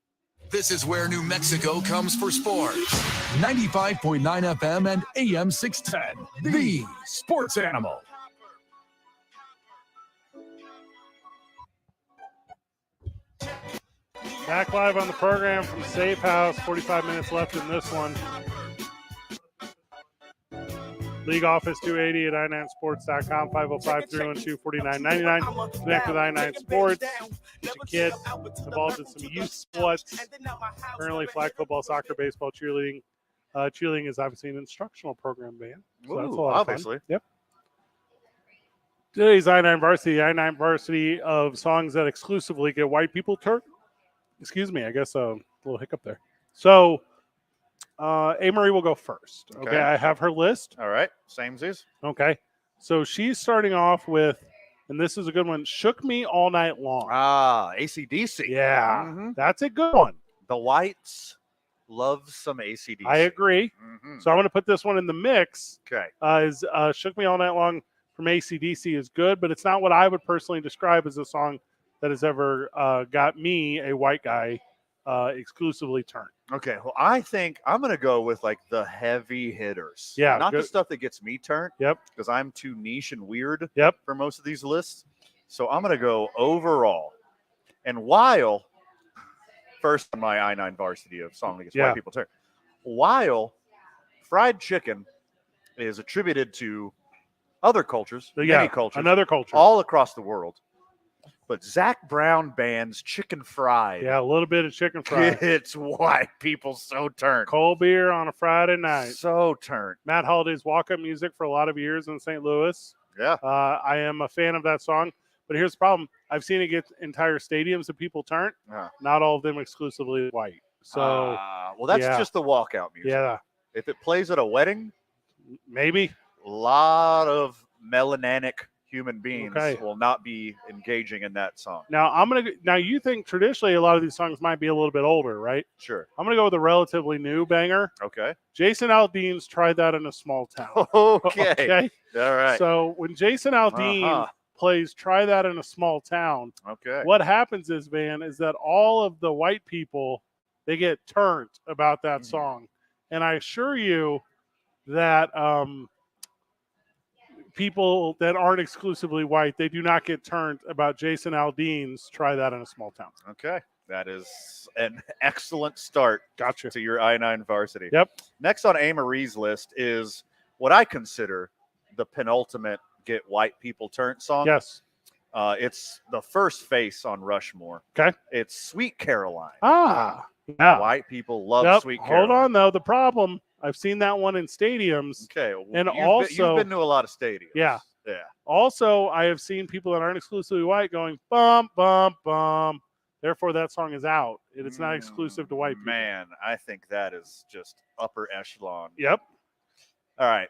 This is where New Mexico comes for sports. 95.9 FM and AM 610. The Sports Animal. Back live on the program from Safehouse. 45 minutes left in this one. League office 280 at i9sports.com, 505-312-4999. Connect with i9 Sports. Get your kid involved in some youth sports. Currently flag football, soccer, baseball, cheerleading. Cheerleading is obviously an instructional program band. So that's a lot of obviously. fun. Yep. Today's I9 Varsity, Varsity of songs that exclusively get white people turned. Excuse me, I guess a little hiccup there. So, A-Marie will go first. Okay, I have her list. All right, samesies. Okay, so she's starting off with, and this is a good one, Shook Me All Night Long. Ah, AC/DC. Yeah, that's a good one. The whites love some AC/DC. I agree. So I'm going to put this one in the mix. Okay. Is Shook Me All Night Long from AC/DC is good, but it's not what I would personally describe as a song that has ever got me, a white guy, exclusively turned. Okay, well, I think I'm going to go with like the heavy hitters. Yeah. Not good. the stuff that gets me turned. Yep. Because I'm too niche and weird for most of these lists. So I'm going to go overall. And while, first on my I9 Varsity of song that gets white people turned, while Fried Chicken is attributed to other cultures, many cultures, another culture, all across the world. But Zach Brown Band's Chicken Fried. Yeah, a little bit of chicken fried. It's white people so turned. Cold beer on a Friday night. So turned. Matt Holiday's walk-up music for a lot of years in St. Louis. Yeah. I am a fan of that song. But here's the problem. I've seen it get entire stadiums of people turned. Not all of them exclusively white. So, well, that's just the walkout music. Yeah. If it plays at a wedding, maybe. A lot of melanic human beings will not be engaging in that song. Now you think traditionally a lot of these songs might be a little bit older, right? Sure. I'm gonna go with a relatively new banger. Okay. Jason Aldean's Tried That in a Small Town. Okay. All right. So when Jason Aldean plays Try That in a Small Town, what happens is, Van, is that all of the white people, they get turned about that song. And I assure you that people that aren't exclusively white, they do not get turned about Jason Aldean's Try That in a Small Town. Okay. That is an excellent start to your I-9 varsity. Yep. Next on A. Marie's list is what I consider the penultimate get white people turned song. Yes. It's the first face on Rushmore. Okay. It's Sweet Caroline. Yeah. White people love Sweet Caroline. Hold on, though. The problem, I've seen that one in stadiums. Okay. And you've been to a lot of stadiums. Yeah. Yeah. Also, I have seen people that aren't exclusively white going, bum, bum, bum. Therefore, that song is out. It's not exclusive to white people. Man, I think that is just upper echelon. Yep. All right.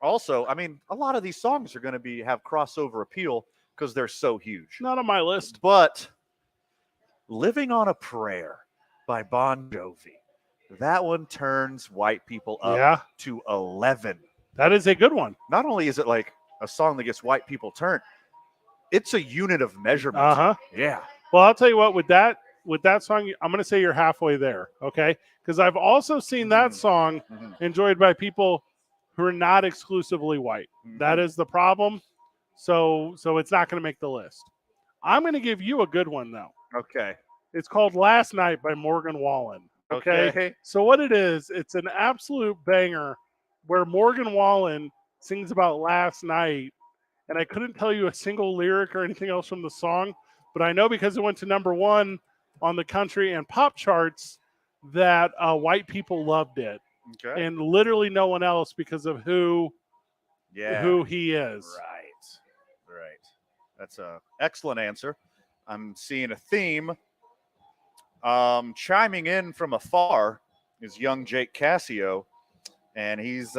Also, I mean, a lot of these songs are going to have crossover appeal because they're so huge. Not on my list. But Living on a Prayer by Bon Jovi. That one turns white people up to 11. That is a good one. Not only is it like a song that gets white people turned, it's a unit of measurement. Yeah. Well, I'll tell you what, with that song, I'm going to say you're halfway there, okay? Because I've also seen that song enjoyed by people who are not exclusively white. That is the problem. So it's not going to make the list. I'm going to give you a good one, though. Okay. It's called Last Night by Morgan Wallen. Okay. So what it is, it's an absolute banger where Morgan Wallen sings about last night, and I couldn't tell you a single lyric or anything else from the song, but I know because it went to #1 on the country and pop charts that white people loved it. Okay. And literally no one else because of who he is. Right. That's an excellent answer. I'm seeing a theme. Chiming in from afar is young Jake Cassio, and he's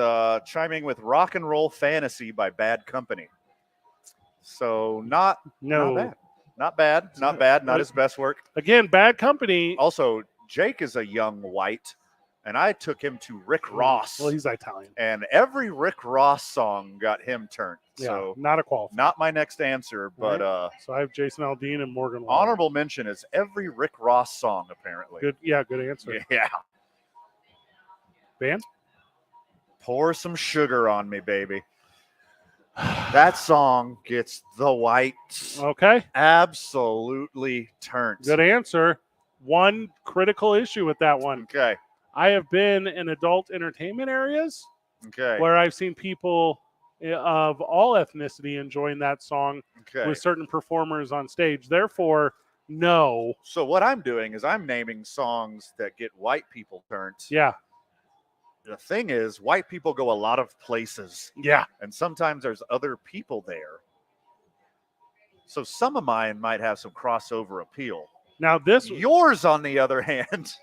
chiming with Rock and Roll Fantasy by Bad Company. So not bad. Not his best work. Again, Bad Company. Also, Jake is a young white, and I took him to Rick Ross. Well, he's Italian. And every Rick Ross song got him turned. Yeah, so not a qualifier. Not my next answer, but so I have Jason Aldean and Morgan Wallen. Honorable mention is every Rick Ross song, apparently. Good answer. Yeah. Van? Pour Some Sugar on Me, Baby. That song gets the whites absolutely turned. Good answer. One critical issue with that one. Okay. I have been in adult entertainment areas where I've seen people of all ethnicity enjoying that song with certain performers on stage. Therefore, no. So what I'm doing is I'm naming songs that get white people turned. Yeah. The thing is, white people go a lot of places. Yeah. And sometimes there's other people there. So some of mine might have some crossover appeal. Now yours, on the other hand.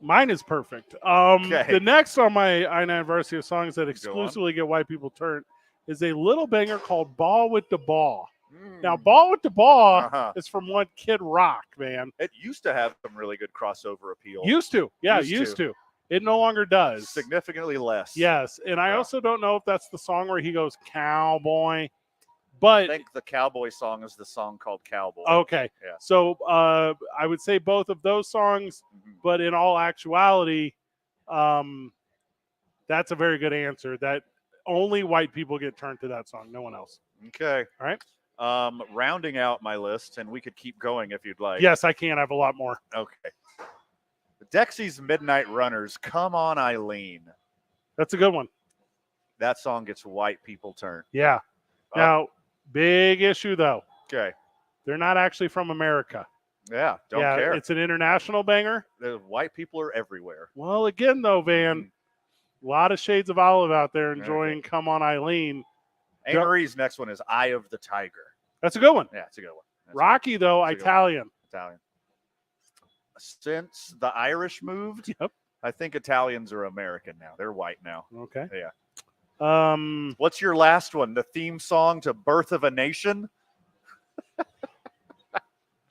Mine is perfect. The next on my I-9 varsity of songs that exclusively get white people turned is a little banger called Ball with the Ball. Now, Ball with the Ball is from one Kid Rock, man. It used to have some really good crossover appeal. Used to. It no longer does. Significantly less. Yes. And I also don't know if that's the song where he goes cowboy. But I think the cowboy song is the song called Cowboy. Okay. Yeah. So I would say both of those songs, but in all actuality, that's a very good answer. That only white people get turned to that song. No one else. Okay. All right. Rounding out my list, and we could keep going if you'd like. Yes, I can. I have a lot more. Okay. Dexy's Midnight Runners, Come On Eileen. That's a good one. That song gets white people turned. Yeah. Now, big issue though. Okay. They're not actually from America. Yeah, don't care. It's an international banger. The white people are everywhere. Well, again though, Van, a lot of shades of olive out there enjoying "Come On, Eileen." Anne Marie's next one is "Eye of the Tiger." That's a good one. Yeah, it's a good one. Rocky though, Italian. Italian. Since the Irish moved, I think Italians are American now. They're white now. Okay. Yeah. What's your last one? The theme song to "Birth of a Nation"?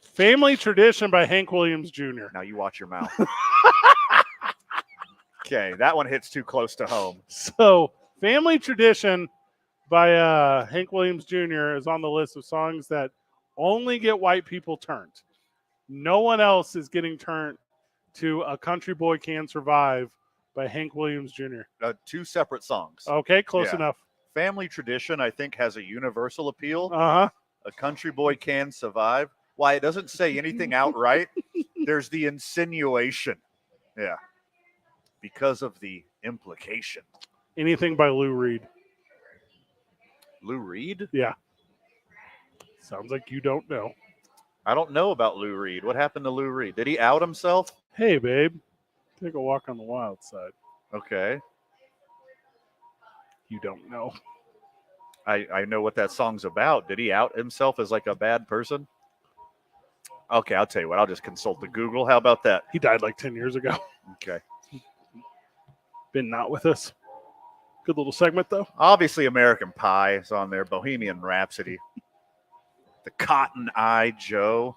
Family Tradition by Hank Williams Jr. Now you watch your mouth. Okay, that one hits too close to home. So, Family Tradition by Hank Williams Jr. is on the list of songs that only get white people turned. No one else is getting turned to "A Country Boy Can Survive" by Hank Williams Jr. 2 separate songs. Okay, close enough. Family Tradition, I think, has a universal appeal. Uh-huh. "A Country Boy Can Survive." Why, it doesn't say anything outright. There's the insinuation. Yeah. Because of the implication. Anything by Lou Reed. Lou Reed? Yeah. Sounds like you don't know. I don't know about Lou Reed. What happened to Lou Reed? Did he out himself? Hey, babe. Take a walk on the wild side. Okay. You don't know. I know what that song's about. Did he out himself as like a bad person? Okay, I'll tell you what. I'll just consult the Google. How about that? He died like 10 years ago. Okay. Been not with us. Good little segment, though. Obviously, American Pie is on there. Bohemian Rhapsody. The Cotton Eye Joe.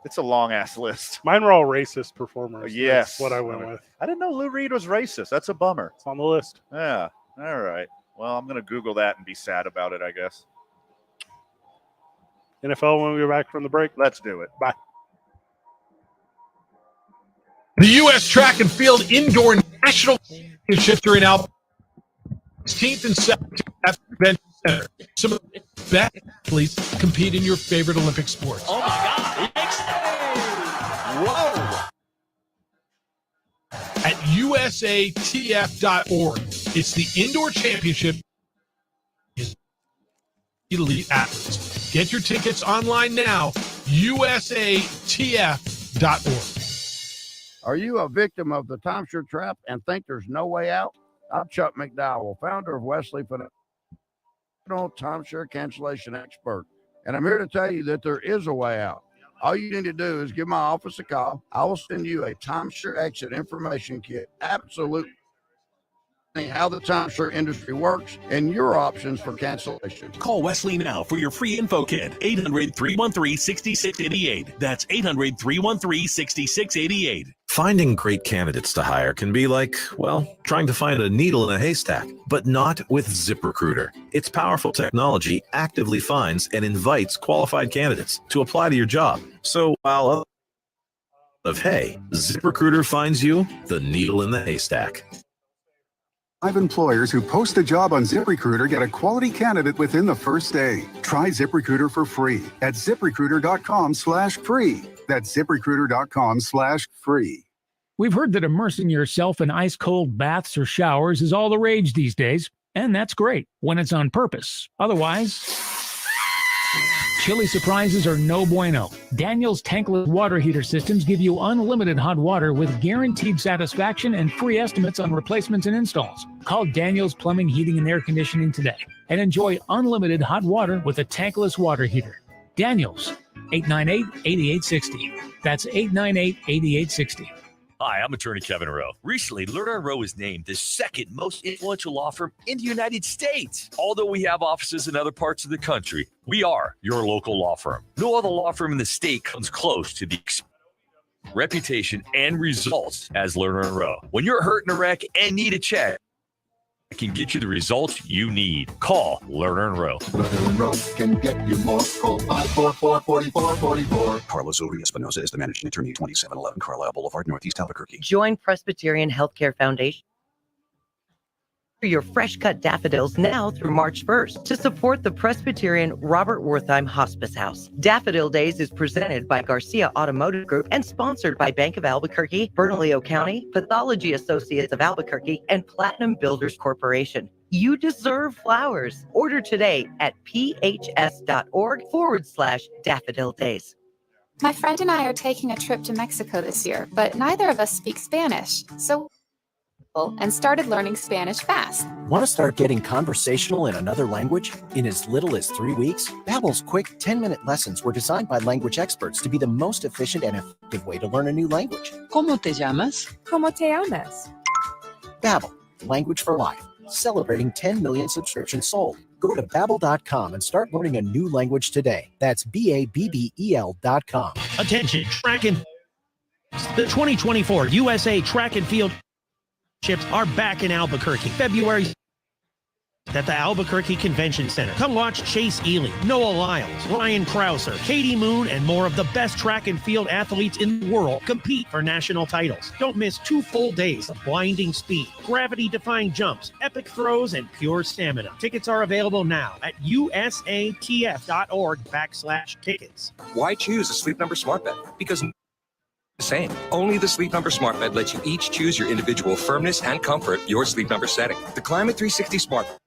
It's a long-ass list. Mine were all racist performers. Yes. That's what I went with. I didn't know Lou Reed was racist. That's a bummer. It's on the list. Yeah. All right. Well, I'm going to Google that and be sad about it, I guess. NFL when we go back from the break. Let's do it. Bye. The U.S. Track and Field Indoor National Championships are in Alabama. 16th and 17th at the Convention Center. Some of the best athletes compete in your favorite Olympic sports. Oh, my God. Whoa. At usatf.org. It's the indoor championship. Elite athletes. Get your tickets online now. usatf.org. Are you a victim of the timeshare trap and think there's no way out? I'm Chuck McDowell, founder of Wesley Financial, timeshare cancellation expert, and I'm here to tell you that there is a way out. All you need to do is give my office a call. I will send you a timeshare exit information kit. Absolutely. How the timeshare industry works and your options for cancellation. Call Wesley now for your free info kit. 800-313-6688. That's 800-313-6688. Finding great candidates to hire can be like, well, trying to find a needle in a haystack, but not with ZipRecruiter. Its powerful technology actively finds and invites qualified candidates to apply to your job. So while ZipRecruiter finds you the needle in the haystack. 5 employers who post a job on ZipRecruiter get a quality candidate within the first day. Try ZipRecruiter for free at ZipRecruiter.com/free. That's ZipRecruiter.com/free. We've heard that immersing yourself in ice-cold baths or showers is all the rage these days, and that's great when it's on purpose. Otherwise, chilly surprises are no bueno. Daniel's tankless water heater systems give you unlimited hot water with guaranteed satisfaction and free estimates on replacements and installs. Call Daniel's Plumbing, Heating, and Air Conditioning today and enjoy unlimited hot water with a tankless water heater. Daniel's, 898-8860. That's 898-8860. Hi, I'm attorney Kevin Rowe. Recently, Lerner & Rowe was named the second most influential law firm in the United States. Although we have offices in other parts of the country, we are your local law firm. No other law firm in the state comes close to the reputation and results as Lerner & Rowe. When you're hurt in a wreck and need a check, I can get you the results you need. Call Lerner & Rowe. Lerner & Rowe can get you more. Call 544-4444. Carlos Uri-Espinosa is the managing attorney, 2711 Carlisle Boulevard, Northeast Albuquerque. Join Presbyterian Healthcare Foundation. your fresh cut daffodils now through March 1st to support the Presbyterian Robert Wertheim Hospice House. Daffodil Days is presented by Garcia Automotive Group and sponsored by Bank of Albuquerque, Bernalillo County, Pathology Associates of Albuquerque, and Platinum Builders Corporation. You deserve flowers. Order today at phs.org/daffodil days. My friend and I are taking a trip to Mexico this year, but neither of us speak Spanish, so and started learning Spanish fast. Want to start getting conversational in another language? In as little as 3 weeks, Babbel's quick 10-minute lessons were designed by language experts to be the most efficient and effective way to learn a new language. ¿Cómo te llamas? ¿Cómo te llamas? Babbel, language for life. Celebrating 10 million subscriptions sold. Go to Babbel.com and start learning a new language today. That's BABBEL.com. Attention, track and the 2024 USA Track and Field Championships are back in Albuquerque, February at the Albuquerque Convention Center. Come watch Chase Ely, Noah Lyles, Ryan Krauser, Katie Moon, and more of the best track and field athletes in the world compete for national titles. Don't miss 2 full days of blinding speed, gravity-defying jumps, epic throws, and pure stamina. Tickets are available now at usatf.org/tickets. Why choose a Sleep Number smart bed? Because the same. Only the Sleep Number smart bed lets you each choose your individual firmness and comfort, your Sleep Number setting. The Climate 360 smart bed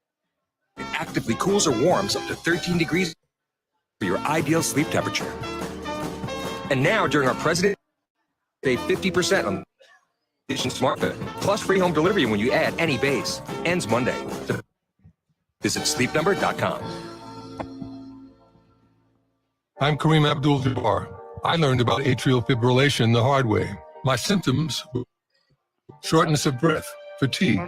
actively cools or warms up to 13 degrees for your ideal sleep temperature. And now, during our President Day, 50% on the smart bed, plus free home delivery when you add any base. Ends Monday. Visit sleepnumber.com. I'm Kareem Abdul-Jabbar. I learned about atrial fibrillation the hard way. My symptoms were shortness of breath, fatigue.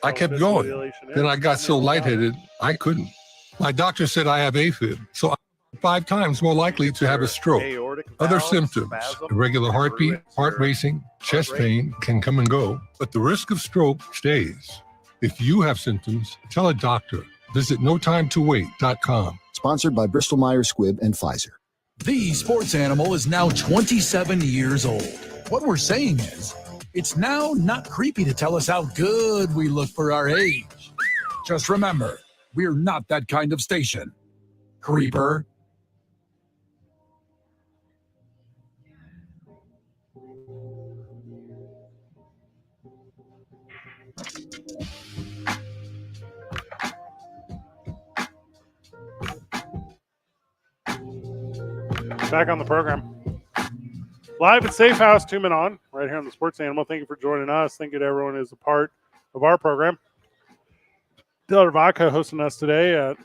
I kept going. Then I got so lightheaded, I couldn't. My doctor said I have AFib, so I'm 5 times more likely to have a stroke. Other symptoms, irregular heartbeat, heart racing, chest pain can come and go, but the risk of stroke stays. If you have symptoms, tell a doctor. Visit notimetowait.com. Sponsored by Bristol Myers Squibb and Pfizer. The sports animal is now 27 years old. What we're saying is, it's now not creepy to tell us how good we look for our age. Just remember, we're not that kind of station. Creeper. Back on the program. Live at Safehouse, 2 men on, right here on the Sports Animal. Thank you for joining us. Thank you to everyone who's a part of our program. Diller Vodka hosting us today at,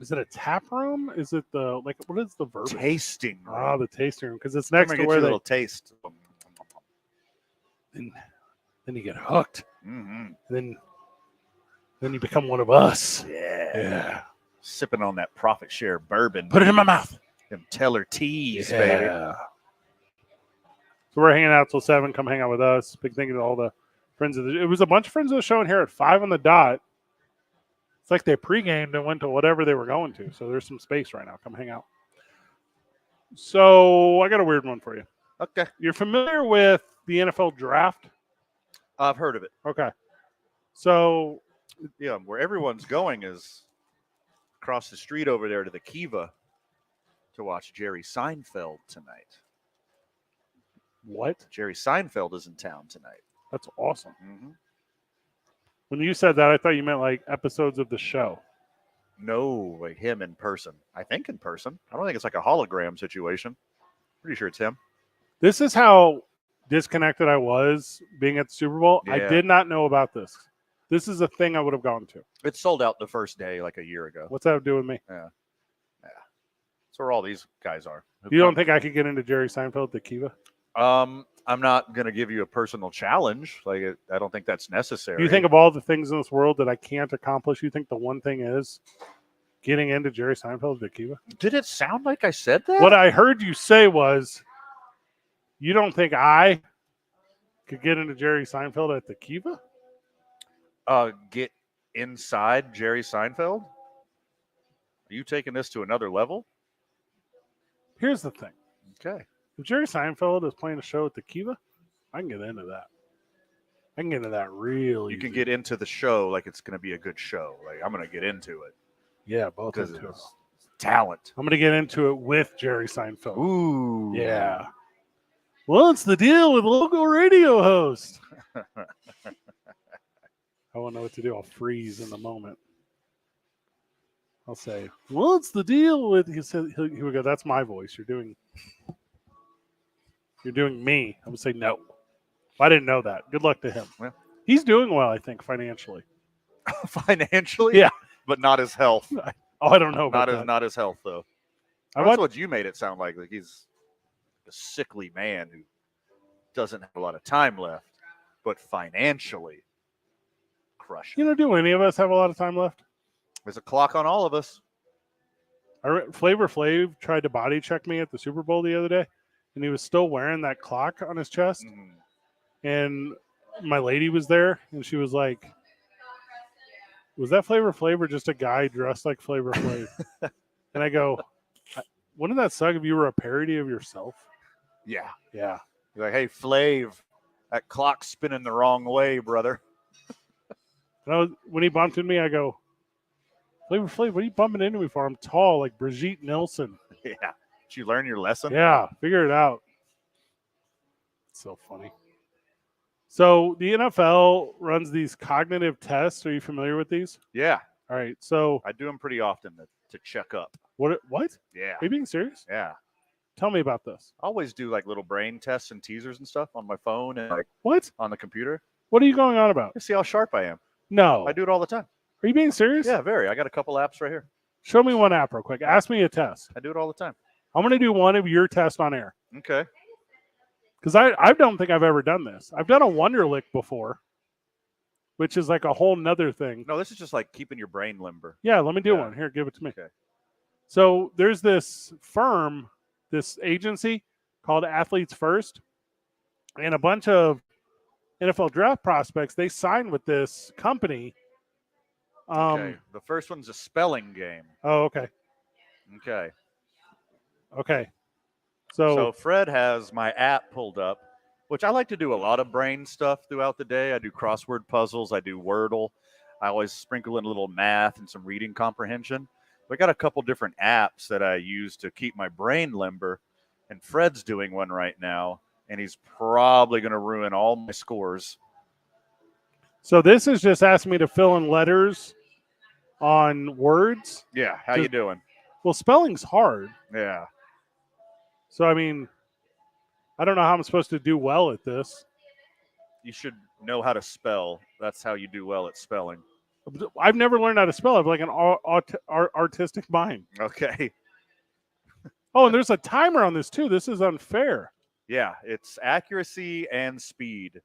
is it a tap room? Is it the, like, what is the verb? Tasting room. Ah, the tasting room, because it's next to where a they little taste. Then you get hooked. Mm-hmm. Then you become one of us. Yeah. Sipping on that profit share bourbon. Put it in my mouth. Them Teller teas, baby. So we're hanging out till 7. Come hang out with us. Big thank you to all the friends of the. It was a bunch of friends of the show in here at 5 on the dot. It's like they pre-gamed and went to whatever they were going to. So there's some space right now. Come hang out. So I got a weird one for you. Okay. You're familiar with the NFL draft? I've heard of it. Okay. So yeah, where everyone's going is across the street over there to the Kiva to watch Jerry Seinfeld tonight. What? Jerry Seinfeld is in town tonight. That's awesome. Mm-hmm. When you said that, I thought you meant like episodes of the show. No, like him in person. I think in person. I don't think it's like a hologram situation. Pretty sure it's him. This is how disconnected I was being at the Super Bowl. Yeah. I did not know about this. This is a thing I would have gone to. It sold out the first day like a year ago. What's that have to do with me? Yeah. That's where all these guys are. You don't think I could get into Jerry Seinfeld at the Kiva? I'm not going to give you a personal challenge. I don't think that's necessary. You think of all the things in this world that I can't accomplish, you think the one thing is getting into Jerry Seinfeld at the Kiva? Did it sound like I said that? What I heard you say was, you don't think I could get into Jerry Seinfeld at the Kiva? Get inside Jerry Seinfeld? Are you taking this to another level? Here's the thing. Okay. If Jerry Seinfeld is playing a show at the Kiva, I can get into that. I can get into that really. You can get into the show like it's going to be a good show. Like I'm going to get into it. Yeah, both because into it. it's talent. I'm going to get into it with Jerry Seinfeld. Ooh. Yeah. What's the deal with local radio host? I won't know what to do. I'll freeze in the moment. I'll say, "What's the deal with?" He said, "He would go. That's my voice. You're doing me." I'm gonna say no. I didn't know that. Good luck to him. Well, he's doing well, I think, financially. Financially, yeah, but not his health. Oh, I don't know about that. Not his health though. I That's what you made it sound like. Like he's a sickly man who doesn't have a lot of time left, but financially crushing. You know, do any of us have a lot of time left? There's a clock on all of us. Flavor Flav tried to body check me at the Super Bowl the other day, and he was still wearing that clock on his chest. And my lady was there, and she was like, "Was that Flavor Flav or just a guy dressed like Flavor Flav?" And I go, "Wouldn't that suck if you were a parody of yourself?" Yeah. Yeah. You're like, hey, Flav, that clock's spinning the wrong way, brother. And when he bumped into me, I go, Flavor Flav, what are you bumping into me for? I'm tall, like Brigitte Nielsen. Yeah. Did you learn your lesson? Yeah, figure it out. It's so funny. So the NFL runs these cognitive tests. Are you familiar with these? Yeah. All right. So I do them pretty often to check up. What? Yeah. Are you being serious? Yeah. Tell me about this. I always do like little brain tests and teasers and stuff on my phone and like what on the computer. What are you going on about? To see how sharp I am. No. I do it all the time. Are you being serious? Yeah, very. I got a couple apps right here. Show me one app real quick. Ask me a test. I do it all the time. I'm going to do one of your tests on air. Okay. Because I don't think I've ever done this. I've done a Wonderlic before, which is like a whole nother thing. No, this is just like keeping your brain limber. Yeah, let me do one. Here, give it to me. Okay. So there's this firm, this agency called Athletes First, and a bunch of NFL draft prospects, they signed with this company. Okay. The first one's a spelling game. Oh, okay. Okay. Okay. So Fred has my app pulled up, which I like to do a lot of brain stuff throughout the day. I do crossword puzzles. I do Wordle. I always sprinkle in a little math and some reading comprehension. I got a couple different apps that I use to keep my brain limber, and Fred's doing one right now, and he's probably going to ruin all my scores. So this is just asking me to fill in letters on words. Yeah, how you doing? Well, spelling's hard. Yeah. So, I mean, I don't know how I'm supposed to do well at this. You should know how to spell. That's how you do well at spelling. I've never learned how to spell. I have like an artistic mind. Okay. Oh, and there's a timer on this too. This is unfair. Yeah, it's accuracy and speed.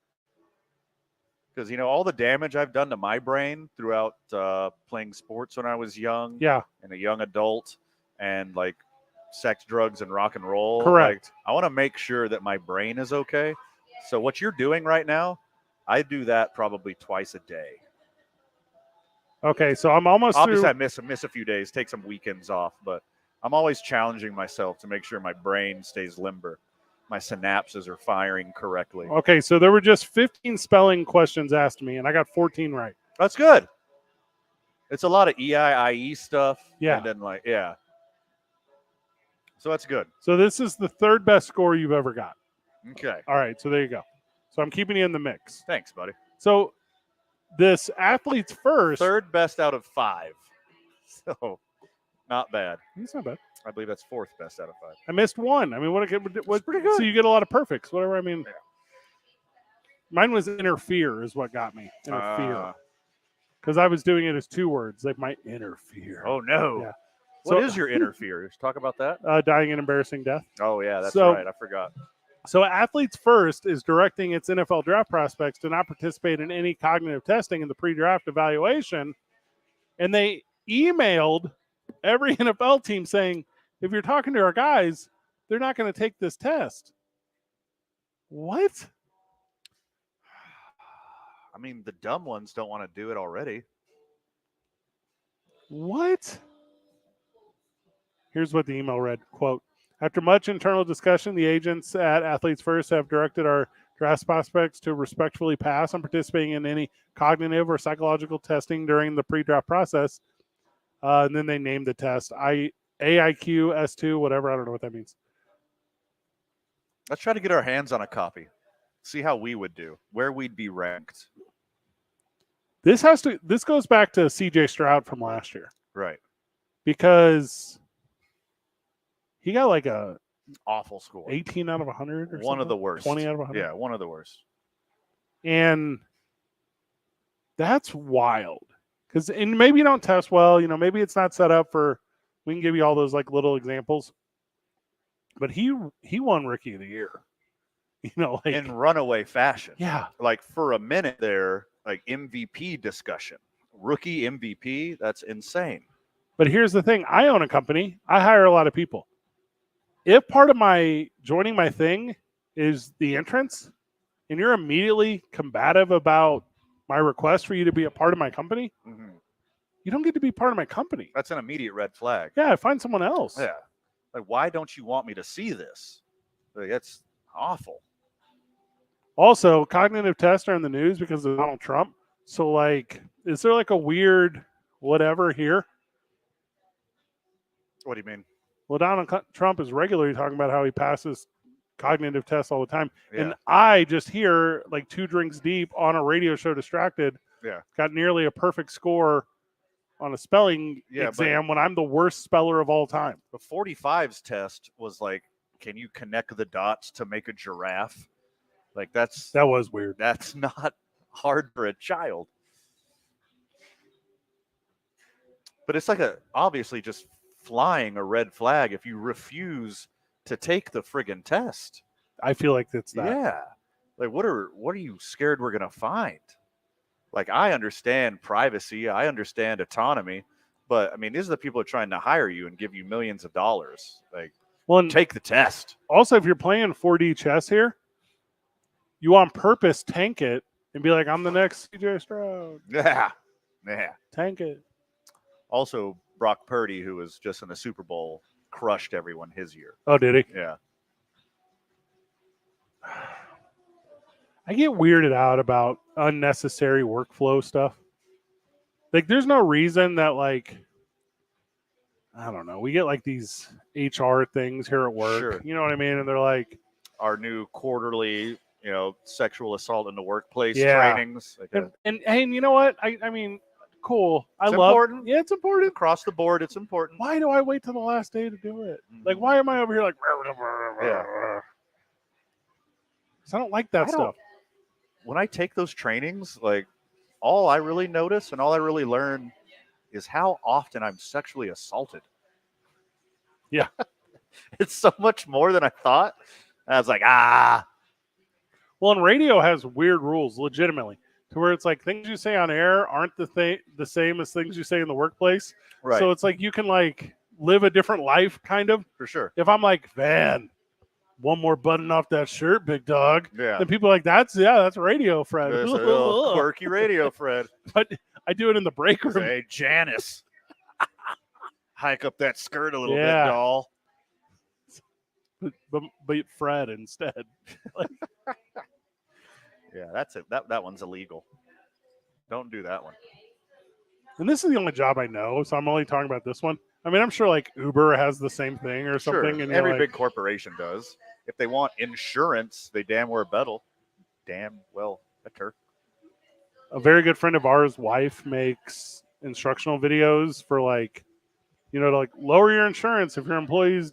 Because, you know, all the damage I've done to my brain throughout playing sports when I was young. Yeah. And a young adult and like sex, drugs, and rock and roll. Correct. Like, I want to make sure that my brain is okay. So what you're doing right now, I do that probably twice a day. Okay, so I'm almost Obviously, through. I miss a few days, take some weekends off, but I'm always challenging myself to make sure my brain stays limber. My synapses are firing correctly. Okay, so there were just 15 spelling questions asked me, and I got 14 right. That's good. It's a lot of EI, IE stuff. Yeah. And then so that's good. So this is the third best score you've ever got. Okay. All right, so there you go. So I'm keeping you in the mix. Thanks, buddy. So this Athletes First. Third best out of 5. So not bad. It's not bad. I believe that's fourth best out of 5. I missed one. I mean, what's pretty good. So you get a lot of perfects, whatever. I mean, mine was interfere is what got me. Interfere. Because I was doing it as 2 words. They might interfere. Oh, no. Yeah. What is your interfere? Let's talk about that. Dying an embarrassing death. Oh, yeah, that's right. I forgot. So Athletes First is directing its NFL draft prospects to not participate in any cognitive testing in the pre-draft evaluation. And they emailed every NFL team saying, if you're talking to our guys, they're not going to take this test. What? I mean, the dumb ones don't want to do it already. What? Here's what the email read, quote, after much internal discussion, the agents at Athletes First have directed our Draft prospects to respectfully pass on participating in any cognitive or psychological testing during the pre-draft process. And then they named the test AIQ S2, whatever. I don't know what that means. Let's try to get our hands on a copy. See how we would do, where we'd be ranked. This goes back to CJ Stroud from last year. Right. Because he got like a awful score. 18 out of 100 or one of the worst. 20 out of 100. Yeah, one of the worst. And that's wild. And maybe you don't test well, maybe it's not set up for, we can give you all those like little examples. But he won Rookie of the Year. Like in runaway fashion. Yeah. Like for a minute there, like MVP discussion. Rookie MVP, that's insane. But here's the thing. I own a company. I hire a lot of people. If part of my joining my thing is the entrance, and you're immediately combative about my request for you to be a part of my company, you don't get to be part of my company. That's an immediate red flag. Yeah, find someone else. Yeah. Like, why don't you want me to see this? Like, that's awful. Also, cognitive tests are in the news because of Donald Trump. So, like, is there like a weird whatever here? What do you mean? Well, Donald Trump is regularly talking about how he passes cognitive tests all the time. Yeah. And I just hear, like 2 drinks deep on a radio show, Distracted, got nearly a perfect score on a spelling exam when I'm the worst speller of all time. The 45's test was like, can you connect the dots to make a giraffe? Like that was weird. That's not hard for a child. But it's like obviously just flying a red flag if you refuse to take the friggin' test. I feel like that's that. Yeah. Like what are you scared we're gonna find? Like I understand privacy, I understand autonomy, but I mean these are the people who are trying to hire you and give you millions of dollars. Like take the test. Also, if you're playing 4D chess here, you on purpose tank it and be like, I'm the next CJ Stroud. Yeah. Tank it. Also, Brock Purdy, who was just in the Super Bowl, crushed everyone his year. Oh, did he? Yeah. I get weirded out about unnecessary workflow stuff. Like, there's no reason that, like, I don't know. We get, like, these HR things here at work. Sure. You know what I mean? And they're like, our new quarterly, sexual assault in the workplace trainings. Like and you know what? I mean, cool. It's important. Yeah, it's important. Across the board, it's important. Why do I wait till the last day to do it? Like, why am I over here like? Because I don't like that stuff. When I take those trainings, like all I really notice and all I really learn is how often I'm sexually assaulted. Yeah, it's so much more than I thought. I was like, Well, and radio has weird rules, legitimately, to where it's like things you say on air aren't the same as things you say in the workplace. Right. So it's like you can like live a different life, kind of. For sure. If I'm like, Van, one more button off that shirt, big dog. Yeah. Then people are like, that's radio, Fred. That's a little quirky radio, Fred. But I do it in the break room. Hey, Janice. Hike up that skirt a little bit, doll. But Fred instead. Yeah, that's it. That one's illegal. Don't do that one. And this is the only job I know, so I'm only talking about this one. I mean, I'm sure like Uber has the same thing or something. Sure. And Every big corporation does. If they want insurance, they damn well better. A very good friend of ours' wife makes instructional videos for like, to like lower your insurance if your employees,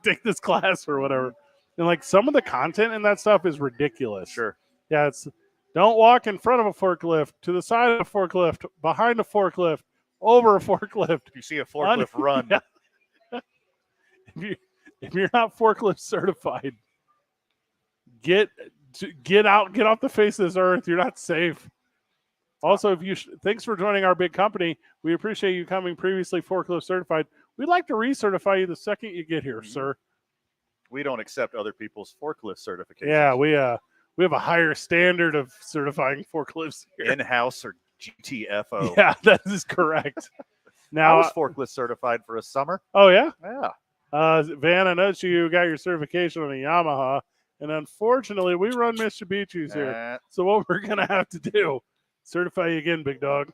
take this class or whatever. And like some of the content in that stuff is ridiculous. Sure. Yeah, it's don't walk in front of a forklift, to the side of a forklift, behind a forklift, over a forklift. If you see a forklift, run. Yeah. If you're not forklift certified, get off the face of this earth. You're not safe. Also, thanks for joining our big company. We appreciate you coming previously forklift certified. We'd like to recertify you the second you get here, sir. We don't accept other people's forklift certifications. Yeah, we have a higher standard of certifying forklifts here. In-house or GTFO. Yeah, that is correct. Now, I was forklift certified for a summer. Oh, yeah? Yeah. Van, I noticed you got your certification on a Yamaha. And unfortunately, we run Mitsubishis here. So what we're going to have to do, certify you again, big dog.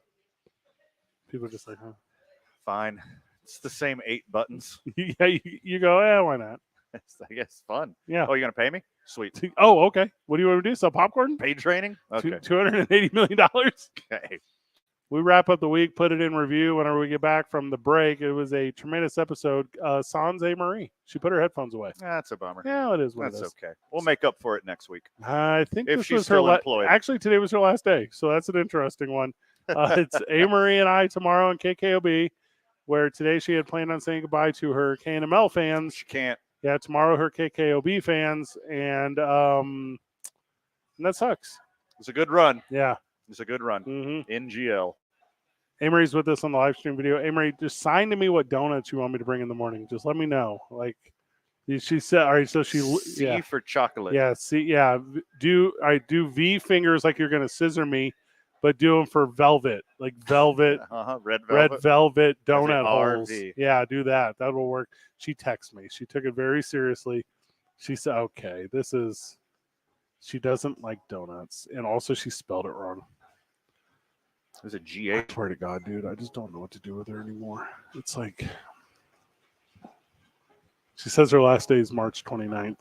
People are just like, huh? Fine. It's the same 8 buttons. Yeah, you go, why not? I guess fun. Yeah. Oh, you're going to pay me? Sweet. Oh, okay. What do you want to do? Sell popcorn? Paid training? Okay. $280 million. Okay. We wrap up the week, put it in review whenever we get back from the break. It was a tremendous episode. Sans Marie. She put her headphones away. That's a bummer. Yeah, it is what That's it is. okay. We'll make up for it next week. I think if this she's was her still employed. Actually, today was her last day, so that's an interesting one. It's Marie and I tomorrow on KKOB, where today she had planned on saying goodbye to her KNML fans. She can't. Yeah, tomorrow her KKOB fans, and that sucks. It's a good run. Yeah. It's a good run. Mm-hmm. NGL. Amory's with us on the live stream video. Amory, just sign to me what donuts you want me to bring in the morning. Just let me know. Like, she said, all right, so C for chocolate. Yeah, C, yeah. Do V fingers like you're going to scissor me, but do them for velvet, like velvet, red velvet donut holes. Yeah, do that. That will work. She texted me. She took it very seriously. She said, okay, she doesn't like donuts. And also she spelled it wrong. Is it GA? I swear to God, dude, I just don't know what to do with her anymore. It's like, she says her last day is March 29th.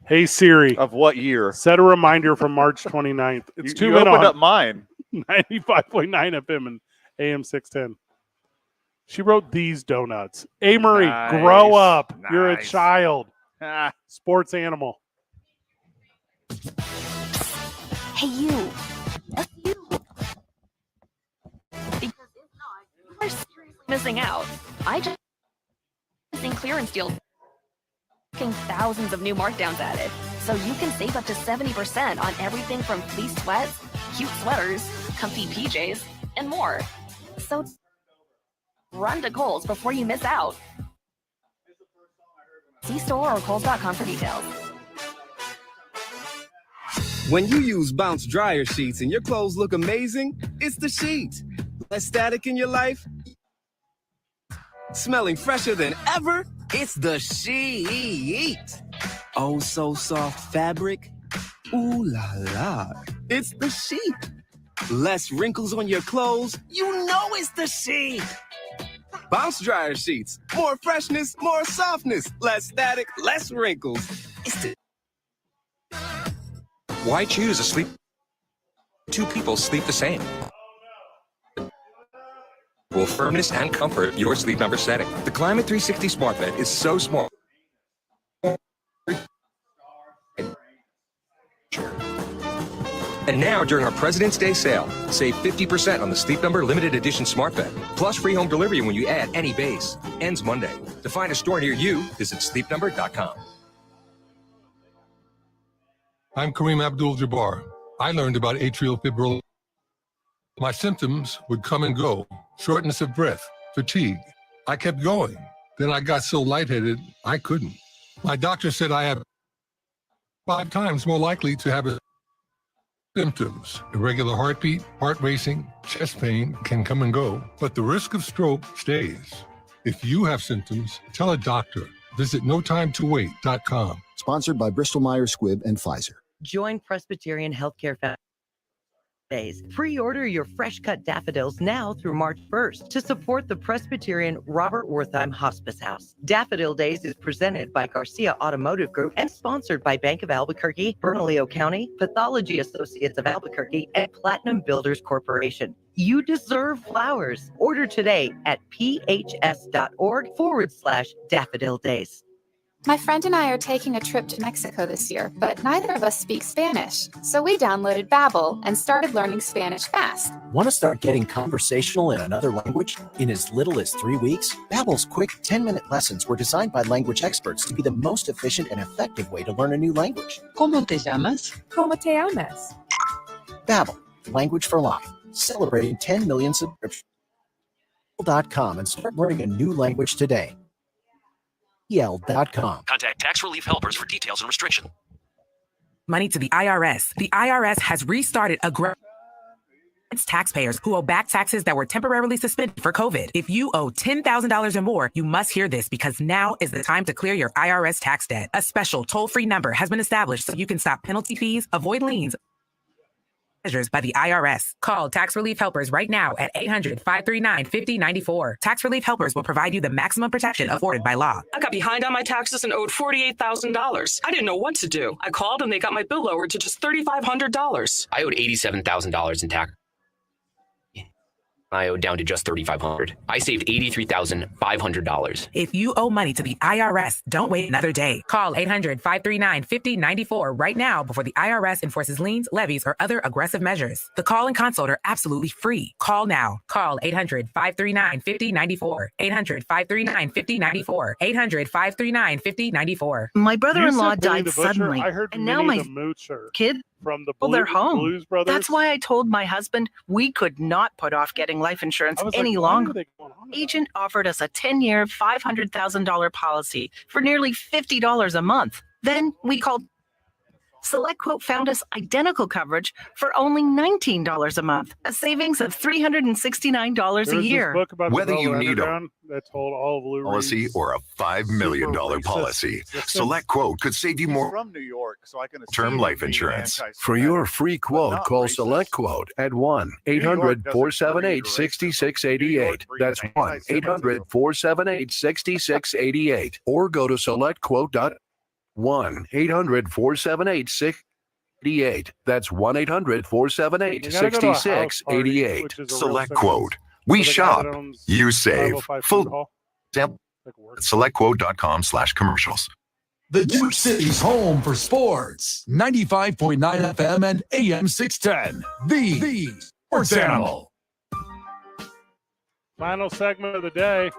Hey, Siri. Of what year? Set a reminder for March 29th. It's you opened up mine. 95.9 FM and AM 610. She wrote these donuts. Amory, grow up. Nice. You're a child. Sports animal. Hey, you. That's you. Because if not, you are seriously missing out. I just in clearance deals, thousands of new markdowns added, so you can save up to 70% on everything from fleece sweats, cute sweaters, comfy PJs, and more. So run to Kohl's before you miss out. See store or Kohl's.com for details. When you use Bounce dryer sheets and your clothes look amazing, it's the sheet. Less static in your life? Smelling fresher than ever? It's the sheet. Oh, so soft fabric? Ooh la la. It's the sheet. Less wrinkles on your clothes? You know it's the sheet. Bounce dryer sheets. More freshness, more softness. Less static, less wrinkles. It's the... Why choose a sleep? 2 people sleep the same. Will firmness and comfort your sleep number setting. The Climate 360 Smart Bed is so small. And now, during our President's Day sale, save 50% on the Sleep Number Limited Edition Smart Bed, plus free home delivery when you add any base. Ends Monday. To find a store near you, visit sleepnumber.com. I'm Kareem Abdul-Jabbar. I learned about atrial fibrillation. My symptoms would come and go. Shortness of breath, fatigue. I kept going. Then I got so lightheaded, I couldn't. My doctor said I have 5 times more likely to have symptoms. Irregular heartbeat, heart racing, chest pain can come and go, but the risk of stroke stays. If you have symptoms, tell a doctor. Visit notimetowait.com. Sponsored by Bristol Myers Squibb and Pfizer. Join Presbyterian Healthcare Foundation. Pre-order your fresh-cut daffodils now through March 1st to support the Presbyterian Robert Wertheim Hospice House. Daffodil Days is presented by Garcia Automotive Group and sponsored by Bank of Albuquerque, Bernalillo County, Pathology Associates of Albuquerque, and Platinum Builders Corporation. You deserve flowers. Order today at phs.org/Daffodil Days. My friend and I are taking a trip to Mexico this year, but neither of us speak Spanish. So we downloaded Babbel and started learning Spanish fast. Want to start getting conversational in another language in as little as 3 weeks? Babbel's quick 10-minute lessons were designed by language experts to be the most efficient and effective way to learn a new language. ¿Cómo te llamas? ¿Cómo te llamas? Babbel, language for life. Celebrating 10 million subscriptions. Babbel.com and start learning a new language today. PL.com. Contact Tax Relief Helpers for details and restriction. Money to the IRS. The IRS has restarted It's taxpayers who owe back taxes that were temporarily suspended for COVID. If you owe $10,000 or more, you must hear this because now is the time to clear your IRS tax debt. A special toll-free number has been established so you can stop penalty fees, avoid liens, measures by the IRS. Call Tax Relief Helpers right now at 800-539-5094. Tax Relief Helpers will provide you the maximum protection afforded by law. I got behind on my taxes and owed $48,000. I didn't know what to do. I called and they got my bill lowered to just $3,500. I owed $87,000 in tax. I owed down to just $3,500. I saved $83,500. If you owe money to the IRS, don't wait another day. Call 800-539-5094 right now before the IRS enforces liens, levies, or other aggressive measures. The call and consult are absolutely free. Call now. Call 800-539-5094. 800-539-5094. 800-539-5094. My brother-in-law You said Billy died the Butcher? suddenly, I heard and now Minnie my the Moocher kid, from the well, they're home. Blues Brothers. That's why I told my husband we could not put off getting life insurance I was any like, why are longer. they going on about Agent offered us a 10-year, $500,000 policy for nearly $50 a month. Then we called. Select Quote found us identical coverage for only $19 a month, a savings of $369 There a was this year. book about the Whether you Velvet need a Underground that told all of Lou policy Reed's or a $5 million racist policy, systems. Select Quote could save you He's more from New York, so I can term assume life being insurance. anti-Semitic. For your free quote, not call racist. Select Quote at 1-800-478-6688. That's 1-800-478-6688. Or go to selectquote.com. 1-800-478-6688. That's 1-800-478-6688. Select Quote. We shop. You save. Full sample at selectquote.com/commercials. The Duke City's home for sports. 95.9 FM and AM 610. The Sports Animal. Final segment of the day.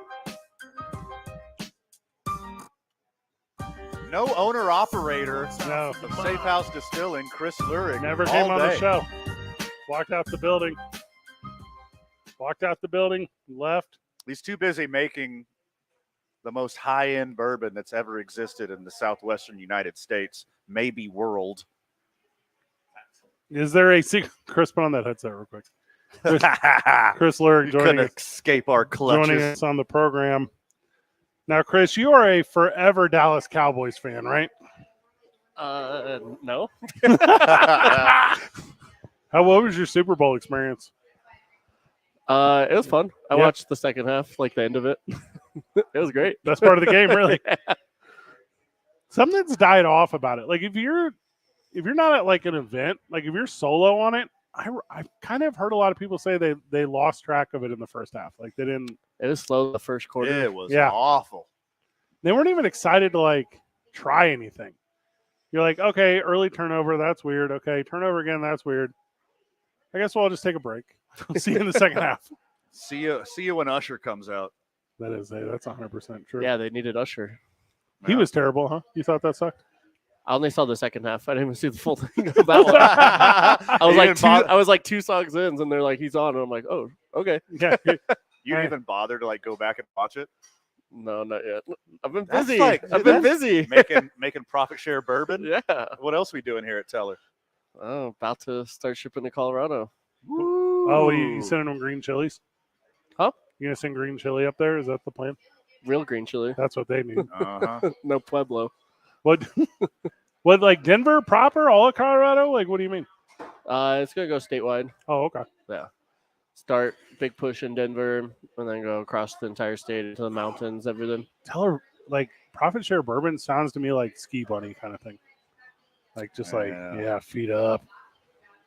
No owner-operator No. of Safehouse Distilling, Chris Lurig. Never all came on the day. show. Walked out the building. Left. He's too busy making the most high-end bourbon that's ever existed in the southwestern United States, maybe world. Is there a secret? Chris, put on that headset real quick. Chris Lurig You joining couldn't escape our clutches. joining us on the program. Now, Chris, you are a forever Dallas Cowboys fan, right? No. What was your Super Bowl experience? It was fun. I Yeah. watched the second half, like the end of it. It was great. That's part of the game, really. Something's died off about it. Like if you're not at like an event, like if you're solo on it, I kind of heard a lot of people say they lost track of it in the first half. Like they didn't. It was slow the first quarter. It was awful. They weren't even excited to like try anything. You're like, okay, early turnover, that's weird. Okay, turnover again, that's weird. I guess we'll just take a break. See you in the second half. See you when Usher comes out. That's 100% true. Yeah, they needed Usher. He was terrible, huh? You thought that sucked? I only saw the second half. I didn't even see the full thing of that one. I was like two songs in, and they're like, he's on, and I'm like, oh, okay. Yeah. You didn't even bother to like go back and watch it? No, not yet. I've been That's busy. like- I've been that's busy. making profit share bourbon. Yeah. What else we doing here at Teller? Oh, about to start shipping to Colorado. Oh, you sending them green chilies? Huh? You gonna send green chili up there? Is that the plan? Real green chili. That's what they need. No Pueblo. What? What? Like Denver proper? All of Colorado? Like what do you mean? It's gonna go statewide. Oh, okay. Yeah. Start big push in Denver, and then go across the entire state into the mountains, everything. Tell her like profit share bourbon sounds to me like Ski Bunny kind of thing. Like just like feet up,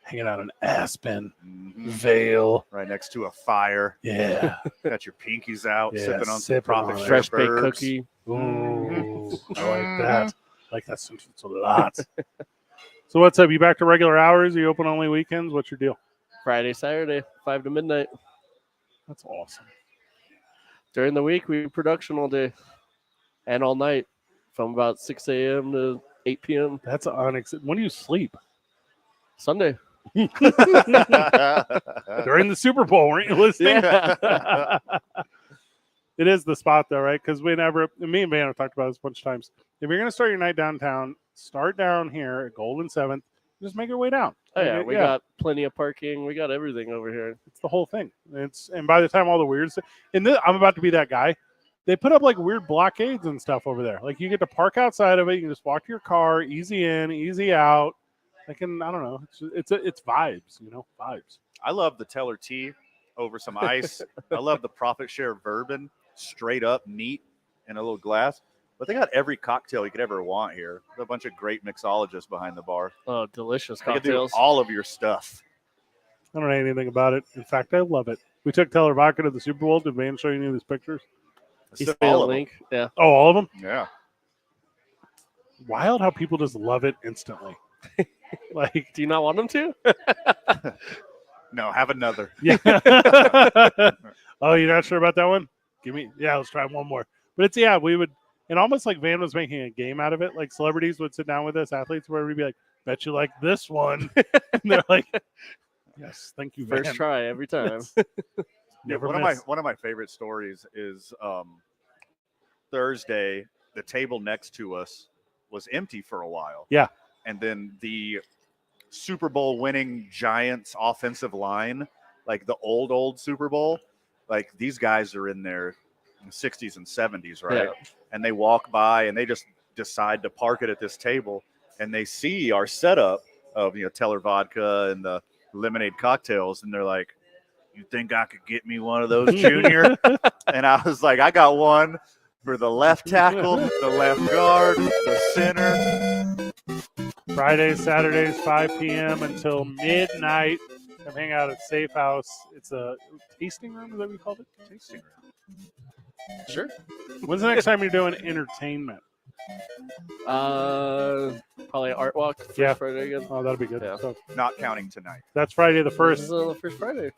hanging out in Aspen, Vale, right next to a fire. Yeah. Got your pinkies out, Yeah, sipping on some sipping profit on it. share Fresh baked burbs. cookie. Ooh, I like that. I like that sentence a lot. So what's up? You back to regular hours? Are you open only weekends? What's your deal? Friday, Saturday, 5 to midnight. That's awesome. During the week, we do production all day and all night from about 6 a.m. to 8 p.m. That's when do you sleep? Sunday. During the Super Bowl, weren't you listening? Yeah. It is the spot, though, right? Because me and Van have talked about this a bunch of times. If you're going to start your night downtown, start down here at Golden 7th, Just make your way down. Oh yeah, we got plenty of parking. We got everything over here. It's the whole thing. And by the time all the weird stuff, I'm about to be that guy. They put up like weird blockades and stuff over there. Like you get to park outside of it. You can just walk to your car, easy in, easy out. I don't know. It's vibes, vibes. I love the Teller tea over some ice. I love the profit share bourbon, straight up neat in a little glass. But they got every cocktail you could ever want here. There's a bunch of great mixologists behind the bar. Oh, delicious They can cocktails. do all of your stuff. I don't know anything about it. In fact, I love it. We took Teller vodka to the Super Bowl. Did Van show you any of these pictures? He sent me a link. Yeah. Oh, all of them? Yeah. Wild how people just love it instantly. Like, do you not want them to? No, have another. Yeah. Oh, you're not sure about that one? Let's try one more. But we would, and almost like Van was making a game out of it. Like celebrities would sit down with us, athletes, where we'd be like, bet you like this one. And they're like, yes, thank you, Van. First try every time. One of my favorite stories is Thursday, the table next to us was empty for a while. Yeah. And then the Super Bowl winning Giants offensive line, like the old Super Bowl, like these guys are in their 60s and 70s, right? Yeah. And they walk by and they just decide to park it at this table, and they see our setup of Teller vodka and the lemonade cocktails, and they're like, "You think I could get me one of those, Junior?" And I was like, "I got one for the left tackle, the left guard, the center." Fridays, Saturdays, 5 p.m. until midnight. Come hang out at Safehouse. It's a tasting room, is that what you called it? Tasting room. Sure. When's the next time you're doing entertainment? Probably Art Walk. First Friday again. Oh, that'll be good. Yeah. So Not counting tonight. that's Friday the 1st. This is the first Friday.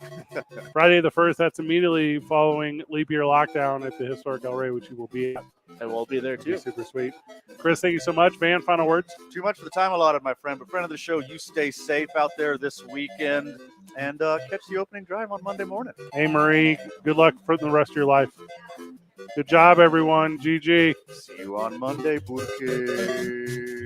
Friday the 1st. That's immediately following leap year lockdown at the historic El Rey, which you will be at. And we'll be there It'll be too. super sweet. Chris, thank you so much. Van, final words? Too much for the time allotted, my friend. But friend of the show, you stay safe out there this weekend, and catch the opening drive on Monday morning. Hey, Marie, good luck for the rest of your life. Good job, everyone. GG. See you on Monday, porque.